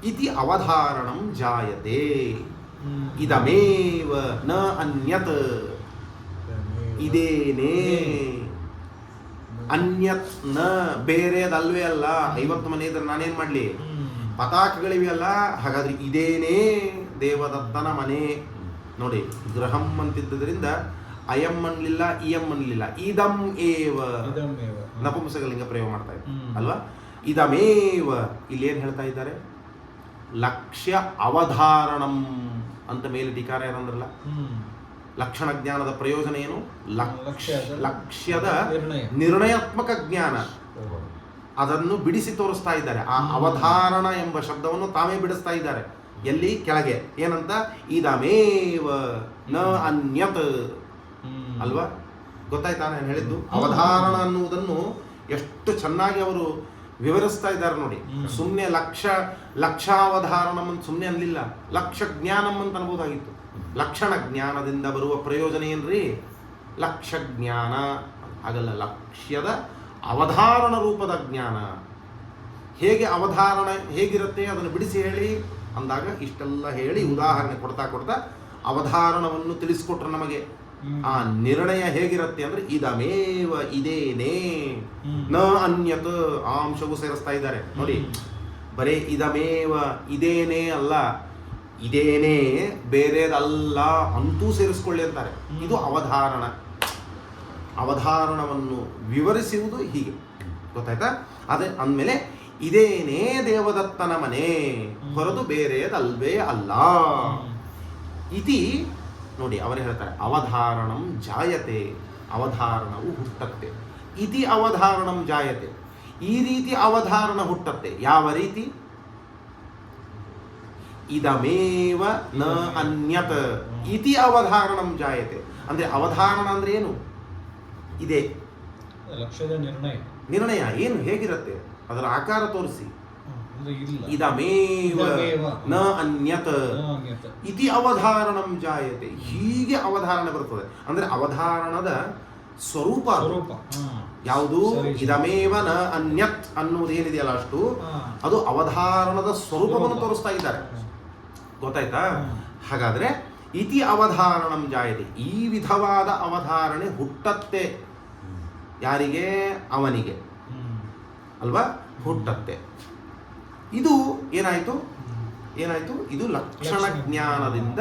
ಇತಿ ಅವಧಾರಣಂ ಜಾಯತೆ. ಇದಮೇವ ನ ಅನ್ಯತ್, ಇದೇನೇ, ಅನ್ಯತ್ ನ ಬೇರೆದಲ್ವೇ ಅಲ್ಲ. 50 ಮನೆ ಇದ್ರೆ ನಾನೇನ್ ಮಾಡ್ಲಿ? ಪತಾಕಗಳಿವೆ ಅಲ್ಲ. ಹಾಗಾದ್ರೆ ಇದೇನೇ ದೇವದತ್ತನ ಮನೆ. ನೋಡಿ, ಗೃಹಂ ಅಂತಿದ್ದರಿಂದ ಅಯಂ ಅನ್ಲಿಲ್ಲ, ಇಯಂ ಅನ್ಲಿಲ್ಲ, ಇದಂ ಏವ ನಪುಂಸಕಲಿಂಗ ಪ್ರಯೋಗ ಮಾಡ್ತಾ ಇದ್ದಾರೆ ಅಲ್ವಾ? ಇದಮೇವ ಇಲ್ಲಿ ಏನ್ ಹೇಳ್ತಾ ಇದ್ದಾರೆ? ಲಕ್ಷ್ಯ ಅವಧಾರಣಂ ಅಂತ ಮೇಲೆ ಟೀಕಾರ ಏನಂದ್ರಲ್ಲ, ಲಕ್ಷಣ ಜ್ಞಾನದ ಪ್ರಯೋಜನ ಏನು? ಲಕ್ಷ್ಯದ ನಿರ್ಣಯಾತ್ಮಕ ಜ್ಞಾನ. ಅದನ್ನು ಬಿಡಿಸಿ ತೋರಿಸ್ತಾ ಇದ್ದಾರೆ. ಆ ಅವಧಾರಣ ಎಂಬ ಶಬ್ದವನ್ನು ತಾವೇ ಬಿಡಿಸ್ತಾ ಇದ್ದಾರೆ. ಎಲ್ಲಿ? ಕೆಳಗೆ. ಏನಂತ? ಇದಮೇವ ನ ಅನ್ಯತ್ ಅಲ್ವಾ? ಗೊತ್ತಾಯ್ತಾ ನಾನು ಹೇಳಿದ್ದು? ಅವಧಾರಣ ಅನ್ನುವುದನ್ನು ಎಷ್ಟು ಚೆನ್ನಾಗಿ ಅವರು ವಿವರಿಸ್ತಾ ಇದ್ದಾರೆ ನೋಡಿ. ಸುಮ್ಮನೆ ಲಕ್ಷಾವಧಾರಣಂ ಅಂತ ಸುಮ್ಮನೆ ಅನ್ಲಿಲ್ಲ, ಲಕ್ಷ ಜ್ಞಾನಂ ಅಂತ ಅನ್ಬೋದಾಗಿತ್ತು. ಲಕ್ಷಣ ಜ್ಞಾನದಿಂದ ಬರುವ ಪ್ರಯೋಜನ ಏನ್ರಿ? ಲಕ್ಷ ಜ್ಞಾನ. ಹಾಗಲ್ಲ, ಲಕ್ಷ್ಯದ ಅವಧಾರಣ ರೂಪದ ಜ್ಞಾನ. ಹೇಗೆ ಅವಧಾರಣ ಹೇಗಿರುತ್ತೆ ಅದನ್ನು ಬಿಡಿಸಿ ಹೇಳಿ ಅಂದಾಗ ಇಷ್ಟೆಲ್ಲ ಹೇಳಿ ಉದಾಹರಣೆ ಕೊಡ್ತಾ ಅವಧಾರಣವನ್ನು ತಿಳಿಸ್ಕೊಟ್ರೆ ನಮಗೆ ಆ ನಿರ್ಣಯ ಹೇಗಿರುತ್ತೆ ಅಂದ್ರೆ ಇದಮೇವ, ಇದೇನೇ, ನ ಅನ್ಯತ್ ಆ ಅಂಶವು ಸೇರಿಸ್ತಾ ಇದ್ದಾರೆ ನೋಡಿ. ಬರೇ ಇದಮೇವ ಇದೇನೇ ಅಲ್ಲ, ಇದೇನೇ ಬೇರೆದಲ್ಲ ಅಂತೂ ಸೇರಿಸ್ಕೊಳ್ಳಿ ಅಂತಾರೆ. ಇದು ಅವಧಾರಣ. ಅವಧಾರಣವನ್ನು ವಿವರಿಸುವುದು ಹೀಗೆ. ಗೊತ್ತಾಯ್ತಾ? ಅದೇ ಅಂದಮೇಲೆ ಇದೇನೇ ದೇವದತ್ತನ ಮನೆ, ಹೊರತು ಬೇರೆಯದಲ್ವೇ ಅಲ್ಲ. ಇತಿ ನೋಡಿ ಅವರು ಹೇಳ್ತಾರೆ, ಅವಧಾರಣಂ ಜಾಯತೆ, ಅವಧಾರಣವು ಹುಟ್ಟತ್ತೆ. ಇತಿ ಅವಧಾರಣಂ ಜಾಯತೆ, ಈ ರೀತಿ ಅವಧಾರಣ ಹುಟ್ಟತ್ತೆ. ಯಾವ ರೀತಿ? ಇದಮೇವ ನ ಅನ್ಯತ್ ಇತಿ ಅವಧಾರಣಂ ಜಾಯತೆ. ಅಂದ್ರೆ ಅವಧಾರಣ ಅಂದ್ರೆ ಏನು? ಇದೆ ಲಕ್ಷ್ಯದ ನಿರ್ಣಯ ಏನು ಹೇಗಿರುತ್ತೆ ಅದರ ಆಕಾರ ತೋರಿಸಿ. ಇದಮೇವ ನ ಅನ್ಯತ್ ಇತಿ ಅವಧಾರಣಂ ಜಾಯತೆ, ಹೀಗೆ ಅವಧಾರಣೆ ಬರುತ್ತದೆ. ಅಂದ್ರೆ ಅವಧಾರಣದ ಸ್ವರೂಪ ಯಾವುದು? ಇದಮೇವ ನ ಅನ್ಯತ್ ಅನ್ನುವುದೇನಿದೆಯಲ್ಲ ಅಷ್ಟು, ಅದು ಅವಧಾರಣದ ಸ್ವರೂಪವನ್ನು ತೋರಿಸ್ತಾ ಇದ್ದಾರೆ. ಗೊತ್ತಾಯ್ತಾ? ಹಾಗಾದ್ರೆ ಇತಿ ಅವಧಾರಣಂ ಜಾಯತೆ, ಈ ವಿಧವಾದ ಅವಧಾರಣೆ ಹುಟ್ಟತ್ತೆ. ಯಾರಿಗೆ? ಅವನಿಗೆ ಅಲ್ವಾ? ಹುಟ್ಟತ್ತೆ. ಇದು ಏನಾಯ್ತು? ಇದು ಲಕ್ಷಣ ಜ್ಞಾನದಿಂದ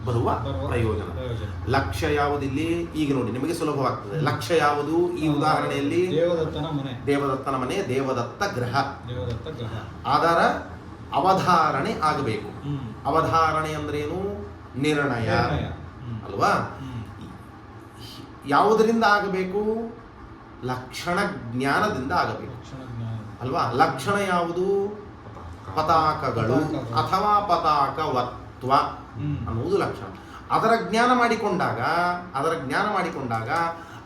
ಬರುವ ಪ್ರಯೋಜನ. ಲಕ್ಷ್ಯ ಯಾವುದಿಲ್ಲಿ? ಈಗ ನೋಡಿ ನಿಮಗೆ ಸುಲಭವಾಗ್ತದೆ. ಲಕ್ಷ್ಯ ಯಾವುದು ಈ ಉದಾಹರಣೆಯಲ್ಲಿ? ದೇವದತ್ತನ ಮನೆ, ದೇವದತ್ತ ಗೃಹ. ಅದರ ಅವಧಾರಣೆ ಆಗಬೇಕು. ಅವಧಾರಣೆ ಅಂದ್ರೇನು? ನಿರ್ಣಯ ಅಲ್ವಾ? ಯಾವುದರಿಂದ ಆಗಬೇಕು? ಲಕ್ಷಣ ಜ್ಞಾನದಿಂದ ಆಗಬೇಕು ಅಲ್ವಾ? ಲಕ್ಷಣ ಯಾವುದು? ಪತಾಕಗಳು ಅಥವಾ ಪತಾಕವತ್ವ ಅನ್ನುವುದು ಲಕ್ಷಣ. ಅದರ ಜ್ಞಾನ ಮಾಡಿಕೊಂಡಾಗ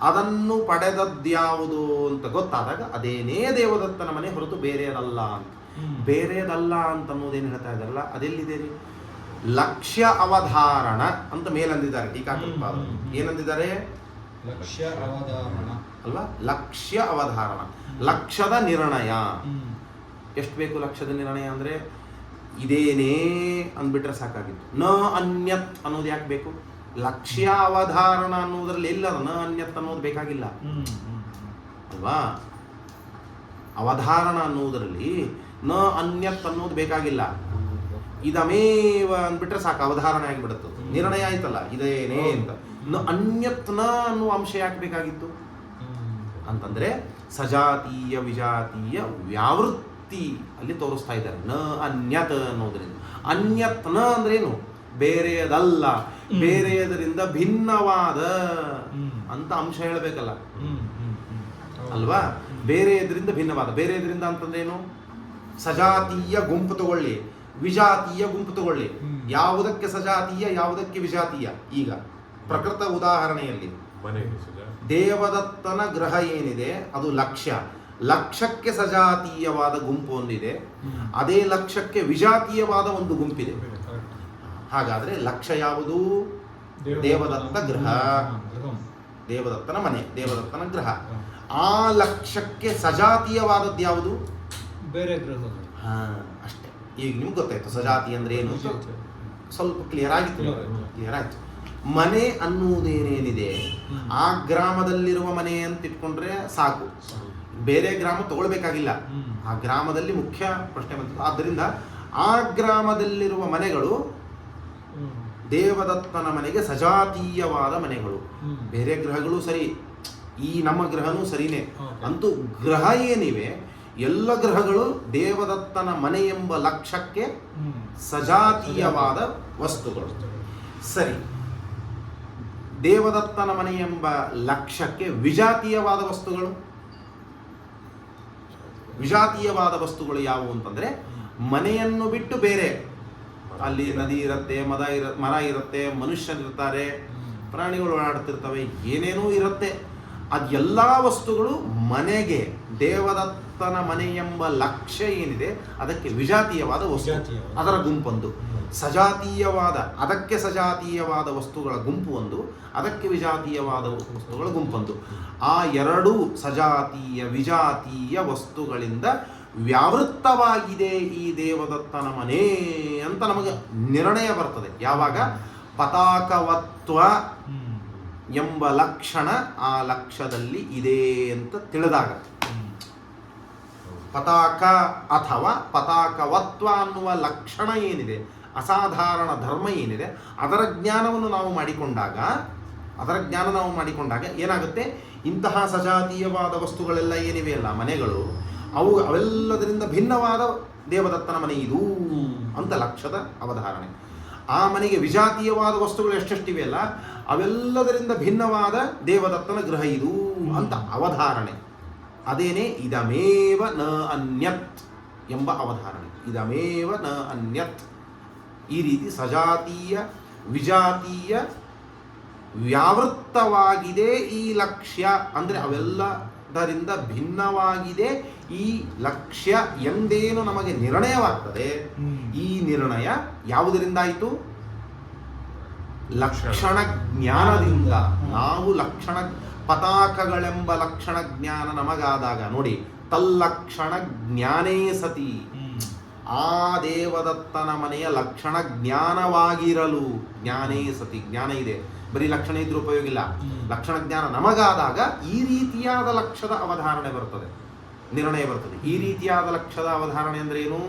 ಅದನ್ನು ಪಡೆದದ್ಯಾವುದು ಅಂತ ಗೊತ್ತಾದಾಗ ಅದೇನೇ ದೇವದತ್ತನ ಮನೆ ಹೊರತು ಬೇರೆಯದಲ್ಲ ಅಂತ. ಬೇರೆಯದಲ್ಲ ಅಂತ ಅನ್ನೋದೇನು ಹೇಳ್ತಾ ಇದ್ದಾರಲ್ಲ ಅದೆಲ್ಲಿದೆ ರೀ? ಲಕ್ಷ್ಯ ಅವಧಾರಣ ಅಂತ ಮೇಲಂದಿದ್ದಾರೆ ಟೀಕಾಕೃತ್ಪಾದರು. ಏನಂದಿದ್ದಾರೆ? ಲಕ್ಷ್ಯ ಅವಧಾರಣ ಅಲ್ವಾ? ಲಕ್ಷ್ಯ ಅವಧಾರಣ, ಲಕ್ಷ್ಯದ ನಿರ್ಣಯ. ಎಷ್ಟು ಬೇಕು ಲಕ್ಷ್ಯದ ನಿರ್ಣಯ ಅಂದರೆ? ಇದೇನೇ ಅಂದ್ಬಿಟ್ರೆ ಸಾಕಾಗಿತ್ತು. ನ ಅನ್ಯತ್ ಅನ್ನೋದು ಯಾಕೆ ಬೇಕು? ಲಕ್ಷ್ಯ ಅವಧಾರಣ ಅನ್ನೋದ್ರಲ್ಲಿ ಇಲ್ಲ, ನ ಅನ್ಯತ್ ಅನ್ನೋದು ಬೇಕಾಗಿಲ್ಲ ಅಲ್ವಾ? ಅವಧಾರಣ ಅನ್ನೋದರಲ್ಲಿ ನ ಅನ್ಯತ್ ಅನ್ನೋದು ಬೇಕಾಗಿಲ್ಲ. ಇದಮೇವ ಅಂದ್ಬಿಟ್ರೆ ಸಾಕು, ಅವಧಾರಣೆ ಆಗಿಬಿಡುತ್ತೆ, ನಿರ್ಣಯ ಆಯ್ತಲ್ಲ ಇದೇನೇ ಅಂತ. ನ ಅನ್ಯತ್ ನ ಅನ್ನುವ ಅಂಶ ಯಾಕೆ ಬೇಕಾಗಿತ್ತು ಅಂತಂದ್ರೆ ಸಜಾತೀಯ ವಿಜಾತೀಯ ವ್ಯಾವೃತ್ತಿ ಅಲ್ಲಿ ತೋರಿಸ್ತಾ ಇದ್ದಾರೆ. ನ ಅನ್ಯತ್ ಅನ್ನೋದ್ರಿಂದ. ಅನ್ಯತ್ ನ ಅಂದ್ರೇನು? ಬೇರೆಯದಲ್ಲ, ಬೇರೆಯದರಿಂದ ಭಿನ್ನವಾದ ಅಂತ ಅಂಶ ಹೇಳಬೇಕಲ್ಲ ಅಲ್ವಾ? ಬೇರೆಯದರಿಂದ ಭಿನ್ನವಾದ. ಬೇರೆಯದರಿಂದ ಅಂತಂದ್ರೇನು? ಸಜಾತೀಯ ಗುಂಪು ತಗೊಳ್ಳಿ, ವಿಜಾತೀಯ ಗುಂಪು ತಗೊಳ್ಳಿ. ಯಾವುದಕ್ಕೆ ಸಜಾತೀಯ, ಯಾವುದಕ್ಕೆ ವಿಜಾತೀಯ? ಈಗ ಪ್ರಕೃತ ಉದಾಹರಣೆಯಲ್ಲಿ ದೇವದತ್ತನ ಗ್ರಹ ಏನಿದೆ ಅದು ಲಕ್ಷ್ಯ. ಲಕ್ಷ್ಯಕ್ಕೆ ಸಜಾತೀಯವಾದ ಗುಂಪು ಒಂದಿದೆ, ಅದೇ ಲಕ್ಷ್ಯಕ್ಕೆ ವಿಜಾತೀಯವಾದ ಒಂದು ಗುಂಪಿದೆ. ಹಾಗಾದ್ರೆ ಲಕ್ಷ್ಯ ಯಾವುದು? ದೇವದತ್ತ ಗ್ರಹ, ದೇವದತ್ತನ ಮನೆ, ದೇವದತ್ತನ ಗ್ರಹ. ಆ ಲಕ್ಷ್ಯಕ್ಕೆ ಸಜಾತೀಯವಾದದ್ದು ಯಾವುದು? ಬೇರೆ ಗ್ರಹ. ಅಷ್ಟೇ. ಈಗ ನಿಮ್ಗೆ ಗೊತ್ತಾಯ್ತು ಸಜಾತಿ ಅಂದ್ರೆ ಏನು, ಸ್ವಲ್ಪ ಕ್ಲಿಯರ್ ಆಗಿತ್ತು. ಕ್ಲಿಯರ್ ಆಯ್ತು. ಮನೆ ಅನ್ನುವುದೇನೇನಿದೆ ಆ ಗ್ರಾಮದಲ್ಲಿರುವ ಮನೆ ಅಂತ ಇಟ್ಕೊಂಡ್ರೆ ಸಾಕು, ಬೇರೆ ಗ್ರಾಮ ತಗೊಳ್ಬೇಕಾಗಿಲ್ಲ. ಆ ಗ್ರಾಮದಲ್ಲಿ ಮುಖ್ಯ ಪ್ರಶ್ನೆ ಬಂತು. ಆದ್ದರಿಂದ ಆ ಗ್ರಾಮದಲ್ಲಿರುವ ಮನೆಗಳು ದೇವದತ್ತನ ಮನೆಗೆ ಸಜಾತೀಯವಾದ ಮನೆಗಳು. ಬೇರೆ ಗ್ರಹಗಳು ಸರಿ, ಈ ನಮ್ಮ ಗ್ರಹನೂ ಸರಿನೇ. ಅಂತೂ ಗ್ರಹ ಏನಿವೆ ಎಲ್ಲ ಗ್ರಹಗಳು ದೇವದತ್ತನ ಮನೆ ಎಂಬ ಲಕ್ಷ್ಯಕ್ಕೆ ಸಜಾತೀಯವಾದ ವಸ್ತುಗಳು. ಸರಿ, ದೇವದತ್ತನ ಮನೆ ಎಂಬ ಲಕ್ಷ್ಯಕ್ಕೆ ವಿಜಾತೀಯವಾದ ವಸ್ತುಗಳು. ವಿಜಾತೀಯವಾದ ವಸ್ತುಗಳು ಯಾವುವು ಅಂತಂದ್ರೆ ಮನೆಯನ್ನು ಬಿಟ್ಟು ಬೇರೆ, ಅಲ್ಲಿ ನದಿ ಇರುತ್ತೆ, ಮರ ಇರುತ್ತೆ, ಮನುಷ್ಯರಿರ್ತಾರೆ, ಪ್ರಾಣಿಗಳು ಓಡಾಡ್ತಿರ್ತವೆ, ಏನೇನೂ ಇರುತ್ತೆ. ಅದೆಲ್ಲ ವಸ್ತುಗಳು ಮನೆಗೆ ದೇವದತ್ತನ ಮನೆ ಎಂಬ ಲಕ್ಷ್ಯ ಏನಿದೆ ಅದಕ್ಕೆ ವಿಜಾತೀಯವಾದ ವಸ್ತು, ಅದರ ಗುಂಪೊಂದು. ಸಜಾತೀಯವಾದ, ಅದಕ್ಕೆ ಸಜಾತೀಯವಾದ ವಸ್ತುಗಳ ಗುಂಪು ಒಂದು, ಅದಕ್ಕೆ ವಿಜಾತೀಯವಾದ ವಸ್ತುಗಳ ಗುಂಪೊಂದು. ಆ ಎರಡೂ ಸಜಾತೀಯ ವಿಜಾತೀಯ ವಸ್ತುಗಳಿಂದ ವ್ಯಾವೃತ್ತವಾಗಿದೆ ಈ ದೇವದತ್ತನ ಮನೆ ಅಂತ ನಮಗೆ ನಿರ್ಣಯ ಬರ್ತದೆ. ಯಾವಾಗ? ಪತಾಕವತ್ವ ಎಂಬ ಲಕ್ಷಣ ಆ ಲಕ್ಷ್ಯದಲ್ಲಿ ಇದೆ ಅಂತ ತಿಳಿದಾಗ. ಪತಾಕ ಅಥವಾ ಪತಾಕವತ್ವ ಅನ್ನುವ ಲಕ್ಷಣ ಏನಿದೆ, ಅಸಾಧಾರಣ ಧರ್ಮ ಏನಿದೆ, ಅದರ ಜ್ಞಾನವನ್ನು ನಾವು ಮಾಡಿಕೊಂಡಾಗ ಏನಾಗುತ್ತೆ? ಇಂತಹ ಸಜಾತೀಯವಾದ ವಸ್ತುಗಳೆಲ್ಲ ಏನಿವೆ ಅಲ್ಲ ಮನೆಗಳು, ಅವೆಲ್ಲದರಿಂದ ಭಿನ್ನವಾದ ದೇವದತ್ತನ ಮನೆ ಇದು ಅಂತ ಲಕ್ಷ್ಯದ ಅವಧಾರಣೆ. ಆ ಮನೆಗೆ ವಿಜಾತೀಯವಾದ ವಸ್ತುಗಳು ಎಷ್ಟೆಷ್ಟಿವೆ ಅಲ್ಲ ಅವೆಲ್ಲದರಿಂದ ಭಿನ್ನವಾದ ದೇವದತ್ತನ ಗೃಹ ಇದು ಅಂತ ಅವಧಾರಣೆ. ಅದೇನೇ ಇದಮೇವ ನ ಅನ್ಯತ್ ಎಂಬ ಅವಧಾರಣೆ. ಇದಮೇವ ನ ಅನ್ಯತ್. ಈ ರೀತಿ ಸಜಾತೀಯ ವಿಜಾತೀಯ ವ್ಯಾವೃತ್ತವಾಗಿದೆ ಈ ಲಕ್ಷ್ಯ ಅಂದರೆ ಅವೆಲ್ಲದರಿಂದ ಭಿನ್ನವಾಗಿದೆ ಈ ಲಕ್ಷ್ಯ ಎಂದೇನು ನಮಗೆ ನಿರ್ಣಯವಾಗ್ತದೆ. ಈ ನಿರ್ಣಯ ಯಾವುದರಿಂದ ಆಯಿತು? ಲಕ್ಷಣ ಜ್ಞಾನದಿಂದ. ನಾವು ಲಕ್ಷಣ ಪತಾಕಗಳೆಂಬ ಲಕ್ಷಣ ಜ್ಞಾನ ನಮಗಾದಾಗ ನೋಡಿ, ತಲ್ಲಕ್ಷಣ ಜ್ಞಾನೇ ಸತಿ, ಆ ದೇವದತ್ತನ ಮನೆಯ ಲಕ್ಷಣ ಜ್ಞಾನವಾಗಿರಲು ಜ್ಞಾನೇ ಸತಿ. ಜ್ಞಾನ ಇದೆ, ಬರೀ ಲಕ್ಷಣ ಇದ್ರೂ ಉಪಯೋಗ ಇಲ್ಲ. ಲಕ್ಷಣ ಜ್ಞಾನ ನಮಗಾದಾಗ ಈ ರೀತಿಯಾದ ಲಕ್ಷ್ಯದ ಅವಧಾರಣೆ ಬರ್ತದೆ, ನಿರ್ಣಯ ಬರ್ತದೆ. ಈ ರೀತಿಯಾದ ಲಕ್ಷ್ಯದ ಅವಧಾರಣೆ ಅಂದ್ರೆ ಏನು?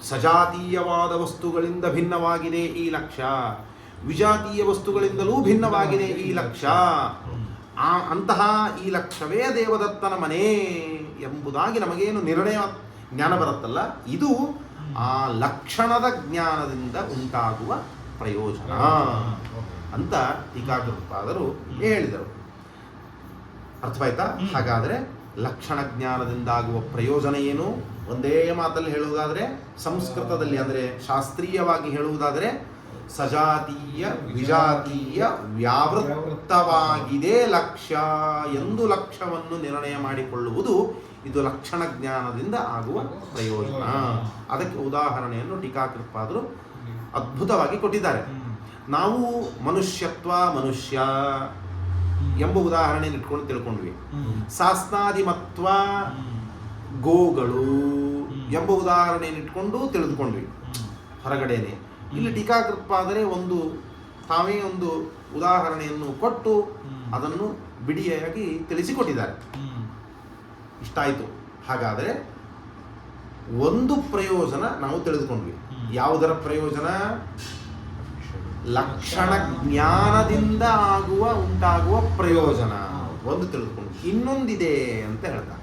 ಸಜಾತೀಯವಾದ ವಸ್ತುಗಳಿಂದ ಭಿನ್ನವಾಗಿದೆ ಈ ಲಕ್ಷ್ಯ, ವಿಜಾತೀಯ ವಸ್ತುಗಳಿಂದಲೂ ಭಿನ್ನವಾಗಿದೆ ಈ ಲಕ್ಷ್ಯ. ಅಂತಹ ಈ ಲಕ್ಷ್ಯವೇ ದೇವದತ್ತನ ಮನೆ ಎಂಬುದಾಗಿ ನಮಗೇನು ನಿರ್ಣಯ ಜ್ಞಾನ ಬರುತ್ತಲ್ಲ, ಇದು ಆ ಲಕ್ಷಣದ ಜ್ಞಾನದಿಂದ ಉಂಟಾಗುವ ಪ್ರಯೋಜನ ಅಂತ ಟೀಕಾಕೃತ್ಪಾದರು ಹೇಳಿದರು. ಅರ್ಥವಾಯ್ತಾ? ಹಾಗಾದರೆ ಲಕ್ಷಣ ಜ್ಞಾನದಿಂದಾಗುವ ಪ್ರಯೋಜನ ಏನು? ಒಂದೇ ಮಾತಲ್ಲಿ ಹೇಳುವುದಾದರೆ, ಸಂಸ್ಕೃತದಲ್ಲಿ ಅಂದರೆ ಶಾಸ್ತ್ರೀಯವಾಗಿ ಹೇಳುವುದಾದರೆ, ಸಜಾತೀಯ ವಿಜಾತೀಯ ವ್ಯಾವೃತ್ತವಾಗಿದೆ ಲಕ್ಷ್ಯ ಎಂದು ಲಕ್ಷ್ಯವನ್ನು ನಿರ್ಣಯ ಮಾಡಿಕೊಳ್ಳುವುದು ಇದು ಲಕ್ಷಣ ಜ್ಞಾನದಿಂದ ಆಗುವ ಪ್ರಯೋಜನ. ಅದಕ್ಕೆ ಉದಾಹರಣೆಯನ್ನು ಟೀಕಾಕೃತ್ಪಾದರು ಅದ್ಭುತವಾಗಿ ಕೊಟ್ಟಿದ್ದಾರೆ. ನಾವು ಮನುಷ್ಯತ್ವ ಮನುಷ್ಯ ಎಂಬ ಉದಾಹರಣೆಯನ್ನು ಇಟ್ಕೊಂಡು ತಿಳ್ಕೊಂಡ್ವಿ. ಸಾಸ್ನಾದಿಮತ್ವ ಗೋಗಳು ಎಂಬ ಉದಾಹರಣೆಯನ್ನು ಇಟ್ಕೊಂಡು ತಿಳಿದುಕೊಂಡ್ವಿ ಹೊರಗಡೆನೆ. ಇಲ್ಲಿ ಟೀಕಾಕೃತ್ಪಾದರೆ ತಾವೇ ಒಂದು ಉದಾಹರಣೆಯನ್ನು ಕೊಟ್ಟು ಅದನ್ನು ಬಿಡಿಯಾಗಿ ತಿಳಿಸಿಕೊಟ್ಟಿದ್ದಾರೆ. ಇಷ್ಟ ಆಯಿತು. ಹಾಗಾದರೆ ಒಂದು ಪ್ರಯೋಜನ ನಾವು ತಿಳಿದುಕೊಂಡ್ವಿ. ಯಾವುದರ ಪ್ರಯೋಜನ? ಲಕ್ಷಣ ಜ್ಞಾನದಿಂದ ಉಂಟಾಗುವ ಪ್ರಯೋಜನ ಒಂದು ತಿಳಿದುಕೊಂಡ್ವಿ. ಇನ್ನೊಂದಿದೆ ಅಂತ ಹೇಳ್ತಾರೆ.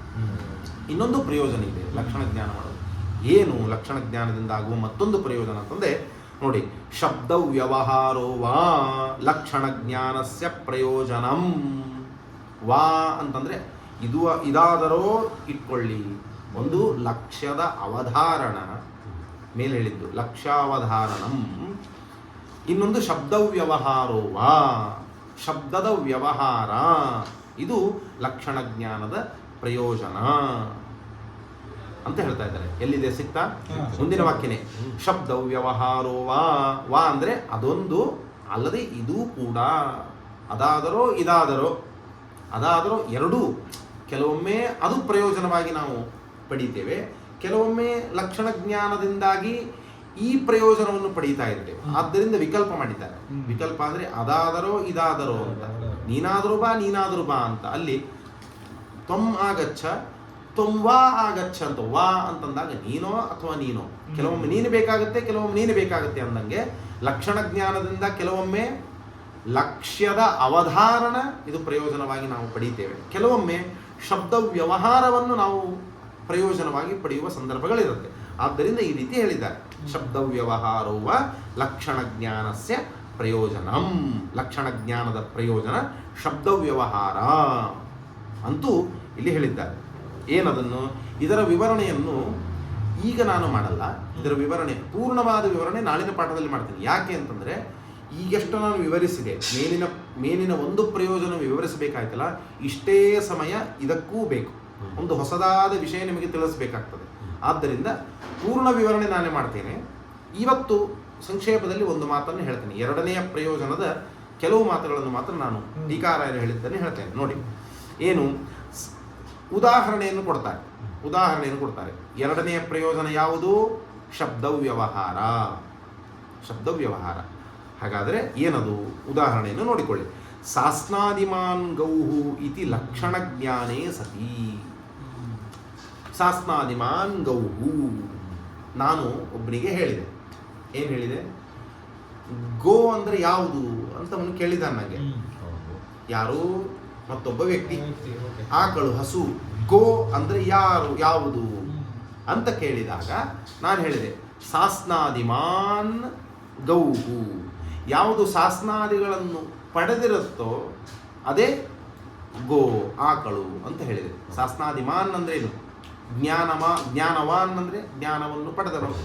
ಇನ್ನೊಂದು ಪ್ರಯೋಜನ ಇದೆ ಲಕ್ಷಣ ಜ್ಞಾನ ಮಾಡೋದು. ಏನು ಲಕ್ಷಣ ಜ್ಞಾನದಿಂದ ಆಗುವ ಮತ್ತೊಂದು ಪ್ರಯೋಜನ ಅಂತಂದರೆ ನೋಡಿ, ಶಬ್ದ ವ್ಯವಹಾರೋ ವಾ ಲಕ್ಷಣ ಜ್ಞಾನಸ್ಯ ಪ್ರಯೋಜನಂ. ವಾ ಅಂತಂದರೆ ಇದಾದರೋ ಇಟ್ಕೊಳ್ಳಿ. ಒಂದು ಲಕ್ಷ್ಯದ ಅವಧಾರಣ ಮೇಲೆ ಹೇಳಿದ್ದು ಲಕ್ಷ್ಯಾವಧಾರಣಂ. ಇನ್ನೊಂದು ಶಬ್ದ ವ್ಯವಹಾರೋ ವಾ ಶಬ್ದದ ವ್ಯವಹಾರ. ಇದು ಲಕ್ಷಣ ಜ್ಞಾನದ ಪ್ರಯೋಜನ ಅಂತ ಹೇಳ್ತಾ ಇದ್ದಾರೆ. ಎಲ್ಲಿದೆ ಸಿಗ್ತಾ? ಮುಂದಿನ ವಾಕ್ಯನೇ ಶಬ್ದ ವ್ಯವಹಾರೋ ವಾ ಅಂದರೆ ಅದೊಂದು ಅಲ್ಲದೆ ಇದು ಕೂಡ. ಅದಾದರೋ ಅದಾದರೋ ಎರಡೂ. ಕೆಲವೊಮ್ಮೆ ಅದು ಪ್ರಯೋಜನವಾಗಿ ನಾವು ಪಡೀತೇವೆ, ಕೆಲವೊಮ್ಮೆ ಲಕ್ಷಣ ಜ್ಞಾನದಿಂದಾಗಿ ಈ ಪ್ರಯೋಜನವನ್ನು ಪಡೀತಾ ಇರ್ತೇವೆ. ಆದ್ದರಿಂದ ವಿಕಲ್ಪ ಮಾಡಿದ್ದಾರೆ. ವಿಕಲ್ಪ ಅಂದರೆ ಅದಾದರೋ ಇದಾದರೋ ಅಂತ. ನೀನಾದರೂ ಬಾ ಅಂತ. ಅಲ್ಲಿ ತ್ವಂ ಆಗಚ್ಚ ತ್ವಂ ವಾ ಆಗಚ್ಚ ಅಂತ. ವಾ ಅಂತಂದಾಗ ನೀನೋ ಅಥವಾ ನೀನೋ. ಕೆಲವೊಮ್ಮೆ ನೀನು ಬೇಕಾಗುತ್ತೆ, ಕೆಲವೊಮ್ಮೆ ನೀನು ಬೇಕಾಗುತ್ತೆ ಅಂದಂಗೆ ಲಕ್ಷಣ ಜ್ಞಾನದಿಂದ ಕೆಲವೊಮ್ಮೆ ಲಕ್ಷ್ಯದ ಅವಧಾರಣ ಇದು ಪ್ರಯೋಜನವಾಗಿ ನಾವು ಪಡೀತೇವೆ. ಕೆಲವೊಮ್ಮೆ ಶಬ್ದ ವ್ಯವಹಾರವನ್ನು ನಾವು ಪ್ರಯೋಜನವಾಗಿ ಪಡೆಯುವ ಸಂದರ್ಭಗಳಿರುತ್ತೆ. ಆದ್ದರಿಂದ ಈ ರೀತಿ ಹೇಳಿದ್ದಾರೆ. ಶಬ್ದ ವ್ಯವಹಾರವ ಲಕ್ಷಣ ಜ್ಞಾನಸ್ಯ ಪ್ರಯೋಜನಂ. ಲಕ್ಷಣ ಜ್ಞಾನದ ಪ್ರಯೋಜನ ಶಬ್ದ ವ್ಯವಹಾರ ಅಂತೂ ಇಲ್ಲಿ ಹೇಳಿದ್ದಾರೆ. ಏನದನ್ನು? ಇದರ ವಿವರಣೆಯನ್ನು ಈಗ ನಾನು ಮಾಡಲ್ಲ. ಇದರ ವಿವರಣೆ, ಪೂರ್ಣವಾದ ವಿವರಣೆ ನಾಳಿನ ಪಾಠದಲ್ಲಿ ಮಾಡ್ತೀನಿ. ಯಾಕೆ ಅಂತಂದರೆ ಈಗೆಷ್ಟು ನಾನು ವಿವರಿಸಿದೆ, ಮೇಲಿನ ಒಂದು ಪ್ರಯೋಜನ ವಿವರಿಸಬೇಕಾಯ್ತಲ್ಲ, ಇಷ್ಟೇ ಸಮಯ ಇದಕ್ಕೂ ಬೇಕು. ಒಂದು ಹೊಸದಾದ ವಿಷಯ ನಿಮಗೆ ತಿಳಿಸಬೇಕಾಗ್ತದೆ. ಆದ್ದರಿಂದ ಪೂರ್ಣ ವಿವರಣೆ ನಾನೇ ಮಾಡ್ತೇನೆ. ಇವತ್ತು ಸಂಕ್ಷೇಪದಲ್ಲಿ ಒಂದು ಮಾತನ್ನು ಹೇಳ್ತೇನೆ. ಎರಡನೆಯ ಪ್ರಯೋಜನದ ಕೆಲವು ಮಾತುಗಳನ್ನು ಮಾತ್ರ ನಾನು ಟೀಕಾರಾಯರು ಹೇಳಿದ್ದನ್ನು ಹೇಳ್ತೇನೆ. ನೋಡಿ, ಏನು ಉದಾಹರಣೆಯನ್ನು ಕೊಡ್ತಾರೆ. ಎರಡನೆಯ ಪ್ರಯೋಜನ ಯಾವುದು? ಶಬ್ದ ವ್ಯವಹಾರ. ಹಾಗಾದರೆ ಏನದು? ಉದಾಹರಣೆಯನ್ನು ನೋಡಿಕೊಳ್ಳಿ. ಸಾಸ್ನಾದಿಮಾನ್ ಗೌಹು ಇತಿ ಲಕ್ಷಣ ಜ್ಞಾನೇ ಸತಿ. ಸಾಸ್ನಾದಿಮಾನ್ ಗೌಹು, ನಾನು ಒಬ್ಬನಿಗೆ ಹೇಳಿದೆ. ಏನು ಹೇಳಿದೆ? ಗೋ ಅಂದರೆ ಯಾವುದು ಅಂತ ಅವನು ಕೇಳಿದ ನನಗೆ. ಯಾರು? ಮತ್ತೊಬ್ಬ ವ್ಯಕ್ತಿ. ಆಕಳು, ಹಸು. ಗೋ ಅಂದರೆ ಯಾವುದು ಅಂತ ಕೇಳಿದಾಗ ನಾನು ಹೇಳಿದೆ ಸಾಸ್ನಾದಿಮಾನ್ ಗೌಹು. ಯಾವುದು ಸಾಸ್ನಾದಿಗಳನ್ನು ಪಡೆದಿರುತ್ತೋ ಅದೇ ಗೋ, ಆಕಳು ಅಂತ ಹೇಳಿದೆ. ಸಾಸ್ನಾದಿಮಾನ್ ಅಂದ್ರೆ ಏನು? ಜ್ಞಾನವಾನ್ ಅಂದರೆ ಜ್ಞಾನವನ್ನು ಪಡೆದವರು.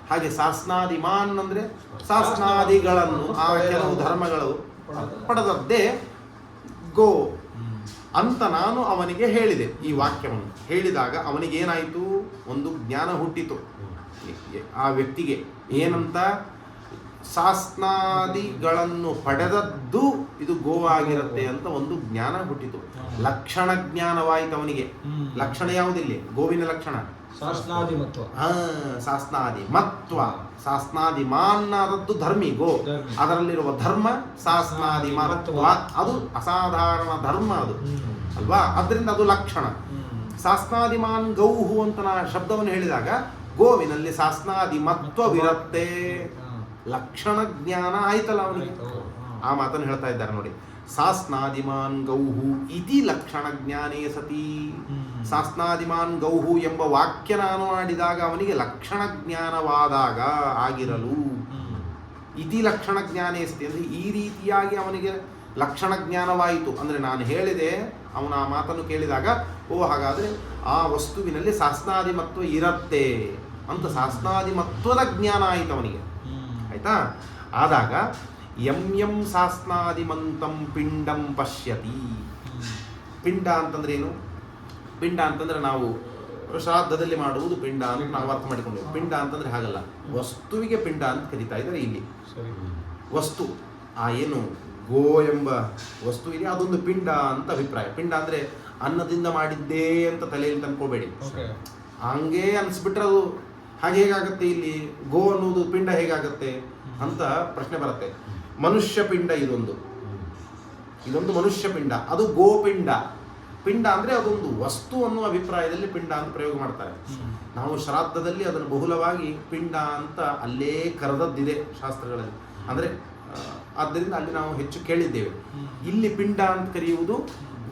ಹಾಗೆ ಸಾಸ್ನಾದಿಮಾನ್ ಅಂದರೆ ಸಾಸ್ನಾದಿಗಳನ್ನು, ಆ ಕೆಲವು ಧರ್ಮಗಳು ಪಡೆದದ್ದೇ ಗೋ ಅಂತ ನಾನು ಅವನಿಗೆ ಹೇಳಿದೆ. ಈ ವಾಕ್ಯವನ್ನು ಹೇಳಿದಾಗ ಅವನಿಗೆ ಏನಾಯಿತು? ಒಂದು ಜ್ಞಾನ ಹುಟ್ಟಿತು ಆ ವ್ಯಕ್ತಿಗೆ. ಏನಂತ? ಸಾಸ್ನಾದಿಗಳನ್ನು ಪಡೆದದ್ದು ಇದು ಗೋವಾಗಿರುತ್ತೆ ಅಂತ ಒಂದು ಜ್ಞಾನ ಹುಟ್ಟಿತು. ಲಕ್ಷಣ ಜ್ಞಾನವಾಯಿತು ಅವನಿಗೆ. ಲಕ್ಷಣ ಯಾವುದಿಲ್ಲಿ? ಗೋವಿನ ಲಕ್ಷಣ ಸಾಸ್ನಾದಿ ಮತ್ವ. ಸಾಸ್ನಾದಿ ಮಾನ್ನಾದದ್ದು ಧರ್ಮಿ ಗೋ. ಅದರಲ್ಲಿರುವ ಧರ್ಮ ಸಾಸ್ನಾದಿ ಮತ್ವ. ಅದು ಅಸಾಧಾರಣ ಧರ್ಮ ಅದು ಅಲ್ವಾ? ಅದರಿಂದ ಅದು ಲಕ್ಷಣ. ಸಾಸ್ನಾದಿಮಾನ್ ಗೌಹು ಅಂತ ನಾ ಶಬ್ದವನ್ನು ಹೇಳಿದಾಗ ಗೋವಿನಲ್ಲಿ ಸಾಸ್ನಾದಿ ಮತ್ವವಿರುತ್ತೆ. ಲಕ್ಷಣ ಜ್ಞಾನ ಆಯ್ತಲ್ಲ ಅವನಿಗೆ. ಆ ಮಾತನ್ನು ಹೇಳ್ತಾ ಇದ್ದಾರೆ ನೋಡಿ. ಸಾಸ್ನಾದಿಮಾನ್ ಗೌಹು ಇತಿ ಲಕ್ಷಣ ಜ್ಞಾನೇ ಸತಿ. ಸಾಸ್ನಾದಿಮಾನ್ ಗೌಹು ಎಂಬ ವಾಕ್ಯ ನಾನು ಆಡಿದಾಗ ಅವನಿಗೆ ಲಕ್ಷಣ ಜ್ಞಾನವಾದಾಗ ಆಗಿರಲು. ಇತಿ ಲಕ್ಷಣ ಜ್ಞಾನೇ ಸತಿ ಅಂದರೆ ಈ ರೀತಿಯಾಗಿ ಅವನಿಗೆ ಲಕ್ಷಣ ಜ್ಞಾನವಾಯಿತು. ಅಂದರೆ ನಾನು ಹೇಳಿದೆ, ಅವನ ಆ ಮಾತನ್ನು ಕೇಳಿದಾಗ ಓ ಹಾಗಾದರೆ ಆ ವಸ್ತುವಿನಲ್ಲಿ ಸಾಸ್ನಾದಿಮತ್ವ ಇರತ್ತೆ ಅಂತ ಸಾಸ್ನಾದಿಮತ್ವದ ಜ್ಞಾನ ಆಯಿತು ಅವನಿಗೆ. ಆಯ್ತಾ? ಆದಾಗ ಯಂ ಸಾಸ್ನಾದಿಮಂತಂ ಪಿಂಡಂ ಪಶ್ಯತಿ. ಪಿಂಡ ಅಂತಂದ್ರೆ ಏನು? ಪಿಂಡ ಅಂತಂದ್ರೆ ನಾವು ಶ್ರಾದ್ದದಲ್ಲಿ ಮಾಡುವುದು ಪಿಂಡ ಅಂತ ನಾವು ಅರ್ಥ ಮಾಡಿಕೊಂಡಿದ್ದೇವೆ. ಪಿಂಡ ಅಂತಂದ್ರೆ ಹಾಗಲ್ಲ, ವಸ್ತುವಿಗೆ ಪಿಂಡ ಅಂತ ಕರೀತಾ ಇದ್ದಾರೆ ಇಲ್ಲಿ. ಸರಿ. ವಸ್ತು ಏನು ಗೋ ಎಂಬ ವಸ್ತು ಇದೆ, ಅದೊಂದು ಪಿಂಡ ಅಂತ ಅಭಿಪ್ರಾಯ. ಪಿಂಡ ಅಂದ್ರೆ ಅನ್ನದಿಂದ ಮಾಡಿದ್ದೇ ಅಂತ ತಲೆಯಲ್ಲಿ ತಂದ್ಕೋಬೇಡಿ. ಓಕೆ. ಹಂಗೆ ಅನ್ಸ್ಬಿಟ್ರೆ ಅದು ಹಾಗೆ ಹೇಗಾಗುತ್ತೆ? ಇಲ್ಲಿ ಗೋ ಅನ್ನೋದು ಪಿಂಡ ಹೇಗಾಗುತ್ತೆ ಅಂತ ಪ್ರಶ್ನೆ ಬರುತ್ತೆ. ಮನುಷ್ಯ ಪಿಂಡ ಇದೊಂದು ಮನುಷ್ಯ ಪಿಂಡ, ಅದು ಗೋಪಿಂಡ. ಪಿಂಡ ಅಂದ್ರೆ ಅದೊಂದು ವಸ್ತು ಅನ್ನುವ ಅಭಿಪ್ರಾಯದಲ್ಲಿ ಪಿಂಡ ಅಂತ ಪ್ರಯೋಗ ಮಾಡ್ತಾರೆ. ನಾವು ಶ್ರಾದ್ದದಲ್ಲಿ ಅದನ್ನು ಬಹುಲವಾಗಿ ಪಿಂಡ ಅಂತ ಅಲ್ಲೇ ಕರೆದದ್ದಿದೆ ಶಾಸ್ತ್ರಗಳಲ್ಲಿ. ಅಂದ್ರೆ ಆದ್ದರಿಂದ ಅಲ್ಲಿ ನಾವು ಹೆಚ್ಚು ಕೇಳಿದ್ದೇವೆ. ಇಲ್ಲಿ ಪಿಂಡ ಅಂತ ಕರೆಯುವುದು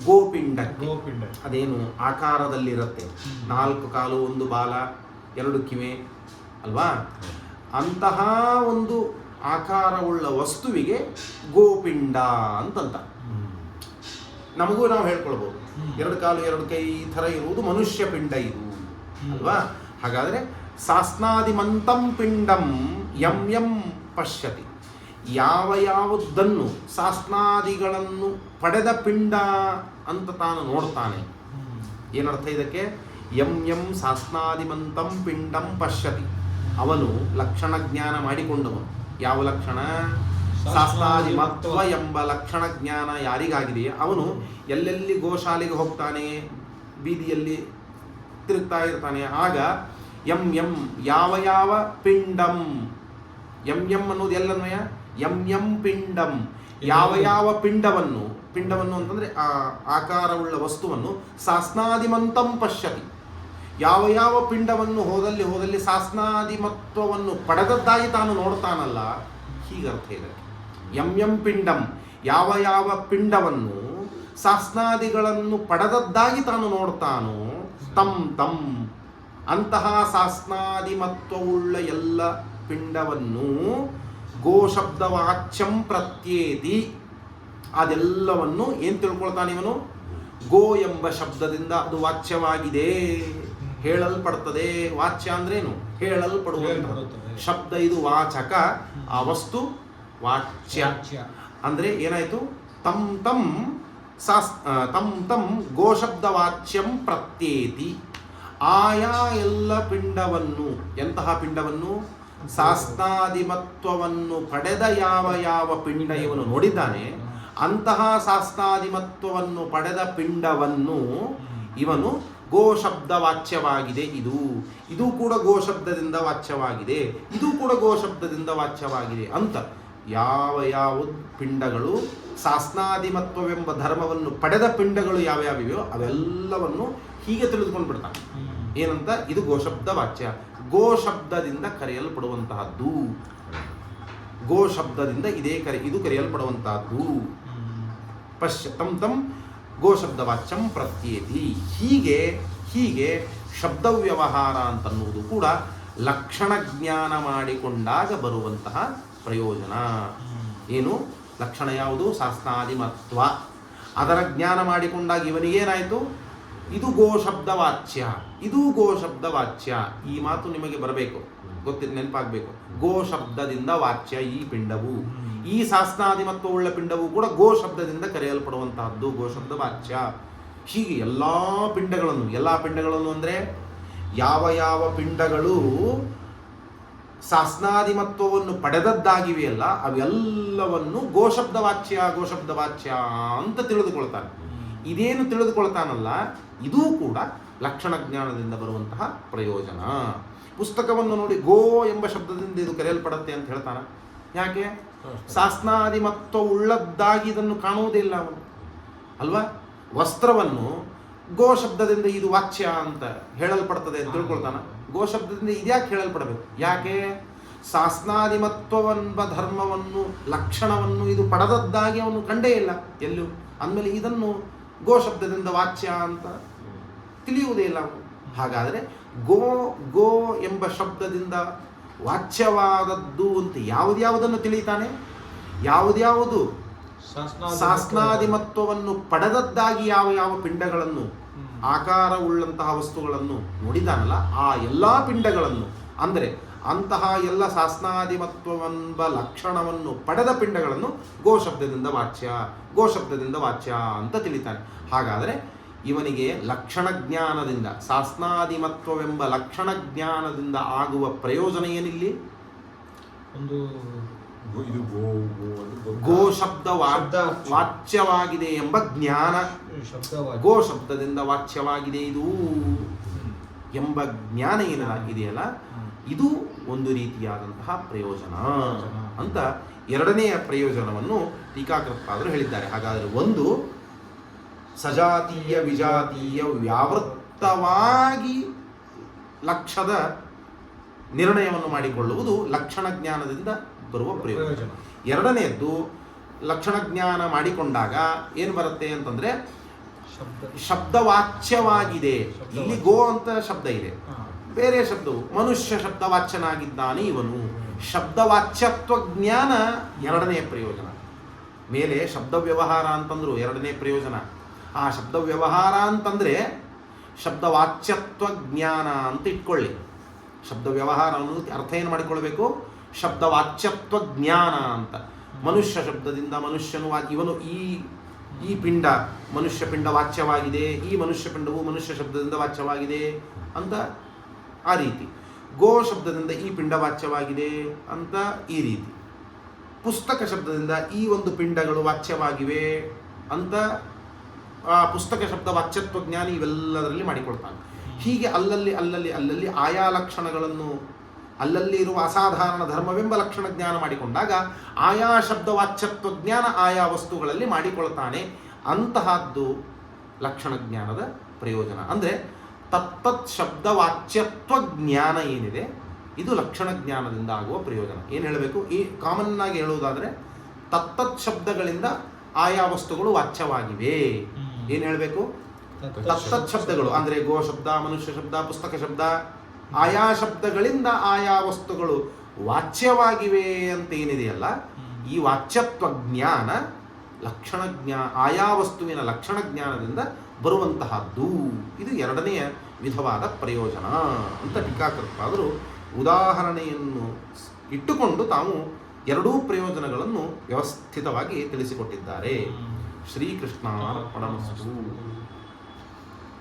ಗೋಪಿಂಡ. ಗೋಪಿಂಡ ಅದೇನು ಆಕಾರದಲ್ಲಿರುತ್ತೆ, 4 ಕಾಲು 1 ಬಾಲ 2 ಕಿವೆ ಅಲ್ವಾ? ಅಂತಹ ಒಂದು ಆಕಾರವುಳ್ಳ ವಸ್ತುವಿಗೆ ಗೋಪಿಂಡ ಅಂತಂತ. ನಮಗೂ ನಾವು ಹೇಳ್ಕೊಳ್ಬೋದು, 2 ಕಾಲು 2 ಕೈ ಈ ಥರ ಇರುವುದು ಮನುಷ್ಯ ಪಿಂಡ ಇದು ಅಲ್ವಾ? ಹಾಗಾದರೆ ಸಾಸ್ನಾದಿಮಂತಂ ಪಿಂಡಂ ಯಂ ಪಶ್ಯತಿ. ಯಾವುದನ್ನು ಸಾಸ್ನಾದಿಗಳನ್ನು ಪಡೆದ ಪಿಂಡ ಅಂತ ತಾನು ನೋಡ್ತಾನೆ. ಏನರ್ಥ ಇದಕ್ಕೆ? ಯಂ ಸಾಸ್ನಾದಿಮಂತಂ ಪಿಂಡಂ ಪಶ್ಯತಿ. ಅವನು ಲಕ್ಷಣ ಜ್ಞಾನ ಮಾಡಿಕೊಂಡವನು. ಯಾವ ಲಕ್ಷಣ? ಶಾಸ್ತ್ರಾದಿಮತ್ವ ಎಂಬ ಲಕ್ಷಣ ಜ್ಞಾನ ಯಾರಿಗಾಗಿದೆಯೇ ಅವನು ಎಲ್ಲೆಲ್ಲಿ ಗೋಶಾಲೆಗೆ ಹೋಗ್ತಾನೆ, ಬೀದಿಯಲ್ಲಿ ತಿರುಗ್ತಾ ಇರ್ತಾನೆ. ಆಗ ಯಂ ಯಾವ ಪಿಂಡಂ, ಯಂ ಅನ್ನೋದು ಎಲ್ಲನ್ವಯ ಯಂ ಪಿಂಡಂ, ಯಾವ ಪಿಂಡವನ್ನು ಅಂತಂದ್ರೆ ಆ ಆಕಾರವುಳ್ಳ ವಸ್ತುವನ್ನು ಸಾಸ್ನಾದಿಮಂತಂ ಪಶ್ಯತಿ. ಯಾವ ಪಿಂಡವನ್ನು ಹೋದಲ್ಲಿ ಸಾಸ್ನಾದಿಮತ್ವವನ್ನು ಪಡೆದದ್ದಾಗಿ ತಾನು ನೋಡ್ತಾನಲ್ಲ, ಹೀಗರ್ಥ ಇದೆ. ಯಂ ಪಿಂಡಂ, ಯಾವ ಪಿಂಡವನ್ನು ಸಾಸ್ನಾದಿಗಳನ್ನು ಪಡೆದದ್ದಾಗಿ ತಾನು ನೋಡ್ತಾನೋ ತಂ ಅಂತಹ ಸಾಸ್ನಾದಿಮತ್ವವುಳ್ಳ ಎಲ್ಲ ಪಿಂಡವನ್ನು ಗೋಶಬ್ದವಾಚ್ಯಂ ಪ್ರತ್ಯೇತಿ. ಅದೆಲ್ಲವನ್ನು ಏನು ತಿಳ್ಕೊಳ್ತಾನೆ ಇವನು? ಗೋ ಎಂಬ ಶಬ್ದದಿಂದ ಅದು ವಾಚ್ಯವಾಗಿದೆ, ಹೇಳಲ್ಪಡ್ತದೆ. ವಾಚ್ಯ ಅಂದ್ರೇನು? ಹೇಳಲ್ಪಡುವಂಥದ್ದು. ಶಬ್ದ ಇದು ವಾಚಕ, ಆ ವಸ್ತು ವಾಚ್ಯ. ಅಂದ್ರೆ ಏನಾಯ್ತು? ತಂ ಗೋಶಬ್ದ ವಾಚ್ಯಂ ಪ್ರತ್ಯೇತಿ. ಆಯಾ ಎಲ್ಲ ಪಿಂಡವನ್ನು, ಎಂತಹ ಪಿಂಡವನ್ನು? ಸಾಸ್ನಾದಿಮತ್ವವನ್ನು ಪಡೆದ ಯಾವ ಪಿಂಡ ಇವನು ನೋಡಿದ್ದಾನೆ, ಅಂತಹ ಸಾಸ್ನಾದಿಮತ್ವವನ್ನು ಪಡೆದ ಪಿಂಡವನ್ನು ಇವನು ಗೋಶಬ್ದ ವಾಚ್ಯವಾಗಿದೆ. ಇದು ಕೂಡ ಗೋಶಬ್ದದಿಂದ ವಾಚ್ಯವಾಗಿದೆ, ಇದು ಕೂಡ ಗೋಶಬ್ದದಿಂದ ವಾಚ್ಯವಾಗಿದೆ ಅಂತ ಯಾವ ಪಿಂಡಗಳು ಸಾಸ್ನಾದಿಮತ್ವವೆಂಬ ಧರ್ಮವನ್ನು ಪಡೆದ ಪಿಂಡಗಳು ಯಾವ್ಯಾವಿವೆಯೋ ಅವೆಲ್ಲವನ್ನು ಹೀಗೆ ತಿಳಿದುಕೊಂಡು ಬಿಡ್ತಾನೆ. ಏನಂತ? ಇದು ಗೋಶಬ್ದ ವಾಚ್ಯ, ಗೋಶಬ್ದದಿಂದ ಕರೆಯಲ್ಪಡುವಂತಹದ್ದು, ಗೋಶಬ್ದದಿಂದ ಇದು ಕರೆಯಲ್ಪಡುವಂತಹದ್ದು. ಪಶ್ಯ ತಂ ಗೋಶಬ್ದ ವಾಚ್ಯಂ ಪ್ರತ್ಯೇತಿ. ಹೀಗೆ ಶಬ್ದ ವ್ಯವಹಾರ ಅಂತನ್ನುವುದು ಕೂಡ ಲಕ್ಷಣ ಜ್ಞಾನ ಮಾಡಿಕೊಂಡಾಗ ಬರುವಂತಹ ಪ್ರಯೋಜನ. ಏನು ಲಕ್ಷಣ? ಯಾವುದು? ಶಾಸ್ತ್ರಾದಿಮತ್ವ. ಅದರ ಜ್ಞಾನ ಮಾಡಿಕೊಂಡಾಗ ಇವನಿಗೇನಾಯಿತು? ಇದು ಗೋಶಬ್ದ ವಾಚ್ಯ, ಇದು ಗೋಶಬ್ದ ವಾಚ್ಯ. ಈ ಮಾತು ನಿಮಗೆ ಬರಬೇಕು, ನೆನಪಾಗಬೇಕು. ಗೋಶಬ್ದದಿಂದ ವಾಚ್ಯ ಈ ಪಿಂಡವು, ಈ ಶಾಸ್ತ್ರಾದಿಮತ್ವವುಳ್ಳ ಪಿಂಡವು ಕೂಡ ಗೋಶಬ್ದದಿಂದ ಕರೆಯಲ್ಪಡುವಂತಹದ್ದು, ಗೋಶಬ್ದ ವಾಚ್ಯ. ಹೀಗೆ ಎಲ್ಲ ಪಿಂಡಗಳನ್ನು ಅಂದರೆ ಯಾವ ಪಿಂಡಗಳು ಶಾಸ್ತ್ರಾದಿಮತ್ವವನ್ನು ಪಡೆದದ್ದಾಗಿವೆಯಲ್ಲ ಅವೆಲ್ಲವನ್ನು ಗೋಶಬ್ದ ವಾಚ್ಯ ಅಂತ ತಿಳಿದುಕೊಳ್ತಾನೆ. ಇದೇನು ತಿಳಿದುಕೊಳ್ತಾನಲ್ಲ ಇದು ಕೂಡ ಲಕ್ಷಣ ಜ್ಞಾನದಿಂದ ಬರುವಂತಹ ಪ್ರಯೋಜನ. ಪುಸ್ತಕವನ್ನು ನೋಡಿ ಗೋ ಎಂಬ ಶಬ್ದದಿಂದ ಇದು ಕರೆಯಲ್ಪಡುತ್ತೆ ಅಂತ ಹೇಳ್ತಾನ. ಯಾಕೆ? ಶಾಸ್ತ್ರಾದಿಮತ್ವ ಉಳ್ಳದ್ದಾಗಿ ಇದನ್ನು ಕಾಣುವುದಿಲ್ಲ ಅವನು ಅಲ್ವಾ? ವಸ್ತ್ರವನ್ನು ಗೋ ಶಬ್ದದಿಂದ ಇದು ವಾಚ್ಯ ಅಂತ ಹೇಳಲ್ಪಡ್ತದೆ ಅಂತ ತಿಳ್ಕೊಳ್ತಾನ. ಗೋ ಶಬ್ದದಿಂದ ಇದ್ಯಾಕೆ ಹೇಳಲ್ಪಡಬೇಕು? ಯಾಕೆ? ಶಾಸ್ತ್ರಾದಿಮತ್ವವೆಂಬ ಧರ್ಮವನ್ನು ಲಕ್ಷಣವನ್ನು ಇದು ಪಡೆದದ್ದಾಗಿ ಅವನು ಕಂಡೇ ಇಲ್ಲ ಎಲ್ಲೂ. ಅಂದಮೇಲೆ ಇದನ್ನು ಗೋ ಶಬ್ದದಿಂದ ವಾಚ್ಯ ಅಂತ ತಿಳಿಯುವುದೇ ಇಲ್ಲ ಅವನು. ಹಾಗಾದರೆ ಗೋ ಎಂಬ ಶಬ್ದದಿಂದ ವಾಚ್ಯವಾದದ್ದು ಅಂತ ಯಾವುದನ್ನು ತಿಳಿತಾನೆ? ಯಾವುದು ಶಾಸ್ತ್ರಾದಿಮತ್ವವನ್ನು ಪಡೆದದ್ದಾಗಿ ಯಾವ ಪಿಂಡಗಳನ್ನು, ಆಕಾರವುಳ್ಳಂತಹ ವಸ್ತುಗಳನ್ನು ನೋಡಿದಾನಲ್ಲ ಆ ಎಲ್ಲ ಪಿಂಡಗಳನ್ನು, ಅಂದರೆ ಅಂತಹ ಎಲ್ಲ ಸಾಸ್ನಾದಿಮತ್ವವೆಂಬ ಲಕ್ಷಣವನ್ನು ಪಡೆದ ಪಿಂಡಗಳನ್ನು ಗೋಶಬ್ದದಿಂದ ವಾಚ್ಯ ಅಂತ ತಿಳಿತಾನೆ. ಹಾಗಾದರೆ ಇವನಿಗೆ ಲಕ್ಷಣ ಜ್ಞಾನದಿಂದ, ಸಾಸ್ನಾದಿಮತ್ವವೆಂಬ ಲಕ್ಷಣ ಜ್ಞಾನದಿಂದ ಆಗುವ ಪ್ರಯೋಜನ ಏನಿಲ್ಲಿ? ಒಂದು ಇದು ಗೋ ಶಬ್ದ ವಾಚ್ಯವಾಗಿದೆ ಎಂಬ ಜ್ಞಾನ, ಶಬ್ದವಾಗಿ ಗೋ ಶಬ್ದದಿಂದ ವಾಚ್ಯವಾಗಿದೆ ಇದು ಎಂಬ ಜ್ಞಾನ ಏನಾಗಿದೆಯಲ್ಲ, ಇದು ಒಂದು ರೀತಿಯಾದಂತಹ ಪ್ರಯೋಜನ ಅಂತ ಎರಡನೆಯ ಪ್ರಯೋಜನವನ್ನು ಟೀಕಾಕೃತ್ಪಾದರು ಹೇಳಿದ್ದಾರೆ. ಹಾಗಾದರೆ ಒಂದು, ಸಜಾತೀಯ ವಿಜಾತೀಯ ವ್ಯಾವೃತ್ತವಾಗಿ ಲಕ್ಷ್ಯದ ನಿರ್ಣಯವನ್ನು ಮಾಡಿಕೊಳ್ಳುವುದು ಲಕ್ಷಣ ಜ್ಞಾನದಿಂದ ಬರುವ ಪ್ರಯೋಜನ. ಎರಡನೆಯದ್ದು, ಲಕ್ಷಣ ಜ್ಞಾನ ಮಾಡಿಕೊಂಡಾಗ ಏನು ಬರುತ್ತೆ ಅಂತಂದ್ರೆ ಶಬ್ದವಾಚ್ಯವಾಗಿದೆ. ಇಲ್ಲಿ ಗೋ ಅಂತ ಶಬ್ದ ಇದೆ, ಬೇರೆ ಶಬ್ದವು ಮನುಷ್ಯ ಶಬ್ದವಾಚ್ಯನಾಗಿದ್ದಾನೆ ಇವನು. ಶಬ್ದವಾಚ್ಯತ್ವ ಜ್ಞಾನ ಎರಡನೆಯ ಪ್ರಯೋಜನ. ಮೇಲೆ ಶಬ್ದ ವ್ಯವಹಾರ ಅಂತಂದ್ರು ಎರಡನೇ ಪ್ರಯೋಜನ. ಆ ಶಬ್ದ ವ್ಯವಹಾರ ಅಂತಂದ್ರೆ ಶಬ್ದವಾಚ್ಯತ್ವ ಜ್ಞಾನ ಅಂತ ಇಟ್ಕೊಳ್ಳಿ. ಶಬ್ದ ವ್ಯವಹಾರ ಅನ್ನೋದಕ್ಕೆ ಅರ್ಥ ಏನು ಮಾಡಿಕೊಳ್ಬೇಕು? ಶಬ್ದವಾಚ್ಯತ್ವ ಜ್ಞಾನ ಅಂತ. ಮನುಷ್ಯ ಶಬ್ದದಿಂದ ಮನುಷ್ಯನು ಇವನು ಈ ಪಿಂಡ ಮನುಷ್ಯ ಪಿಂಡ ವಾಚ್ಯವಾಗಿದೆ, ಈ ಮನುಷ್ಯ ಪಿಂಡವು ಮನುಷ್ಯ ಶಬ್ದದಿಂದ ವಾಚ್ಯವಾಗಿದೆ ಅಂತ ಆ ರೀತಿ. ಗೋ ಶಬ್ದದಿಂದ ಈ ಪಿಂಡ ವಾಚ್ಯವಾಗಿದೆ ಅಂತ ಈ ರೀತಿ. ಪುಸ್ತಕ ಶಬ್ದದಿಂದ ಈ ಒಂದು ಪಿಂಡಗಳು ವಾಚ್ಯವಾಗಿವೆ ಅಂತ ಆ ಪುಸ್ತಕ ಶಬ್ದ ವಾಚ್ಯತ್ವ ಜ್ಞಾನಿ ಇವೆಲ್ಲದರಲ್ಲಿ ಮಾಡಿಕೊಳ್ತಾನೆ. ಹೀಗೆ ಅಲ್ಲಲ್ಲಿ ಆಯಾ ಲಕ್ಷಣಗಳನ್ನು, ಅಲ್ಲಲ್ಲಿ ಇರುವ ಅಸಾಧಾರಣ ಧರ್ಮವೆಂಬ ಲಕ್ಷಣ ಜ್ಞಾನ ಮಾಡಿಕೊಂಡಾಗ ಆಯಾ ಶಬ್ದ ವಾಚ್ಯತ್ವ ಜ್ಞಾನ ಆಯಾ ವಸ್ತುಗಳಲ್ಲಿ ಮಾಡಿಕೊಳ್ತಾನೆ. ಅಂತಹದ್ದು ಲಕ್ಷಣ ಜ್ಞಾನದ ಪ್ರಯೋಜನ. ಅಂದರೆ ತತ್ತತ್ ಶಬ್ದ ವಾಚ್ಯತ್ವ ಜ್ಞಾನ ಏನಿದೆ, ಇದು ಲಕ್ಷಣ ಜ್ಞಾನದಿಂದ ಆಗುವ ಪ್ರಯೋಜನ. ಏನು ಹೇಳಬೇಕು? ಈ ಕಾಮನ್ ಆಗಿ ಹೇಳುವುದಾದರೆ ತತ್ತತ್ ಶಬ್ದಗಳಿಂದ ಆಯಾ ವಸ್ತುಗಳು ವಾಚ್ಯವಾಗಿವೆ. ಏನು ಹೇಳಬೇಕು? ತತ್ತತ್ ಶಬ್ದಗಳು ಅಂದರೆ ಗೋ ಶಬ್ದ, ಮನುಷ್ಯ ಶಬ್ದ, ಪುಸ್ತಕ ಶಬ್ದ, ಆಯಾ ಶಬ್ದಗಳಿಂದ ಆಯಾ ವಸ್ತುಗಳು ವಾಚ್ಯವಾಗಿವೆ ಅಂತ ಏನಿದೆಯಲ್ಲ, ಈ ವಾಚ್ಯತ್ವ ಜ್ಞಾನ ಲಕ್ಷಣ ಆಯಾ ವಸ್ತುವಿನ ಲಕ್ಷಣ ಜ್ಞಾನದಿಂದ ಬರುವಂತಹದ್ದು. ಇದು ಎರಡನೆಯ ವಿಧವಾದ ಪ್ರಯೋಜನ ಅಂತ ಟೀಕಾಕೃತ್ಪಾದರು ಉದಾಹರಣೆಯನ್ನು ಇಟ್ಟುಕೊಂಡು ತಾವು ಎರಡೂ ಪ್ರಯೋಜನಗಳನ್ನು ವ್ಯವಸ್ಥಿತವಾಗಿ ತಿಳಿಸಿಕೊಟ್ಟಿದ್ದಾರೆ. ಶ್ರೀಕೃಷ್ಣಾರ್ಪಣಮಸ್ತು.